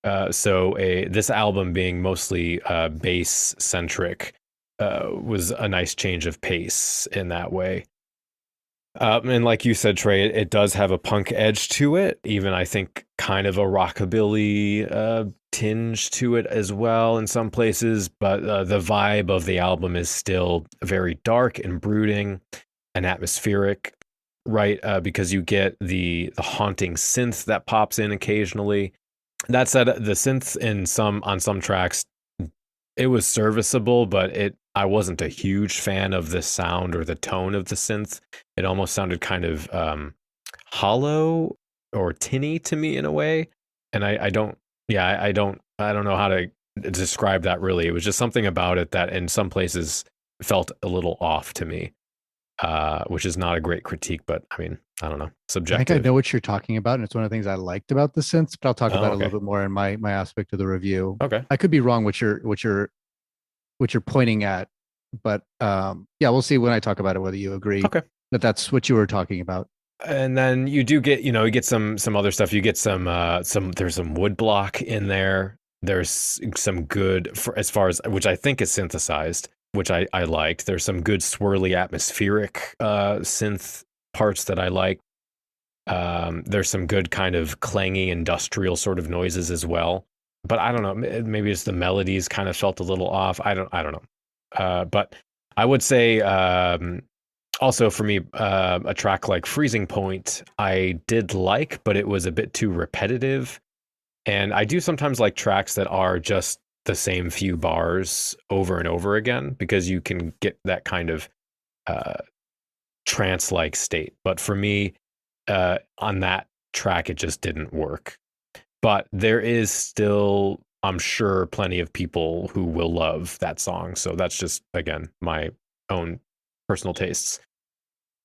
This album being mostly bass centric was a nice change of pace in that way. And like you said, Trey, it does have a punk edge to it. Even I think kind of a rockabilly tinge to it as well in some places. But the vibe of the album is still very dark and brooding and atmospheric, right? Because you get the haunting synth that pops in occasionally. That said, the synth on some tracks, it was serviceable, but I wasn't a huge fan of the sound or the tone of the synth. It almost sounded kind of hollow or tinny to me in a way, and I don't know how to describe that really. It was just something about it that in some places felt a little off to me, which is not a great critique, but I mean, I don't know, subjective. I think I know what you're talking about, and it's one of the things I liked about the synths, but I'll talk about it a little bit more in my aspect of the review. Okay. I could be wrong what you're pointing at, but we'll see when I talk about it whether you agree that's what you were talking about. And then you do get, you get some other stuff. You get there's some wood block in there. There's some good, as far as, which I think is synthesized, which I liked. There's some good swirly atmospheric synth parts that I like. There's some good kind of clangy industrial sort of noises as well. But I don't know, maybe it's the melodies kind of felt a little off. I don't know. But I would say also for me, a track like Freezing Point, I did like, but it was a bit too repetitive. And I do sometimes like tracks that are just the same few bars over and over again, because you can get that kind of trance-like state. But for me, on that track, it just didn't work. But there is still, I'm sure, plenty of people who will love that song. So that's just, again, my own personal tastes.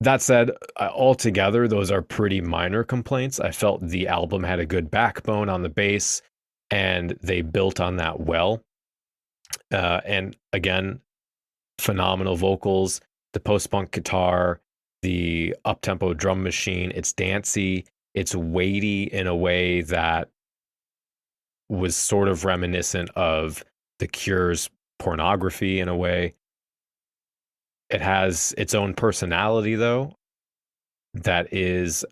That said, altogether, those are pretty minor complaints. I felt the album had a good backbone on the bass, and they built on that well. And again, phenomenal vocals, the post-punk guitar, the up-tempo drum machine. It's dancey, it's weighty in a way that was sort of reminiscent of The Cure's Pornography in a way. It has its own personality, though, that is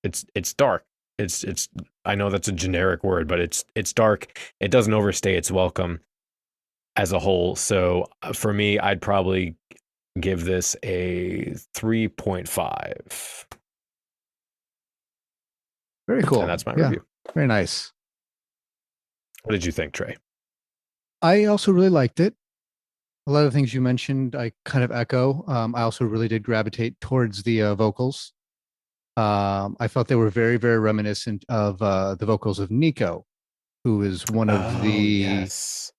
it's dark. It's I know that's a generic word, but it's dark. It doesn't overstay its welcome as a whole. So for me, I'd probably give this a 3.5. Very cool. And that's my review. Very nice. What did you think, Trey? I also really liked it. A lot of the things you mentioned, I kind of echo. I also really did gravitate towards the vocals. I felt they were very, very reminiscent of the vocals of Nico, who is one of Oh, the yes.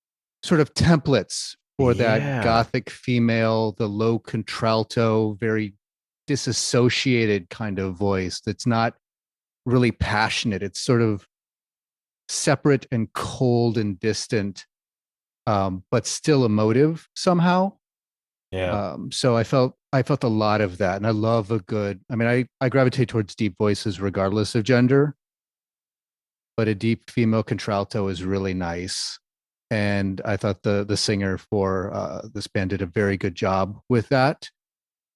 sort of templates for that Yeah. gothic female, the low contralto, very disassociated kind of voice that's not really passionate. It's sort of separate and cold and distant, but still emotive somehow. Yeah. So I felt a lot of that, and I love a good. I mean, I gravitate towards deep voices regardless of gender, but a deep female contralto is really nice. And I thought the singer for this band did a very good job with that.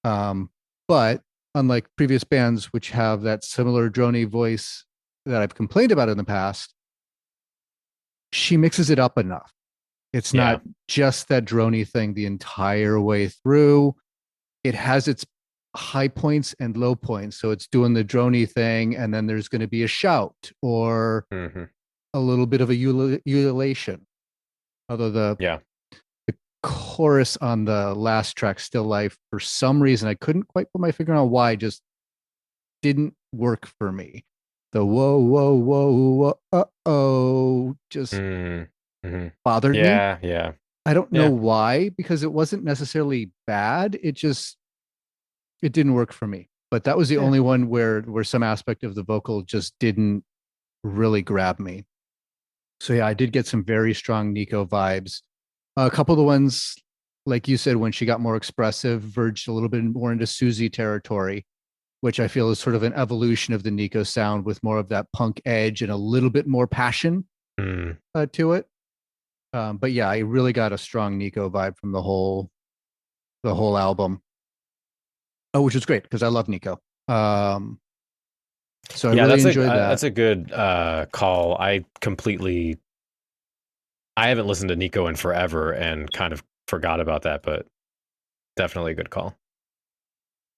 Um, but unlike previous bands which have that similar drony voice that I've complained about in the past, she mixes it up enough. It's Yeah. not just that drony thing the entire way through. It has its high points and low points. So it's doing the drony thing, and then there's going to be a shout or Hmm. a little bit of a ululation. Although Yeah. the chorus on the last track, Still Life, for some reason, I couldn't quite put my finger on why, just didn't work for me. The whoa, whoa, whoa, whoa, oh, just Mm-hmm. bothered me. Yeah. Yeah. I don't know Yeah. why, because it wasn't necessarily bad. It didn't work for me. But that was the Yeah. only one where some aspect of the vocal just didn't really grab me. So yeah, I did get some very strong Nico vibes. A couple of the ones, like you said, when she got more expressive, verged a little bit more into Susie territory, which I feel is sort of an evolution of the Nico sound with more of that punk edge and a little bit more passion Mm. to it. But yeah, I really got a strong Nico vibe from the whole album. Oh, which was great because I love Nico. So I Yeah, really enjoyed that. that's a good call. I haven't listened to Nico in forever and kind of forgot about that, but definitely a good call.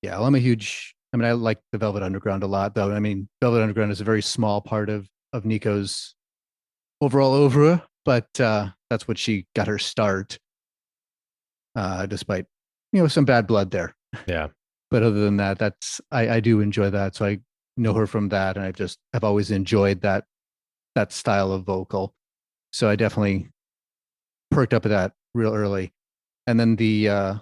Yeah, well, I'm a huge. I mean, I like the Velvet Underground a lot, though. I mean, Velvet Underground is a very small part of Nico's overall oeuvre, but that's what she got her start, despite some bad blood there. Yeah. But other than that, I do enjoy that. So I know her from that, and I've always enjoyed that style of vocal. So I definitely perked up at that real early. And then the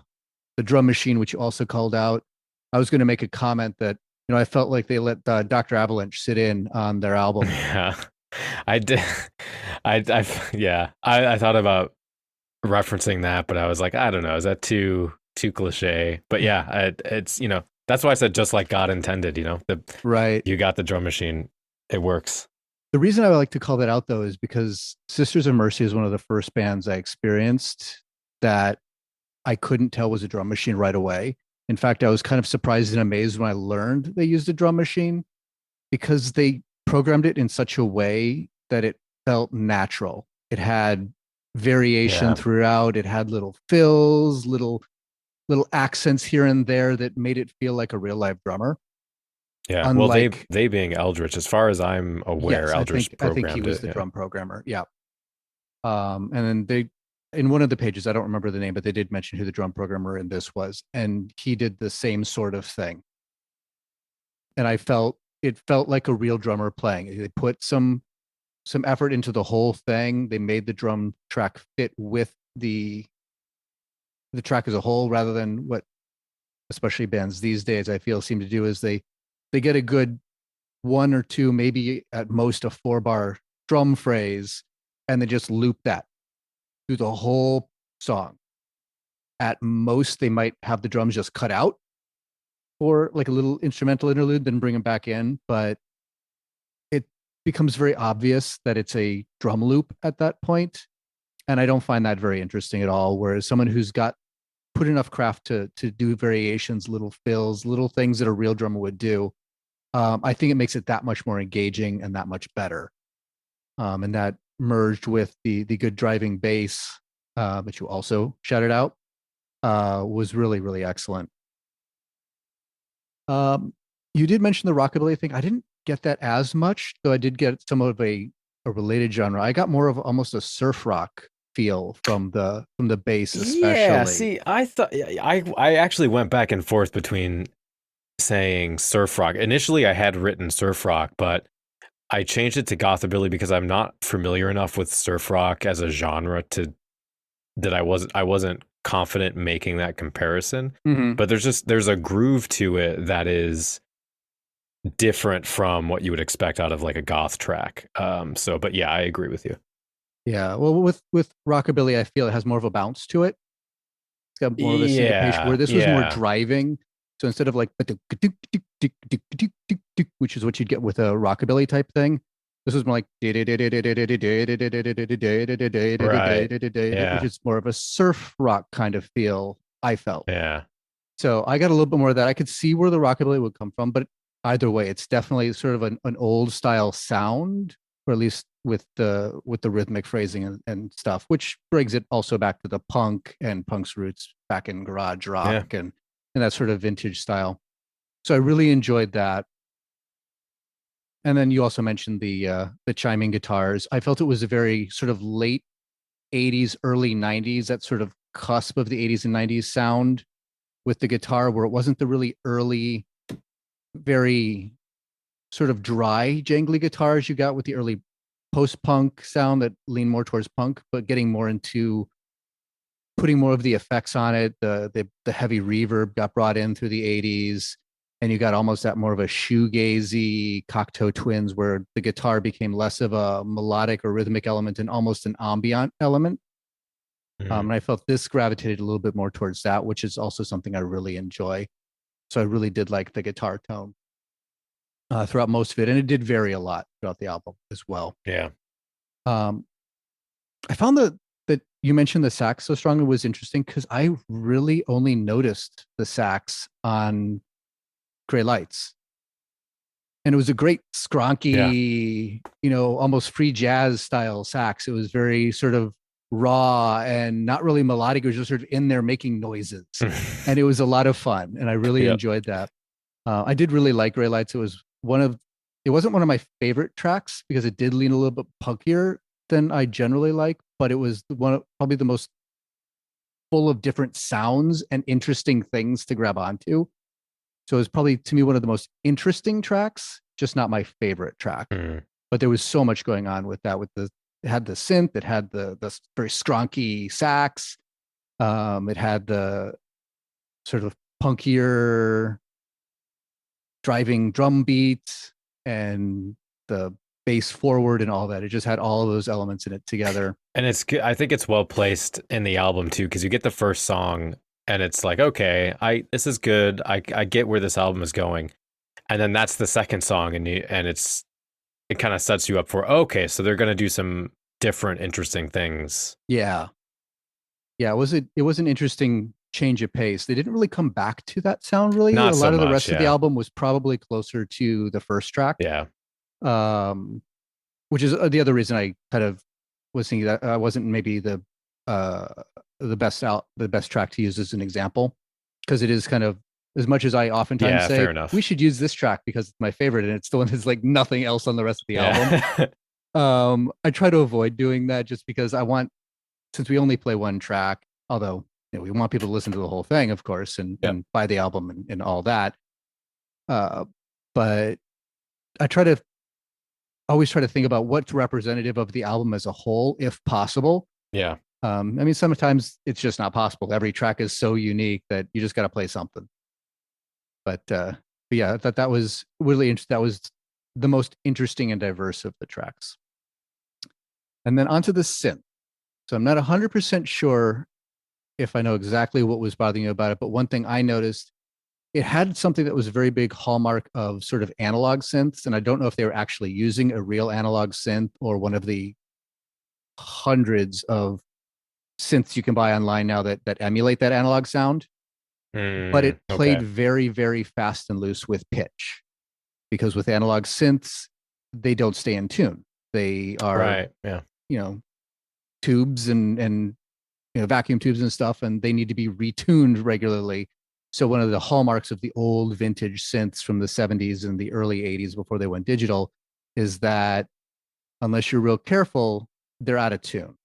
drum machine, which you also called out, I was going to make a comment that I felt like they let Dr. Avalanche sit in on their album. Yeah. I did. Yeah. I thought about referencing that, but I was like, I don't know. Is that too cliche? But yeah, it's, that's why I said just like God intended, Right. you got the drum machine. It works. The reason I would like to call that out, though, is because Sisters of Mercy is one of the first bands I experienced that I couldn't tell was a drum machine right away. In fact, I was kind of surprised and amazed when I learned they used a drum machine because they programmed it in such a way that it felt natural. It had variation Yeah. throughout. It had little fills, little accents here and there that made it feel like a real live drummer. Yeah. Well, Unlike, they being Eldritch, as far as I'm aware, yes, Eldritch I think he programmed was it. the Yeah. drum programmer. Yeah. And then in one of the pages, I don't remember the name, but they did mention who the drum programmer in this was, and he did the same sort of thing. And it felt like a real drummer playing. They put some effort into the whole thing. They made the drum track fit with the track as a whole, rather than what especially bands these days I feel seem to do is they get a good one or two, maybe at most a 4-bar drum phrase, and they just loop that through the whole song. At most, they might have the drums just cut out for like a little instrumental interlude, then bring them back in. But it becomes very obvious that it's a drum loop at that point. And I don't find that very interesting at all. Whereas someone who's got put enough craft to do variations, little fills, little things that a real drummer would do, I think it makes it that much more engaging and that much better. And that merged with the good driving bass, that you also shouted out, was really, really excellent. You did mention the rockabilly thing. I didn't get that as much, though I did get some of a related genre. I got more of almost a surf rock feel from the bass Yeah, especially. see, I thought I actually went back and forth between saying surf rock. Initially, I had written surf rock, but I changed it to gothabilly because I'm not familiar enough with surf rock as a genre to that I wasn't confident making that comparison. Mm-hmm. But there's a groove to it that is different from what you would expect out of like a goth track. But yeah, I agree with you. Yeah, well, with rockabilly, I feel it has more of a bounce to it. It's got more of a syncopation, where this was more Yeah. driving. So instead of like, which is what you'd get with a rockabilly type thing, this was more like, Right. which Yeah. is more of a surf rock kind of feel, I felt. Yeah. So I got a little bit more of that. I could see where the rockabilly would come from, but either way, it's definitely sort of an old style sound, or at least with the rhythmic phrasing and stuff, which brings it also back to the punk and punk's roots back in garage rock Yeah. and that sort of vintage style. So I really enjoyed that. And then you also mentioned the chiming guitars. I felt it was a very sort of late 80s, early 90s, that sort of cusp of the 80s and 90s sound with the guitar, where it wasn't the really early, very sort of dry, jangly guitars you got with the early post-punk sound that leaned more towards punk, but getting more into putting more of the effects on it. The heavy reverb got brought in through the 80s, and you got almost that more of a shoegazy Cocteau Twins, where the guitar became less of a melodic or rhythmic element and almost an ambient element. And I felt this gravitated a little bit more towards that, which is also something I really enjoy. So I really did like the guitar tone throughout most of it, and it did vary a lot throughout the album as well. Yeah. I found that you mentioned the sax so strongly was interesting, because I really only noticed the sax on Gray Lights, and it was a great skronky, almost free jazz style sax. It was very sort of raw and not really melodic. It was just sort of in there making noises, and it was a lot of fun, and I really enjoyed that. I did really like Gray Lights. It wasn't one of my favorite tracks because it did lean a little bit punkier than I generally like, but it was probably the most full of different sounds and interesting things to grab onto. So it was probably, to me, one of the most interesting tracks, just not my favorite track. But there was so much going on with that. It had the synth, it had the very skronky sax, it had the sort of punkier driving drum beat and the bass forward and all that. It just had all of those elements in it together. And I think it's well placed in the album too, because you get the first song and it's like, okay, this is good. I get where this album is going. And then that's the second song, and it kind of sets you up for, okay, so they're going to do some different, interesting things. Yeah. It was an interesting change of pace. They didn't really come back to that sound really. Not a lot so of the much, rest of the album was probably closer to the first track. Yeah. Which is the other reason I kind of was thinking that I wasn't maybe the best track to use as an example, because it is kind of, as much as I oftentimes say we should use this track because it's my favorite and it's the one that's like nothing else on the rest of the album. I try to avoid doing that, just because since we only play one track, although we want people to listen to the whole thing, of course, and buy the album and all that. But I always try to think about what's representative of the album as a whole, if possible. Yeah. I mean, sometimes it's just not possible. Every track is so unique that you just got to play something. But yeah, I thought that was really interesting. That was the most interesting and diverse of the tracks. And then onto the synth. So I'm not 100% sure if I know exactly what was bothering you about it, but one thing I noticed, it had something that was a very big hallmark of sort of analog synths. And I don't know if they were actually using a real analog synth or one of the hundreds of synths you can buy online now that emulate that analog sound. But it played very, very fast and loose with pitch, because with analog synths, they don't stay in tune. They are, tubes and vacuum tubes and stuff, and they need to be retuned regularly. So one of the hallmarks of the old vintage synths from the 70s and the early 80s before they went digital is that unless you're real careful, they're out of tune.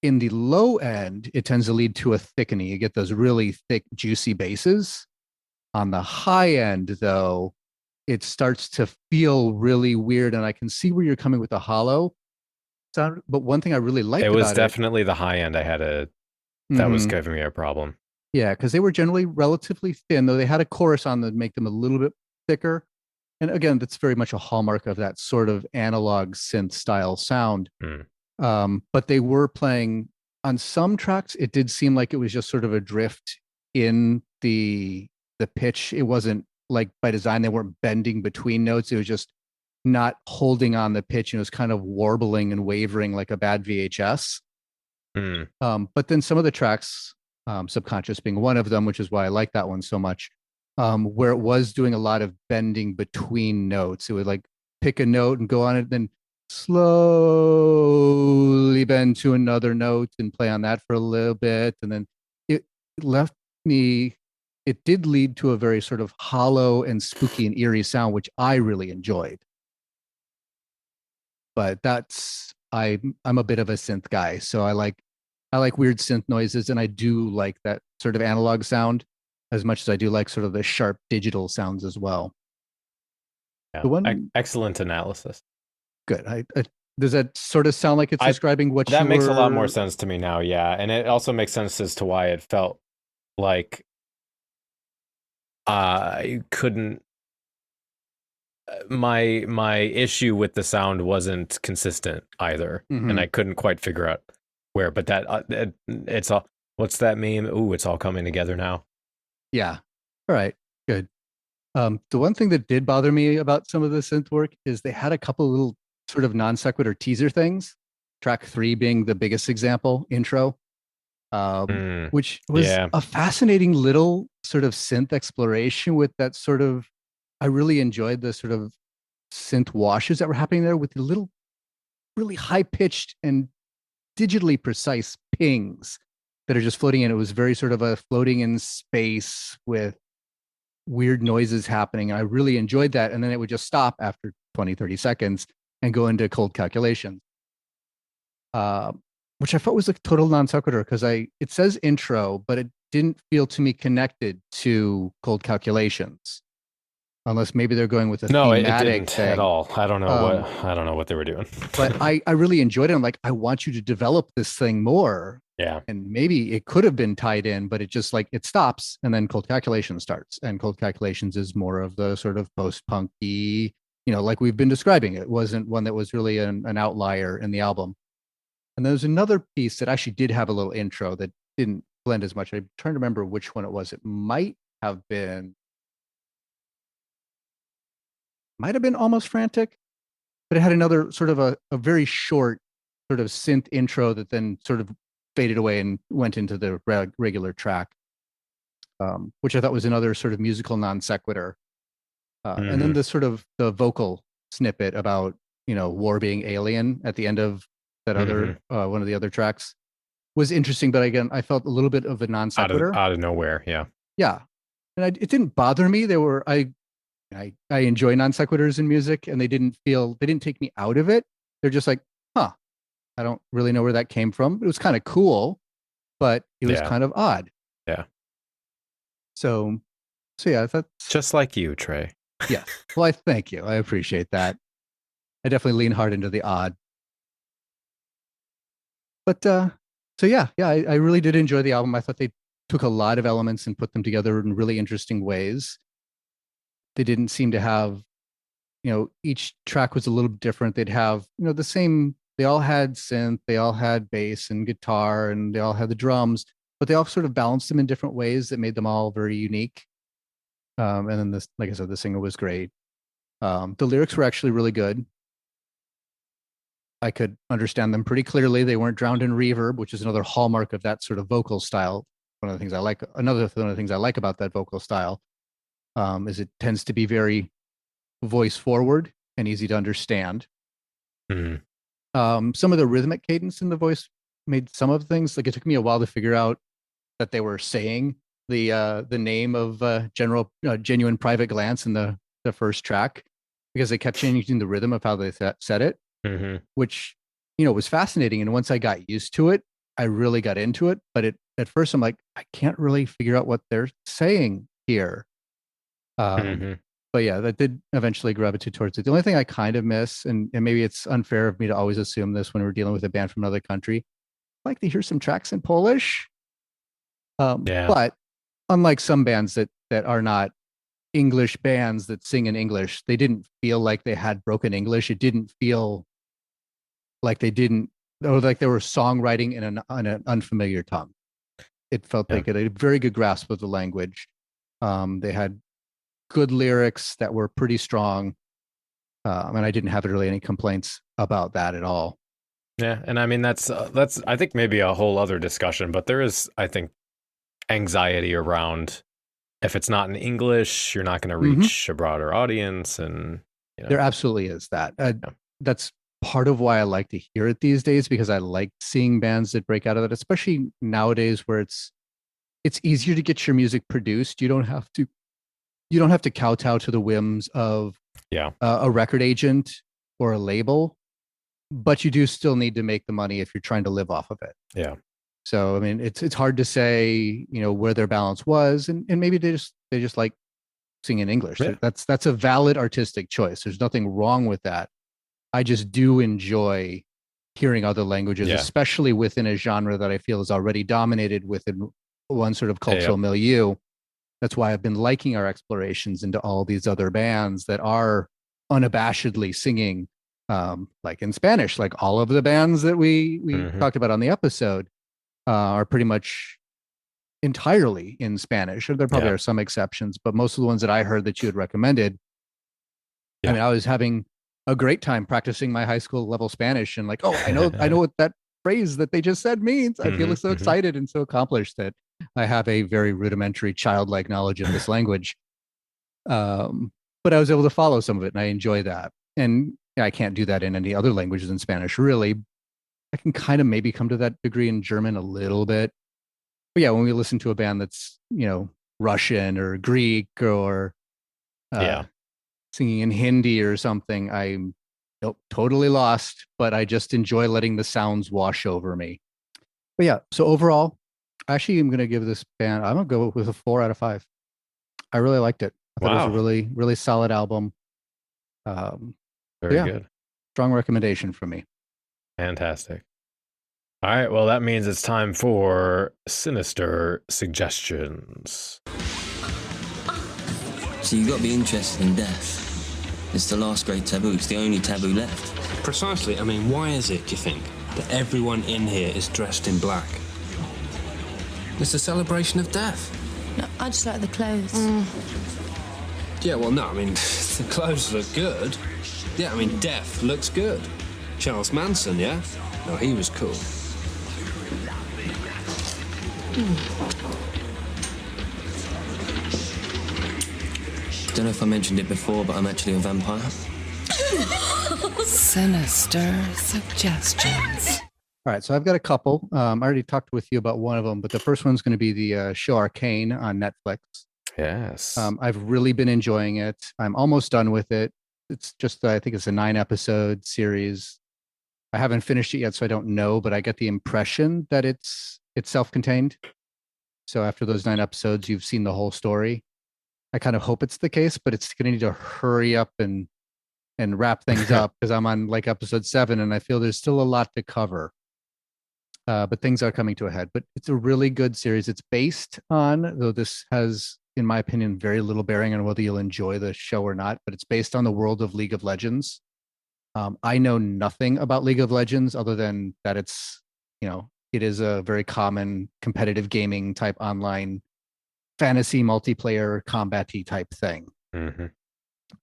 in the low end, it tends to lead to a thickening. You get those really thick, juicy basses. On the high end, though, it starts to feel really weird. And I can see where you're coming with the hollow sound. But one thing I really liked It was about definitely the high end that was giving me a problem. Yeah, because they were generally relatively thin, though they had a chorus on that make them a little bit thicker. And again, that's very much a hallmark of that sort of analog synth style sound. But they were playing on some tracks. It did seem like it was just sort of a drift in the pitch. It wasn't like by design, they weren't bending between notes. It was just not holding on the pitch, and it was kind of warbling and wavering like a bad VHS. But then some of the tracks, Subconscious being one of them, which is why I like that one so much, where it was doing a lot of bending between notes. It would like pick a note and go on it, then slowly bend to another note and play on that for a little bit. And then it left me, it did lead to a very sort of hollow and spooky and eerie sound, which I really enjoyed. But I'm a bit of a synth guy, so I like weird synth noises, and I do like that sort of analog sound as much as I do like sort of the sharp digital sounds as well. Yeah, excellent analysis. Good. Does that sort of sound like it's describing what that makes a lot more sense to me now? Yeah, and it also makes sense as to why it felt like I couldn't. My issue with the sound wasn't consistent either, and I couldn't quite figure out where. But that it's all. What's that meme? Ooh, it's all coming together now. Yeah. All right. Good. The one thing that did bother me about some of the synth work is they had a couple little sort of non sequitur teaser things. Track 3 being the biggest example, intro, which was a fascinating little sort of synth exploration with that sort of. I really enjoyed the sort of synth washes that were happening there with the little, really high pitched and digitally precise pings that are just floating in. It was very sort of a floating in space with weird noises happening. And I really enjoyed that. And then it would just stop after 20, 30 seconds and go into cold calculations, which I thought was a total non sequitur because it says intro, but it didn't feel to me connected to cold calculations. Unless maybe they're going with a thematic it didn't thing. At all. I don't know what they were doing. But I really enjoyed it. I'm like, I want you to develop this thing more. Yeah. And maybe it could have been tied in, but it just like it stops and then cold calculation starts. And cold calculations is more of the sort of post-punky, like we've been describing. It wasn't one that was really an outlier in the album. And there's another piece that actually did have a little intro that didn't blend as much. I'm trying to remember which one it was. It might have been Almost Frantic, but it had another sort of a very short sort of synth intro that then sort of faded away and went into the regular track, which I thought was another sort of musical non sequitur. And then the sort of the vocal snippet about, war being alien at the end of that other one of the other tracks was interesting. But again, I felt a little bit of a non sequitur. Out of nowhere, yeah. Yeah. And it didn't bother me. I enjoy non sequiturs in music, and they didn't take me out of it. They're just like, I don't really know where that came from. It was kind of cool, but it was kind of odd. Yeah. So yeah, that's just like you, Trey. Yeah. Well, I thank you. I appreciate that. I definitely lean hard into the odd. But I really did enjoy the album. I thought they took a lot of elements and put them together in really interesting ways. They didn't seem to have, each track was a little bit different. They'd have, the same, they all had synth, they all had bass and guitar, and they all had the drums, but they all sort of balanced them in different ways that made them all very unique. And then like I said, the singer was great. The lyrics were actually really good. I could understand them pretty clearly. They weren't drowned in reverb, which is another hallmark of that sort of vocal style. One of the things I like about that vocal style is it tends to be very voice forward and easy to understand. Some of the rhythmic cadence in the voice made some of the things, like it took me a while to figure out that they were saying the name of Genuine Private Glance in the first track, because they kept changing the rhythm of how they said it, which was fascinating. And once I got used to it, I really got into it. But at first I'm like, I can't really figure out what they're saying here. But yeah, that did eventually gravitate towards it. The only thing I kind of miss, and maybe it's unfair of me to always assume this when we're dealing with a band from another country, I like to hear some tracks in Polish. But unlike some bands that are not English bands that sing in English, they didn't feel like they had broken English. It didn't feel like they didn't, or like they were songwriting in an unfamiliar tongue. It felt like it had a very good grasp of the language. They had good lyrics that were pretty strong. And I didn't have really any complaints about that at all. Yeah. And I mean, that's, I think maybe a whole other discussion, but there is, I think, anxiety around if it's not in English, you're not going to reach a broader audience. And there absolutely is that. That's part of why I like to hear it these days, because I like seeing bands that break out of it, especially nowadays where it's easier to get your music produced. You don't have to kowtow to the whims of a record agent or a label, but you do still need to make the money if you're trying to live off of it. Yeah. So, I mean, it's hard to say, where their balance was, and maybe they just like singing English. Yeah. That's a valid artistic choice. There's nothing wrong with that. I just do enjoy hearing other languages, especially within a genre that I feel is already dominated within one sort of cultural milieu. That's why I've been liking our explorations into all these other bands that are unabashedly singing, like in Spanish. Like all of the bands that we talked about on the episode are pretty much entirely in Spanish. There probably are some exceptions, but most of the ones that I heard that you had recommended, I mean, I was having a great time practicing my high school level Spanish, and like, I know what that phrase that they just said means. I feel so excited and so accomplished that I have a very rudimentary childlike knowledge of this language. But I was able to follow some of it, and I enjoy that. And I can't do that in any other languages than Spanish, really. I can kind of maybe come to that degree in German a little bit. But yeah, when we listen to a band that's, Russian or Greek or singing in Hindi or something, I'm totally lost, but I just enjoy letting the sounds wash over me. But yeah, so overall, actually, I'm going to give this band, I'm going to go with a 4 out of 5. I really liked it. I thought it was a really, really solid album. Very good. Strong recommendation from me. Fantastic. All right, well, that means it's time for Sinister Suggestions. So you've got to be interested in death. It's the last great taboo. It's the only taboo left. Precisely. I mean, why is it, do you think, that everyone in here is dressed in black? It's a celebration of death. No, I just like the clothes. Yeah, well, no, I mean, the clothes look good. Yeah, I mean, death looks good. Charles Manson, yeah? No, he was cool. Don't know if I mentioned it before, but I'm actually a vampire. Sinister Suggestions. All right, so I've got a couple. I already talked with you about one of them, but the first one's going to be the show Arcane on Netflix. Yes. I've really been enjoying it. I'm almost done with it. It's just, I think it's a 9-episode series. I haven't finished it yet, so I don't know, but I get the impression that it's self-contained. So after those 9 episodes, you've seen the whole story. I kind of hope it's the case, but it's going to need to hurry up and wrap things up, because I'm on like episode 7 and I feel there's still a lot to cover. But things are coming to a head. But it's a really good series. It's based on, though this has, in my opinion, very little bearing on whether you'll enjoy the show or not, but it's based on the world of League of Legends. I know nothing about League of Legends other than that it's, it is a very common competitive gaming type online fantasy multiplayer combat-y type thing.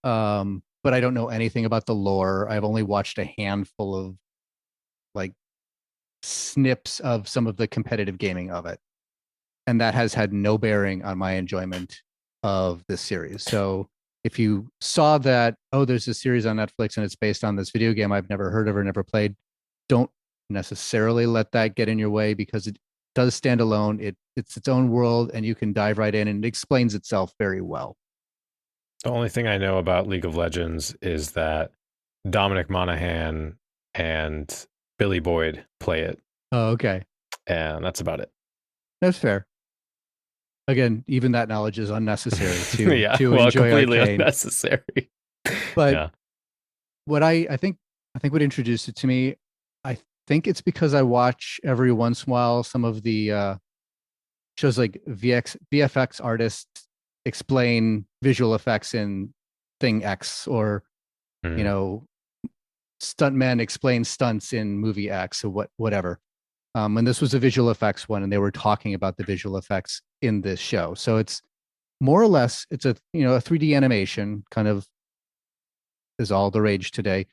But I don't know anything about the lore. I've only watched a handful of like snips of some of the competitive gaming of it. And that has had no bearing on my enjoyment of this series. So if you saw that, there's this series on Netflix and it's based on this video game I've never heard of or never played, don't necessarily let that get in your way, because it does stand alone. It's its own world, and you can dive right in, and it explains itself very well. The only thing I know about League of Legends is that Dominic Monaghan and Billy Boyd play it. Oh, okay. And that's about it. That's fair. Again, even that knowledge is unnecessary to well, enjoy completely Arcane. unnecessary. But yeah. what I think what introduced it to me, I think it's because I watch every once in a while some of the shows like VFX artists explain visual effects in Thing X, or you know, stuntmen explain stunts in movie X, or whatever. And this was a visual effects one, and they were talking about the visual effects in this show. So it's more or less, it's a 3D animation, kind of is all the rage today,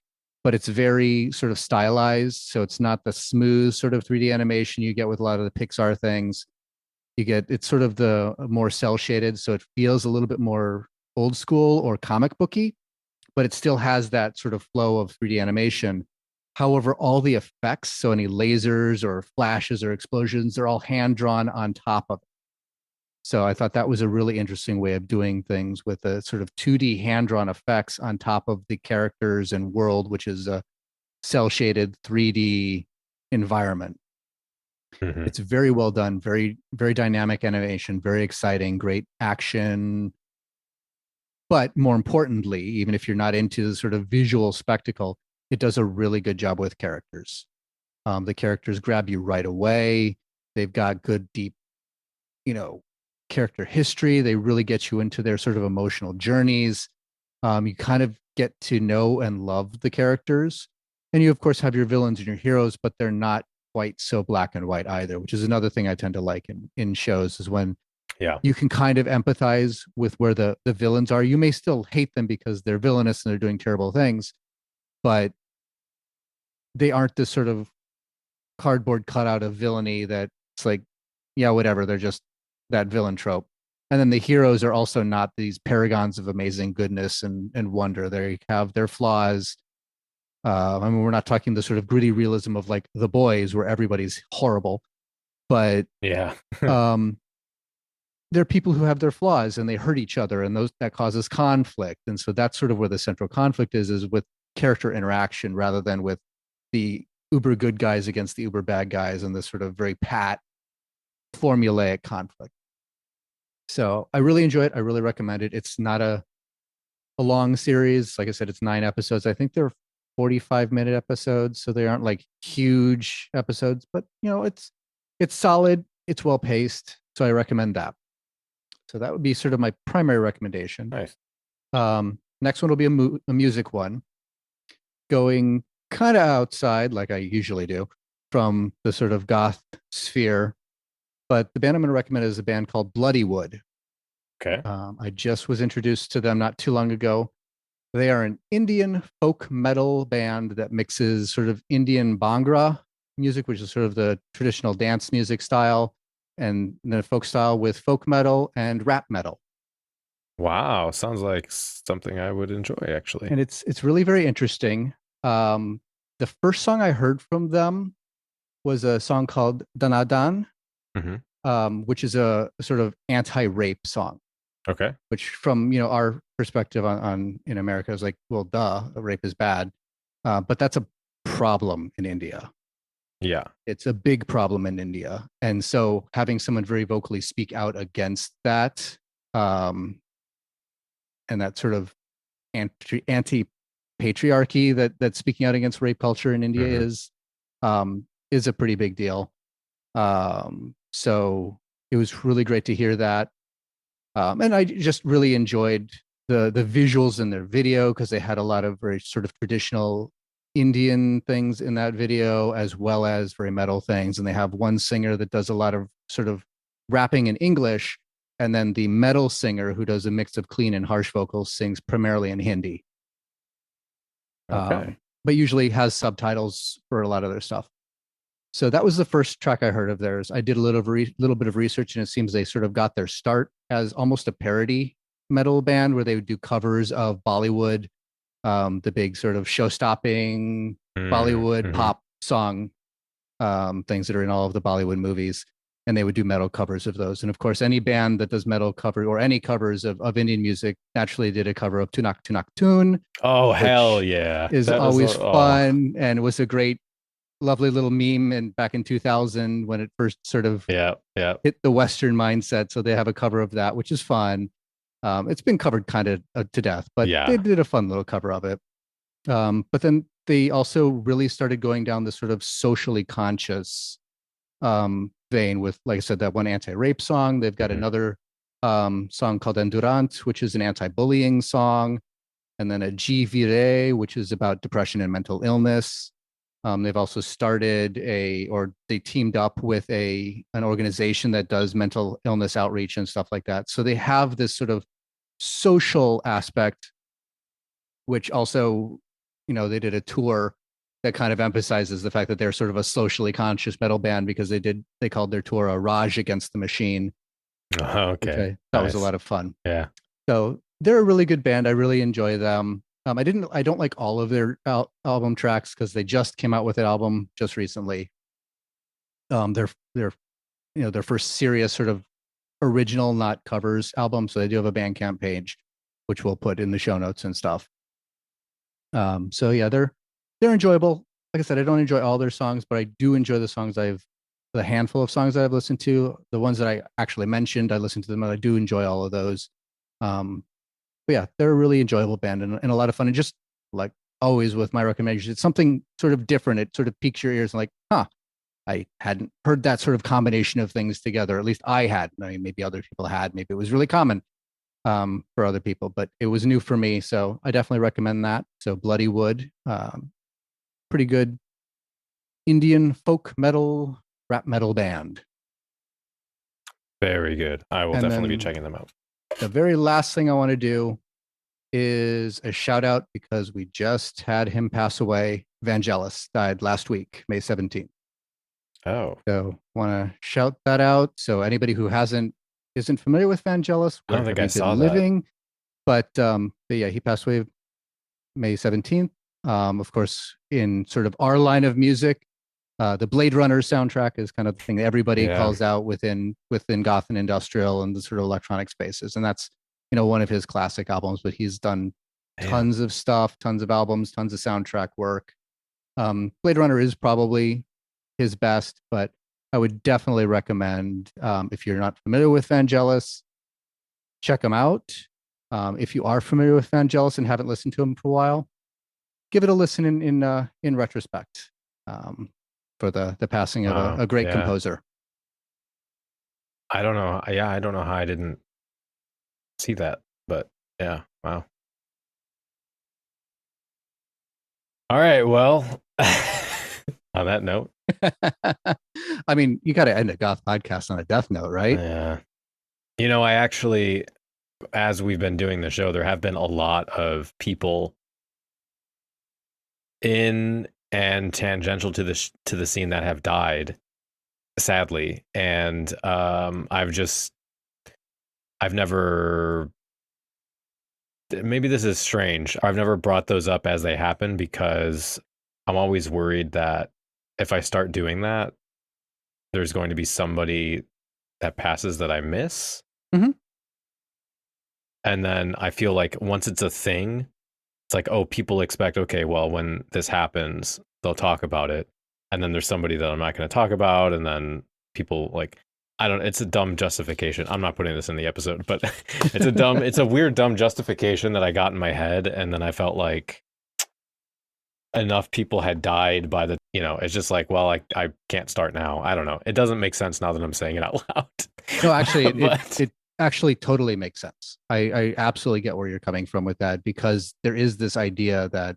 but it's very sort of stylized. So it's not the smooth sort of 3D animation you get with a lot of the Pixar things. It's sort of the more cell shaded, so it feels a little bit more old school or comic booky, but it still has that sort of flow of 3D animation. However, all the effects, so any lasers or flashes or explosions, they're all hand drawn on top of it. So I thought that was a really interesting way of doing things, with a sort of 2D hand drawn effects on top of the characters and world, which is a cell shaded 3D environment. It's very well done, very, very dynamic animation, very exciting, great action. But more importantly, even if you're not into the sort of visual spectacle, it does a really good job with characters. The characters grab you right away. They've got good, deep, character history. They really get you into their sort of emotional journeys. You kind of get to know and love the characters. And you, of course, have your villains and your heroes, but they're not quite so black and white either, which is another thing I tend to like in shows, is when you can kind of empathize with where the villains are. You may still hate them because they're villainous and they're doing terrible things, but they aren't this sort of cardboard cutout of villainy that it's like, yeah, whatever, they're just that villain trope. And then the heroes are also not these paragons of amazing goodness and wonder. They have their flaws. I mean, we're not talking the sort of gritty realism of like The Boys, where everybody's horrible, but they're people who have their flaws and they hurt each other, and that causes conflict. And so that's sort of where the central conflict is with character interaction, rather than with the uber good guys against the uber bad guys and this sort of very pat formulaic conflict. So I really enjoy it. I really recommend it. It's not a long series. Like I said, it's 9 episodes. I think they're 45-minute episodes, so they aren't like huge episodes, but it's solid. It's well paced. So I recommend that. So that would be sort of my primary recommendation. Nice. Next one will be a music one, going kind of outside, like I usually do, from the sort of goth sphere. But the band I'm going to recommend is a band called Bloodywood. Okay. I just was introduced to them not too long ago. They are an Indian folk metal band that mixes sort of Indian Bhangra music, which is sort of the traditional dance music style, and then folk style with folk metal and rap metal. Wow, sounds like something I would enjoy, actually. And it's really very interesting. The first song I heard from them was a song called Danadan, which is a sort of anti-rape song. Okay. Which, from our perspective on in America, is like, well, duh, rape is bad, but that's a problem in India. Yeah, it's a big problem in India, and so having someone very vocally speak out against that, and that sort of anti-patriarchy that's speaking out against rape culture in India is a pretty big deal. So it was really great to hear that. And I just really enjoyed the visuals in their video, because they had a lot of very sort of traditional Indian things in that video, as well as very metal things. And they have one singer that does a lot of sort of rapping in English, and then the metal singer, who does a mix of clean and harsh vocals, sings primarily in Hindi. Okay. But usually has subtitles for a lot of their stuff. So that was the first track I heard of theirs. I did a little bit of research, and it seems they sort of got their start as almost a parody metal band, where they would do covers of Bollywood, the big sort of show-stopping Bollywood pop song things that are in all of the Bollywood movies, and they would do metal covers of those. And of course, any band that does metal cover or any covers of Indian music naturally did a cover of Tunak Tunak Tune. Oh, hell yeah. Is always fun, and it was a great lovely little meme back in 2000 when it first sort of Yeah. hit the Western mindset. So they have a cover of that, which is fun. It's been covered kind of to death, but they did a fun little cover of it. But then they also really started going down this sort of socially conscious vein with, like I said, that one anti-rape song. They've got another song called Endurant, which is an anti-bullying song, and then a G Vire, which is about depression and mental illness. They've also started they teamed up with an organization that does mental illness outreach and stuff like that. So they have this sort of social aspect, which also, they did a tour that kind of emphasizes the fact that they're sort of a socially conscious metal band, because they called their tour a Rage Against the Machine. Oh, okay. That was a lot of fun. Yeah. So they're a really good band. I really enjoy them. I don't like all of their album tracks because they just came out with an album just recently. Their first serious sort of original, not covers album. So they do have a Bandcamp page, which we'll put in the show notes and stuff. So yeah, they're enjoyable. Like I said, I don't enjoy all their songs, but I do enjoy the handful of songs that I've listened to. The ones that I actually mentioned, I listened to them, and I do enjoy all of those. But yeah, they're a really enjoyable band and a lot of fun. And just like always with my recommendations, it's something sort of different. It sort of piques your ears and like, I hadn't heard that sort of combination of things together. At least I had. I mean, maybe other people had. Maybe it was really common for other people, but it was new for me. So I definitely recommend that. So Bloody Wood, pretty good Indian folk metal, rap metal band. Very good. I will definitely be checking them out. The very last thing I want to do is a shout out, because we just had him pass away. Vangelis died last week, May 17th. Oh. So want to shout that out. So anybody who isn't familiar with Vangelis, I don't think I saw that. But yeah, he passed away May 17th. Of course, in sort of our line of music, the Blade Runner soundtrack is kind of the thing that everybody calls out within goth and industrial and the sort of electronic spaces. And that's, one of his classic albums, but he's done tons of stuff, tons of albums, tons of soundtrack work. Blade Runner is probably his best, but I would definitely recommend, if you're not familiar with Vangelis, check him out. If you are familiar with Vangelis and haven't listened to him for a while, give it a listen in retrospect. For the passing of a great composer. I don't know. Yeah, I don't know how I didn't see that, but yeah, wow. All right, well, on that note. I mean, you got to end a goth podcast on a death note, right? Yeah. I actually, as we've been doing the show, there have been a lot of people in and tangential to the scene that have died, sadly. And I've never, maybe this is strange, I've never brought those up as they happen, because I'm always worried that if I start doing that, there's going to be somebody that passes that I miss. Mm-hmm. And then I feel like once it's a thing, it's like, oh, people expect, okay, well, when this happens, they'll talk about it. And then there's somebody that I'm not going to talk about. And then people it's a dumb justification. I'm not putting this in the episode, but it's a weird, dumb justification that I got in my head. And then I felt like enough people had died by the, it's just like, well, I can't start now. I don't know. It doesn't make sense now that I'm saying it out loud. No, actually, it actually totally makes sense. I absolutely get where you're coming from with that, because there is this idea that,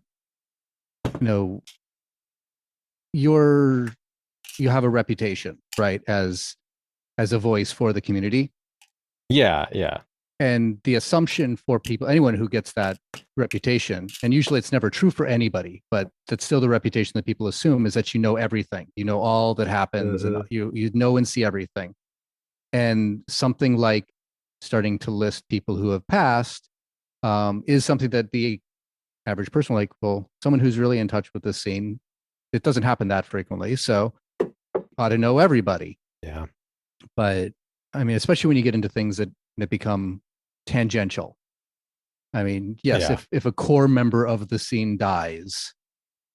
you have a reputation, right, as a voice for the community. Yeah. And the assumption for anyone who gets that reputation, and usually it's never true for anybody, but that's still the reputation that people assume, is that you know everything, all that happens, and you know and see everything. And something like starting to list people who have passed is something that the average person, like, well, someone who's really in touch with this scene, it doesn't happen that frequently, so ought to know everybody. Yeah. But I mean, especially when you get into things that become tangential. I mean, yes, if a core member of the scene dies,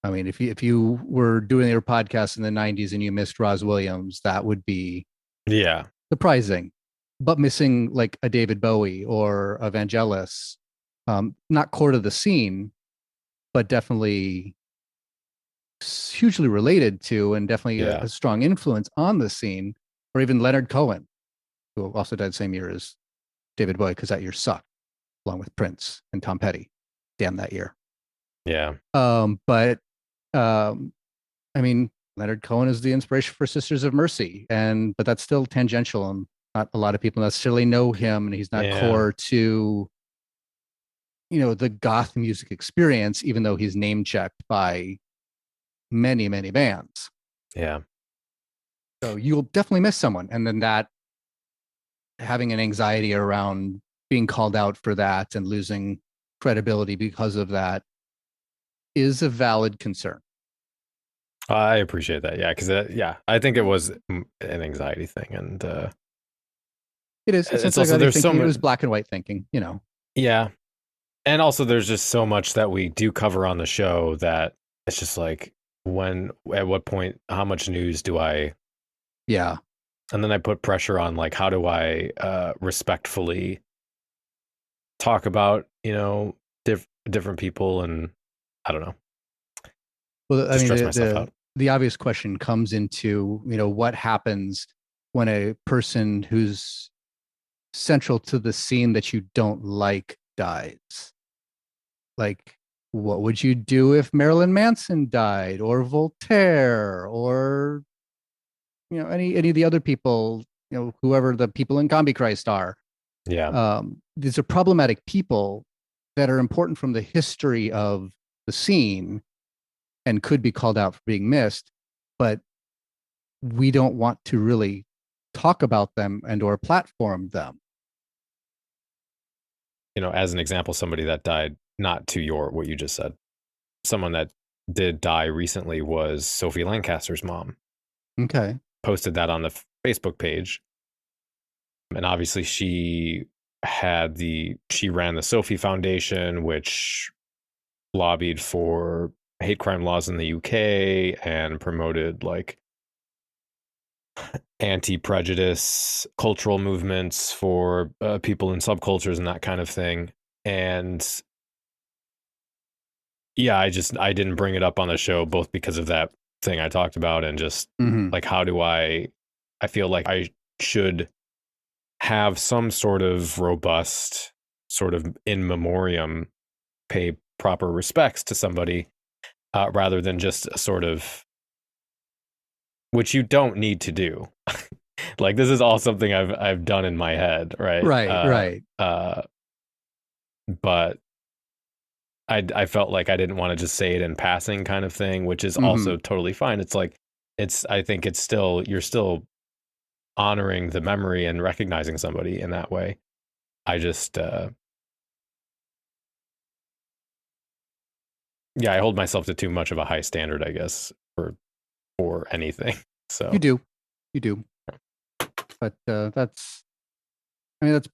I mean, if you were doing your podcast in the 90s and you missed Roz Williams, that would be surprising. But missing like a David Bowie or a Vangelis, not core to the scene, but definitely hugely related to and definitely a strong influence on the scene, or even Leonard Cohen, who also died the same year as David Bowie, because that year sucked, along with Prince and Tom Petty. Damn that year. Yeah. But I mean, Leonard Cohen is the inspiration for Sisters of Mercy, but that's still tangential, and not a lot of people necessarily know him, and he's not core to, the goth music experience, even though he's name checked by many, many bands. Yeah. So you'll definitely miss someone, and then that having an anxiety around being called out for that and losing credibility because of that is a valid concern. I appreciate that. Yeah, because I think it was an anxiety thing, and it is. It's also there's so much. It was black and white thinking, Yeah, and also there's just so much that we do cover on the show that it's just like, at what point, how much news do I? Yeah, and then I put pressure on, like, how do I respectfully talk about different people, and I don't know. Well, I mean, the obvious question comes into, what happens when a person who's central to the scene that you don't like dies? Like, what would you do if Marilyn Manson died, or Voltaire, or, any of the other people, whoever the people in Combi Christ are? Yeah. These are problematic people that are important from the history of the scene and could be called out for being missed, but we don't want to really talk about them and or platform them. As an example, somebody that died, not to what you just said, someone that did die recently was Sophie Lancaster's mom. Okay. Posted that on the Facebook page. And obviously she ran the Sophie Foundation, which lobbied for hate crime laws in the UK and promoted like anti-prejudice cultural movements for people in subcultures and that kind of thing. And yeah, I didn't bring it up on the show, both because of that thing I talked about and just like, how do I feel like I should have some sort of robust sort of in memoriam, pay proper respects to somebody, rather than just a sort of, which you don't need to do. Like, this is all something I've done in my head, right? Right. But I felt like I didn't want to just say it in passing, kind of thing, which is also totally fine. It's like, I think it's still, you're still honoring the memory and recognizing somebody in that way. I just, I hold myself to too much of a high standard, I guess, for anything. So you do, but that's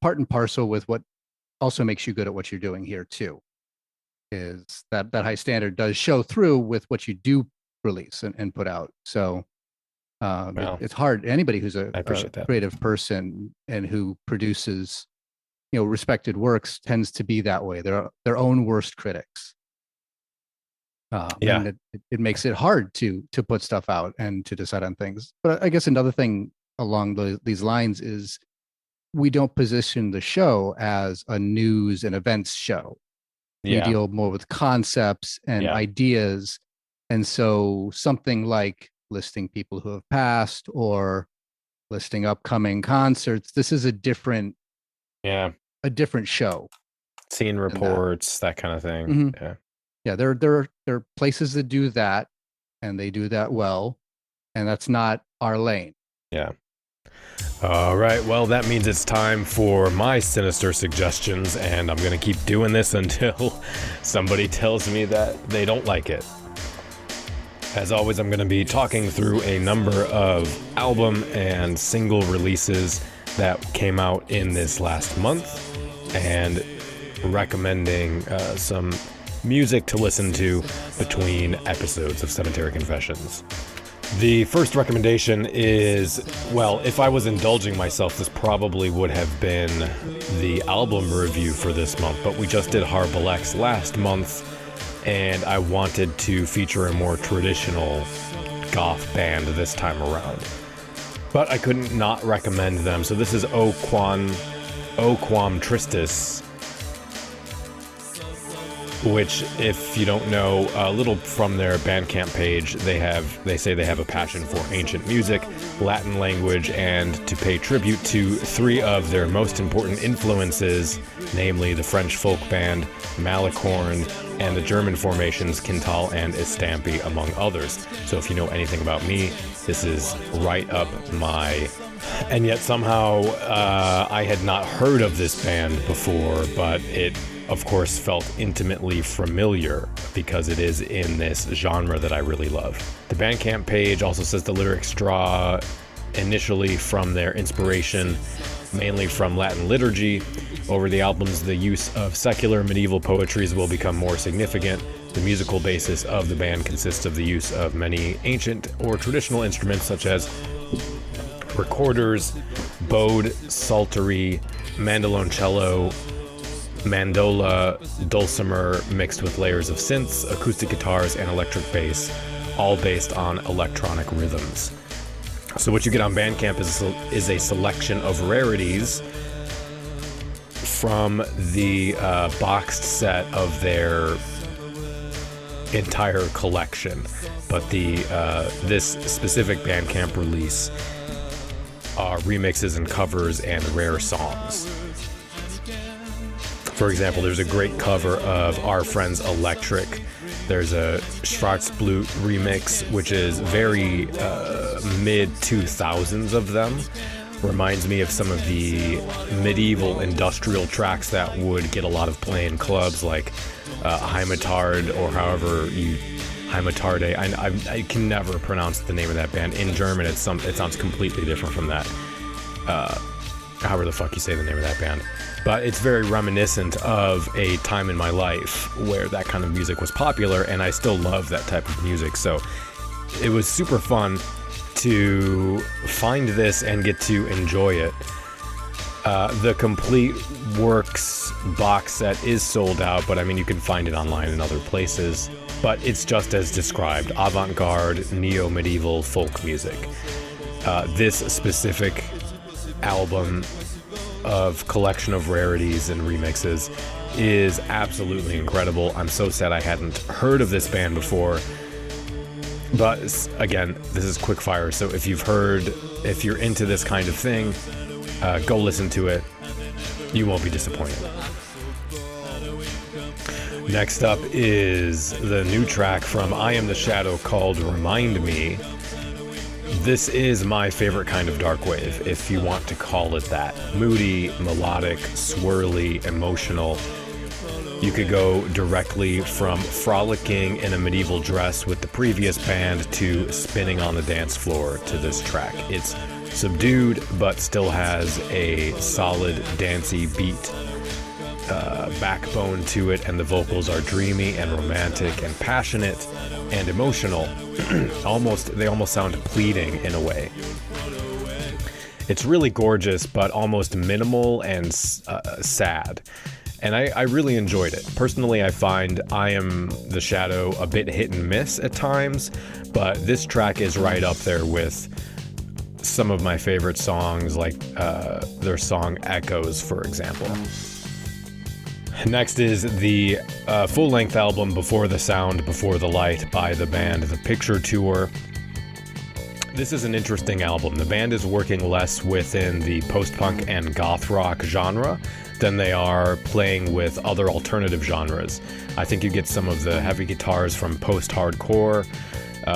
part and parcel with what also makes you good at what you're doing here too. Is that high standard does show through with what you do release and put out. So it's hard. Anybody who's a creative person and who produces, respected works tends to be that way. They're their own worst critics. And it makes it hard to put stuff out and to decide on things. But I guess another thing along these lines is we don't position the show as a news and events show. We deal more with concepts and ideas. And so something like listing people who have passed or listing upcoming concerts, this is a different show. Scene reports, that kind of thing. Yeah, there are places that do that, and they do that well, and that's not our lane. Yeah. All right, well, that means it's time for my sinister suggestions, and I'm going to keep doing this until somebody tells me that they don't like it. As always, I'm going to be talking through a number of album and single releases that came out in this last month, and recommending some music to listen to between episodes of Cemetery Confessions. The first recommendation is, well, if I was indulging myself, this probably would have been the album review for this month, but we just did Horrible X last month, and I wanted to feature a more traditional goth band this time around. But I couldn't not recommend them, so this is O Quam Tristis, which, if you don't know, a little from their Bandcamp page, they say they have a passion for ancient music, Latin language, and to pay tribute to three of their most important influences, namely the French folk band Malicorne and the German formations Quintal and Estampi, among others. So if you know anything about me, this is right up my... And yet somehow I had not heard of this band before, but it of course felt intimately familiar because it is in this genre that I really love. The Bandcamp page also says the lyrics draw initially from their inspiration, mainly from Latin liturgy. Over the albums, the use of secular medieval poetries will become more significant. The musical basis of the band consists of the use of many ancient or traditional instruments such as recorders, bowed, psaltery, mandoloncello, mandola, dulcimer, mixed with layers of synths, acoustic guitars, and electric bass, all based on electronic rhythms. So what you get on Bandcamp is a selection of rarities from the boxed set of their entire collection. But this specific Bandcamp release are remixes and covers and rare songs. For example, there's a great cover of Our Friends Electric. There's a Schwarzblut remix, which is very mid-2000s of them. Reminds me of some of the medieval industrial tracks that would get a lot of play in clubs, like Heimatard, or however you... Heimatarde. I can never pronounce the name of that band. In German, it sounds completely different from that. However the fuck you say the name of that band. But it's very reminiscent of a time in my life where that kind of music was popular, and I still love that type of music. So it was super fun to find this and get to enjoy it. The complete works box set is sold out, but I mean, you can find it online in other places. But it's just as described, avant-garde, neo-medieval folk music. This specific album of collection of rarities and remixes is absolutely incredible. I'm so sad I hadn't heard of this band before. But again, this is quick fire, so if you're into this kind of thing, go listen to it. You won't be disappointed. Next up is the new track from I Am the Shadow called Remind Me. This is my favorite kind of darkwave, if you want to call it that. Moody, melodic, swirly, emotional. You could go directly from frolicking in a medieval dress with the previous band to spinning on the dance floor to this track. It's subdued, but still has a solid dancey beat backbone to it, and the vocals are dreamy and romantic and passionate and emotional. They almost sound pleading in a way. It's really gorgeous, but almost minimal and sad. And I really enjoyed it. Personally, I find I Am the Shadow a bit hit and miss at times, but this track is right up there with some of my favorite songs, like their song Echoes, for example. Next is the full-length album Before the Sound, Before the Light by the band The Picture Tour. This is an interesting album. The band is working less within the post-punk and goth rock genre than they are playing with other alternative genres. I think you get some of the heavy guitars from post-hardcore.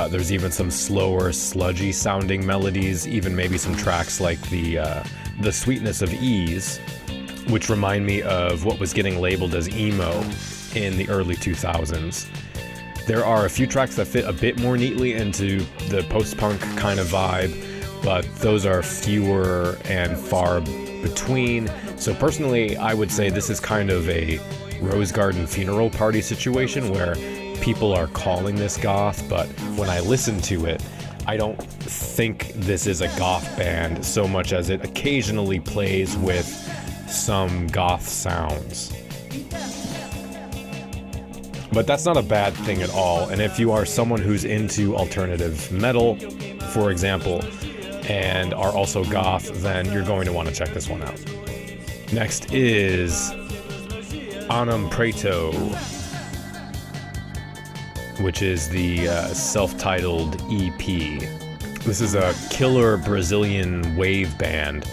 There's even some slower, sludgy sounding melodies, even maybe some tracks like the Sweetness of Ease, which remind me of what was getting labeled as emo in the early 2000s. There are a few tracks that fit a bit more neatly into the post-punk kind of vibe, but those are fewer and far between. So personally, I would say this is kind of a Rose Garden funeral party situation where people are calling this goth, but when I listen to it, I don't think this is a goth band so much as it occasionally plays with some goth sounds. But that's not a bad thing at all, and if you are someone who's into alternative metal, for example, and are also goth, then you're going to want to check this one out. Next is Anam Preto, which is the self-titled EP. This is a killer Brazilian wave band.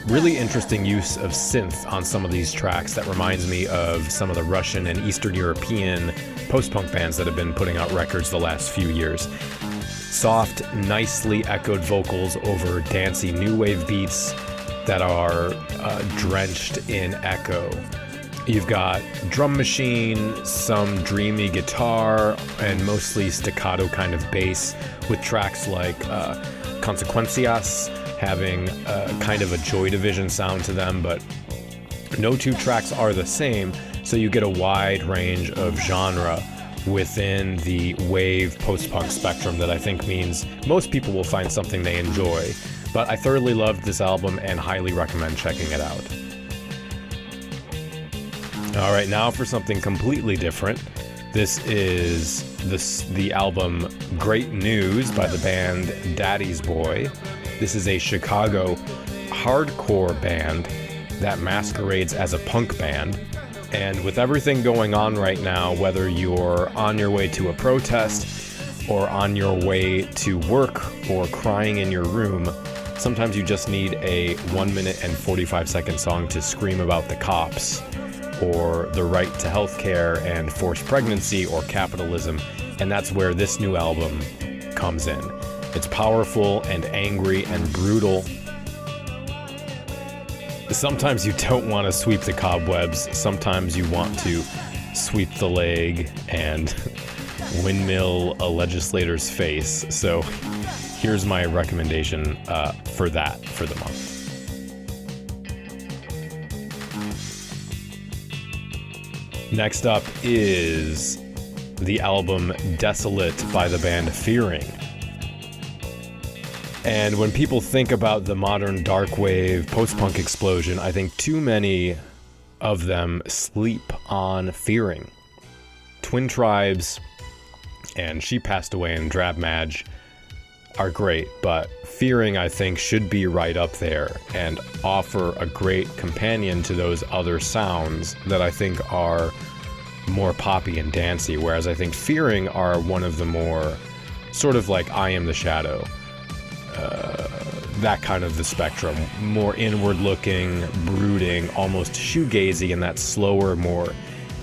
Really interesting use of synth on some of these tracks that reminds me of some of the Russian and Eastern European post-punk bands that have been putting out records the last few years. Soft, nicely echoed vocals over dancey new wave beats that are drenched in echo. You've got drum machine, some dreamy guitar, and mostly staccato kind of bass, with tracks like Consequencias having kind of a Joy Division sound to them, but no two tracks are the same, so you get a wide range of genre within the wave post-punk spectrum that I think means most people will find something they enjoy. But I thoroughly loved this album and highly recommend checking it out. All right, now for something completely different. This is the album Great News by the band Daddy's Boy. This is a Chicago hardcore band that masquerades as a punk band. And with everything going on right now, whether you're on your way to a protest or on your way to work or crying in your room, sometimes you just need a 1 minute and 45-second song to scream about the cops or the right to healthcare and forced pregnancy or capitalism, and that's where this new album comes in. It's powerful and angry and brutal. Sometimes you don't want to sweep the cobwebs, sometimes you want to sweep the leg and windmill a legislator's face. So here's my recommendation for that for the month. Next up is the album Desolate by the band Fearing. And when people think about the modern dark wave post-punk explosion, I think too many of them sleep on Fearing. Twin Tribes and She Passed Away and Drab Madge are great, but Fearing, I think, should be right up there and offer a great companion to those other sounds that I think are more poppy and dancey, whereas I think Fearing are one of the more sort of like I Am the Shadow, that kind of the spectrum, more inward-looking, brooding, almost shoegazy, and that slower, more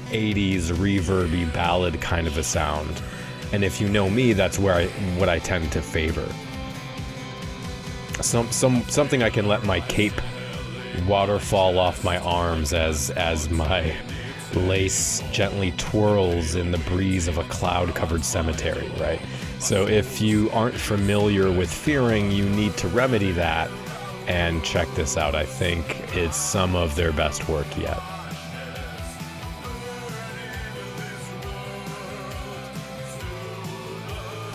80s reverby ballad kind of a sound. And if you know me, that's where what I tend to favor. Something I can let my cape waterfall off my arms as my lace gently twirls in the breeze of a cloud-covered cemetery, right? So if you aren't familiar with Fearing, you need to remedy that and check this out. I think it's some of their best work yet.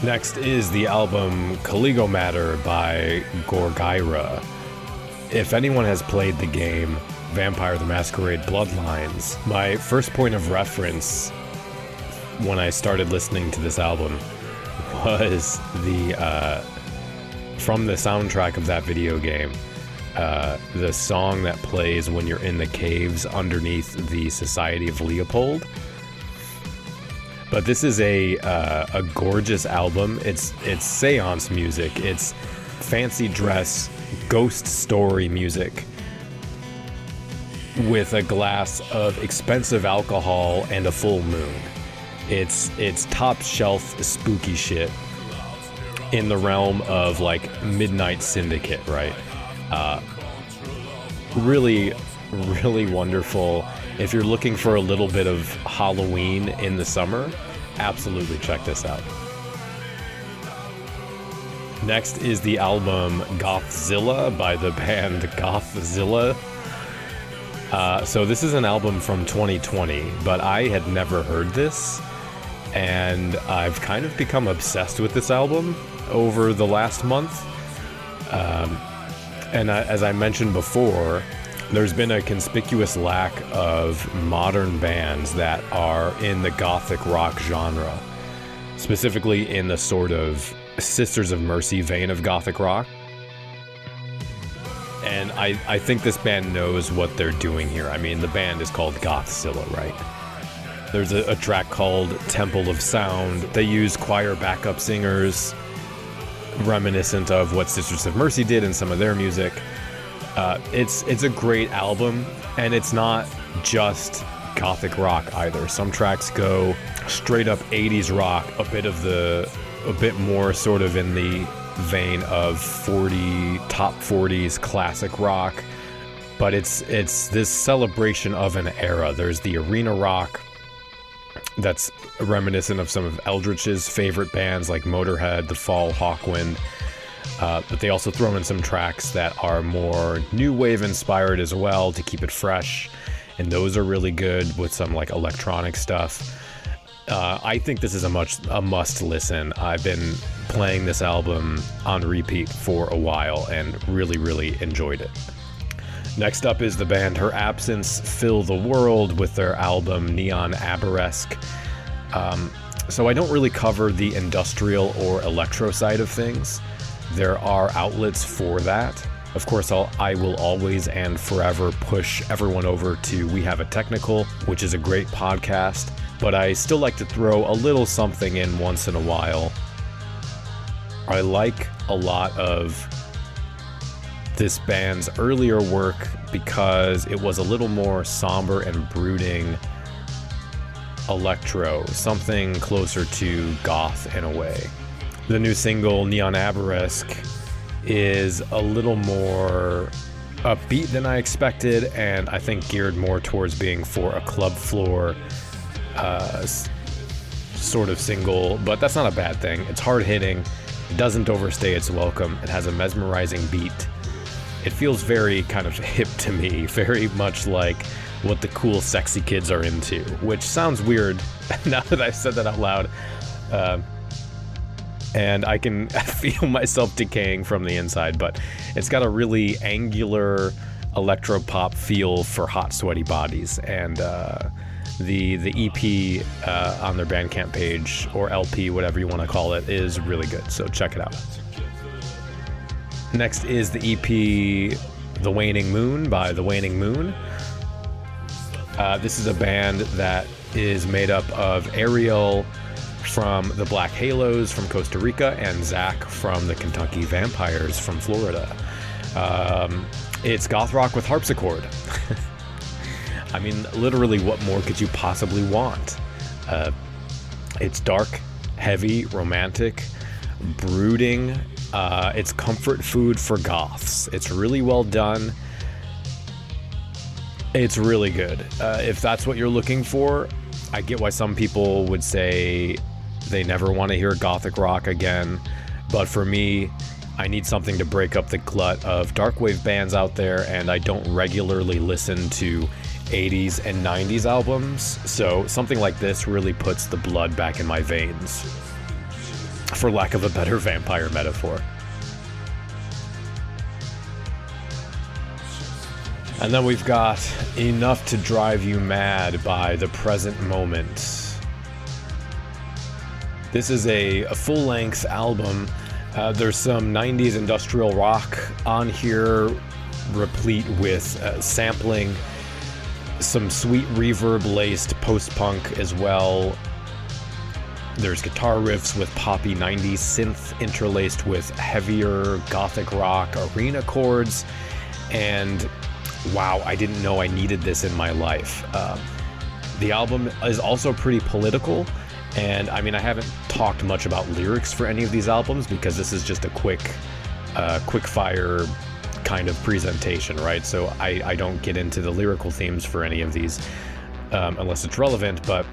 Next is the album Caligomatter by Gorgyra. If anyone has played the game Vampire the Masquerade Bloodlines, my first point of reference when I started listening to this album was from the soundtrack of that video game, the song that plays when you're in the caves underneath the Society of Leopold. But this is a gorgeous album. It's seance music. It's fancy dress, ghost story music with a glass of expensive alcohol and a full moon. It's top shelf spooky shit in the realm of like Midnight Syndicate, right? Really, really wonderful. If you're looking for a little bit of Halloween in the summer, absolutely check this out. Next is the album Gothzilla by the band Gothzilla. So this is an album from 2020, but I had never heard this, and I've kind of become obsessed with this album over the last month. As I mentioned before, there's been a conspicuous lack of modern bands that are in the Gothic rock genre, specifically in the sort of Sisters of Mercy vein of Gothic rock. And I think this band knows what they're doing here. I mean, the band is called Gothzilla, right? There's a track called Temple of Sound. They use choir backup singers, reminiscent of what Sisters of Mercy did in some of their music. It's a great album, and it's not just Gothic rock either. Some tracks go straight up 80s rock, a bit more sort of in the vein of top 40s classic rock, but it's this celebration of an era. There's the arena rock that's reminiscent of some of Eldritch's favorite bands like Motorhead, The Fall, Hawkwind, but they also throw in some tracks that are more new wave inspired as well to keep it fresh, and those are really good with some like electronic stuff. I think this is a must listen. I've been playing this album on repeat for a while and really, really enjoyed it. Next up is the band Her Absence Fill the World with their album Neon Aberesque. So I don't really cover the industrial or electro side of things. There are outlets for that. Of course, I will always and forever push everyone over to We Have a Technical, which is a great podcast, but I still like to throw a little something in once in a while. I like a lot of this band's earlier work because it was a little more somber and brooding electro, something closer to goth in a way. The new single, Neon Aberesque, is a little more upbeat than I expected, and I think geared more towards being for a club floor sort of single, but that's not a bad thing. It's hard-hitting, it doesn't overstay its welcome, it has a mesmerizing beat. It feels very kind of hip to me, very much like what the cool, sexy kids are into, which sounds weird now that I've said that out loud. And I can feel myself decaying from the inside, but it's got a really angular electro-pop feel for hot, sweaty bodies. And the EP on their Bandcamp page, or LP, whatever you want to call it, is really good, so check it out. Next is the EP The Waning Moon by The Waning Moon. This is a band that is made up of Ariel from the Black Halos from Costa Rica and Zach from the Kentucky Vampires from Florida. It's goth rock with harpsichord. I mean, literally, what more could you possibly want? It's dark, heavy, romantic, brooding. It's comfort food for goths. It's really well done. It's really good. If that's what you're looking for, I get why some people would say they never want to hear gothic rock again. But for me, I need something to break up the glut of darkwave bands out there, and I don't regularly listen to 80s and 90s albums. So something like this really puts the blood back in my veins, for lack of a better vampire metaphor. And then we've got Enough to Drive You Mad by The Present Moment. This is a full-length album. There's some 90s industrial rock on here, replete with sampling, some sweet reverb-laced post-punk as well. There's guitar riffs with poppy 90s synth interlaced with heavier gothic rock arena chords, and wow, I didn't know I needed this in my life. The album is also pretty political, and I mean, I haven't talked much about lyrics for any of these albums because this is just a quick fire kind of presentation, right? So I don't get into the lyrical themes for any of these unless it's relevant, but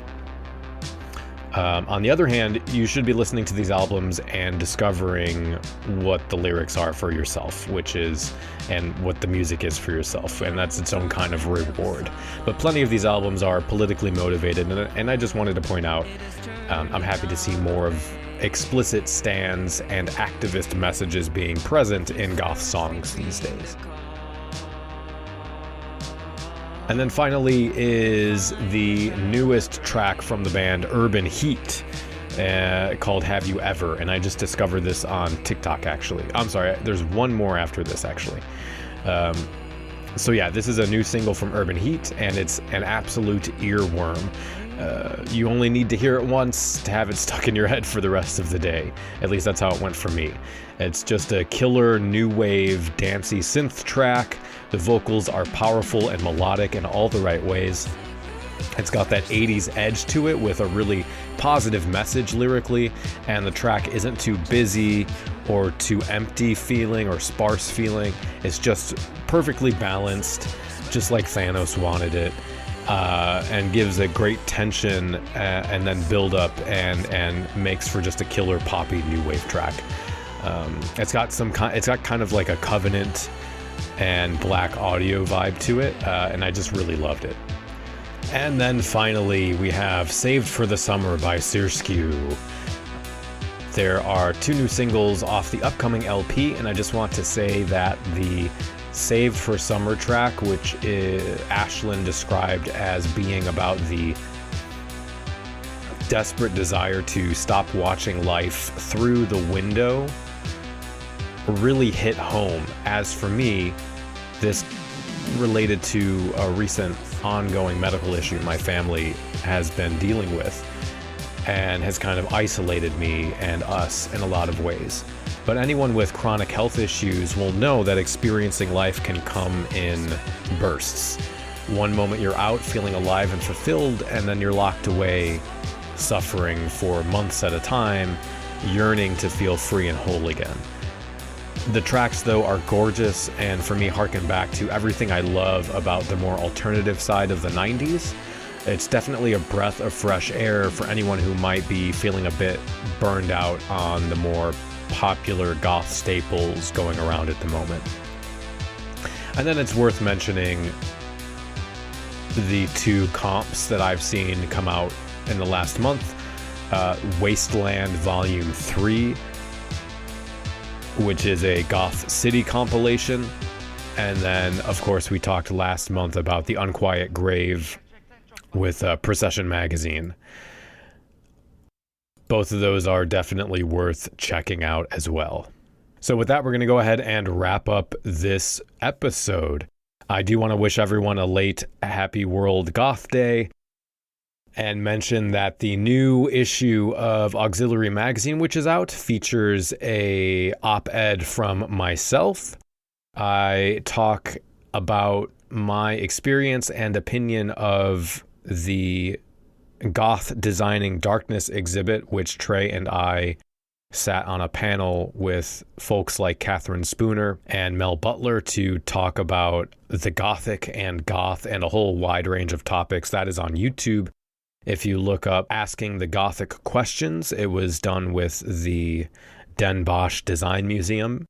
On the other hand, you should be listening to these albums and discovering what the lyrics are for yourself, and what the music is for yourself, and that's its own kind of reward. But plenty of these albums are politically motivated, and I just wanted to point out, I'm happy to see more of explicit stands and activist messages being present in goth songs these days. And then finally is the newest track from the band Urban Heat, called Have You Ever? And I just discovered this on TikTok, actually. I'm sorry, there's one more after this, actually. So yeah, this is a new single from Urban Heat, and it's an absolute earworm. You only need to hear it once to have it stuck in your head for the rest of the day. At least that's how it went for me. It's just a killer new wave dancey synth track. The vocals are powerful and melodic in all the right ways. It's got that 80s edge to it with a really positive message lyrically, and the track isn't too busy or too empty feeling or sparse feeling. It's just perfectly balanced, just like Thanos wanted it, and gives a great tension and then build up and makes for just a killer poppy new wave track. It's got kind of like a Covenant and Black Audio vibe to it, and I just really loved it. And then finally we have Saved for the Summer by Sirskew. There are 2 new singles off the upcoming LP, and I just want to say that the Saved for Summer track, which Ashlyn described as being about the desperate desire to stop watching life through the window, really hit home. As for me, this related to a recent ongoing medical issue my family has been dealing with and has kind of isolated me and us in a lot of ways. But anyone with chronic health issues will know that experiencing life can come in bursts. One moment you're out feeling alive and fulfilled, and then you're locked away suffering for months at a time, yearning to feel free and whole again. The tracks, though, are gorgeous, and for me harken back to everything I love about the more alternative side of the 90s. It's definitely a breath of fresh air for anyone who might be feeling a bit burned out on the more popular goth staples going around at the moment. And then it's worth mentioning the 2 comps that I've seen come out in the last month. Wasteland Volume 3, which is a Goth City compilation. And then, of course, we talked last month about The Unquiet Grave with Procession Magazine. Both of those are definitely worth checking out as well. So with that, we're going to go ahead and wrap up this episode. I do want to wish everyone a late Happy World Goth Day, and mention that the new issue of Auxiliary Magazine, which is out, features a op-ed from myself. I talk about my experience and opinion of the Goth Designing Darkness exhibit, which Trey and I sat on a panel with folks like Catherine Spooner and Mel Butler to talk about the Gothic and Goth and a whole wide range of topics. That is on YouTube. If you look up Asking the Gothic Questions, it was done with the Den Bosch Design Museum.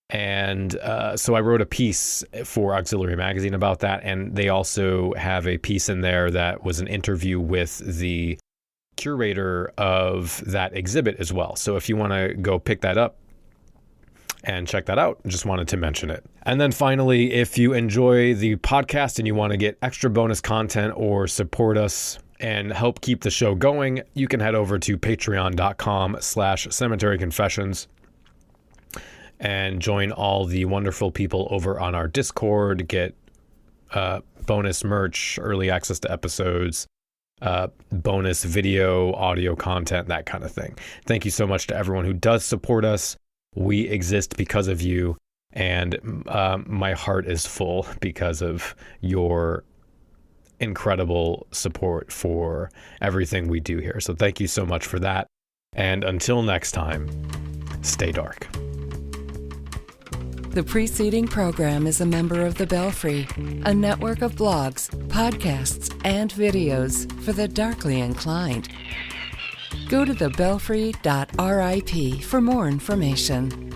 And so I wrote a piece for Auxiliary Magazine about that, and they also have a piece in there that was an interview with the curator of that exhibit as well. So if you want to go pick that up and check that out, just wanted to mention it. And then finally, if you enjoy the podcast and you want to get extra bonus content or support us and help keep the show going, you can head over to patreon.com/Cemetery Confessions and join all the wonderful people over on our Discord, get bonus merch, early access to episodes, bonus video, audio content, that kind of thing. Thank you so much to everyone who does support us. We exist because of you, and my heart is full because of your incredible support for everything we do here. So thank you so much for that. And until next time, stay dark. The preceding program is a member of The Belfry, a network of blogs, podcasts, and videos for the darkly inclined. Go to thebelfry.rip for more information.